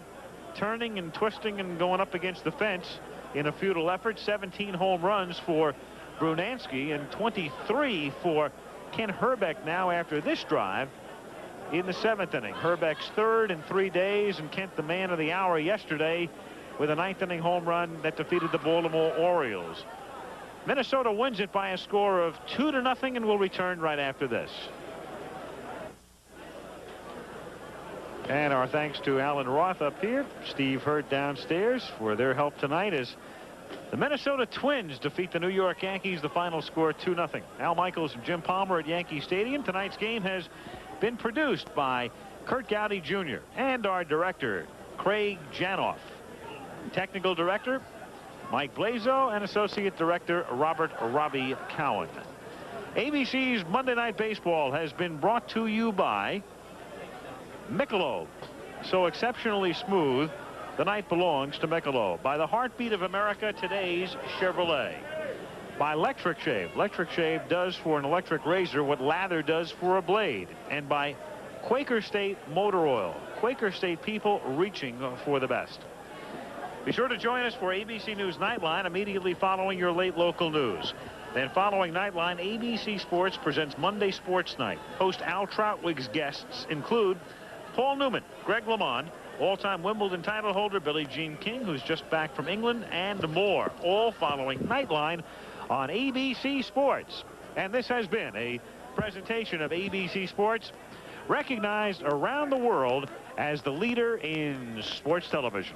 turning and twisting and going up against the fence in a futile effort. 17 home runs for Brunansky and 23 for Ken Hrbek now after this drive in the 7th inning. Hrbek's 3rd in 3 days, and Kent the man of the hour yesterday with a 9th inning home run that defeated the Baltimore Orioles. Minnesota wins it by a score of 2-0 and will return right after this. And our thanks to Alan Roth up here, Steve Hurt downstairs for their help tonight as the Minnesota Twins defeat the New York Yankees. The final score 2-0. Al Michaels and Jim Palmer at Yankee Stadium. Tonight's game has been produced by Kurt Gowdy Jr. and our director, Craig Janoff. Technical director, Mike Blazo, and associate director, Robert Robbie Cowan. ABC's Monday Night Baseball has been brought to you by Michelob. So exceptionally smooth, the night belongs to Michelob. By the heartbeat of America, today's Chevrolet. By Electric Shave. Electric Shave does for an electric razor what lather does for a blade. And by Quaker State Motor Oil. Quaker State people reaching for the best. Be sure to join us for ABC News Nightline immediately following your late local news. Then following Nightline, ABC Sports presents Monday Sports Night. Host Al Troutwig's guests include Paul Newman, Greg LeMond, all-time Wimbledon title holder Billie Jean King, who's just back from England, and more. All following Nightline on ABC Sports. And this has been a presentation of ABC Sports, recognized around the world as the leader in sports television.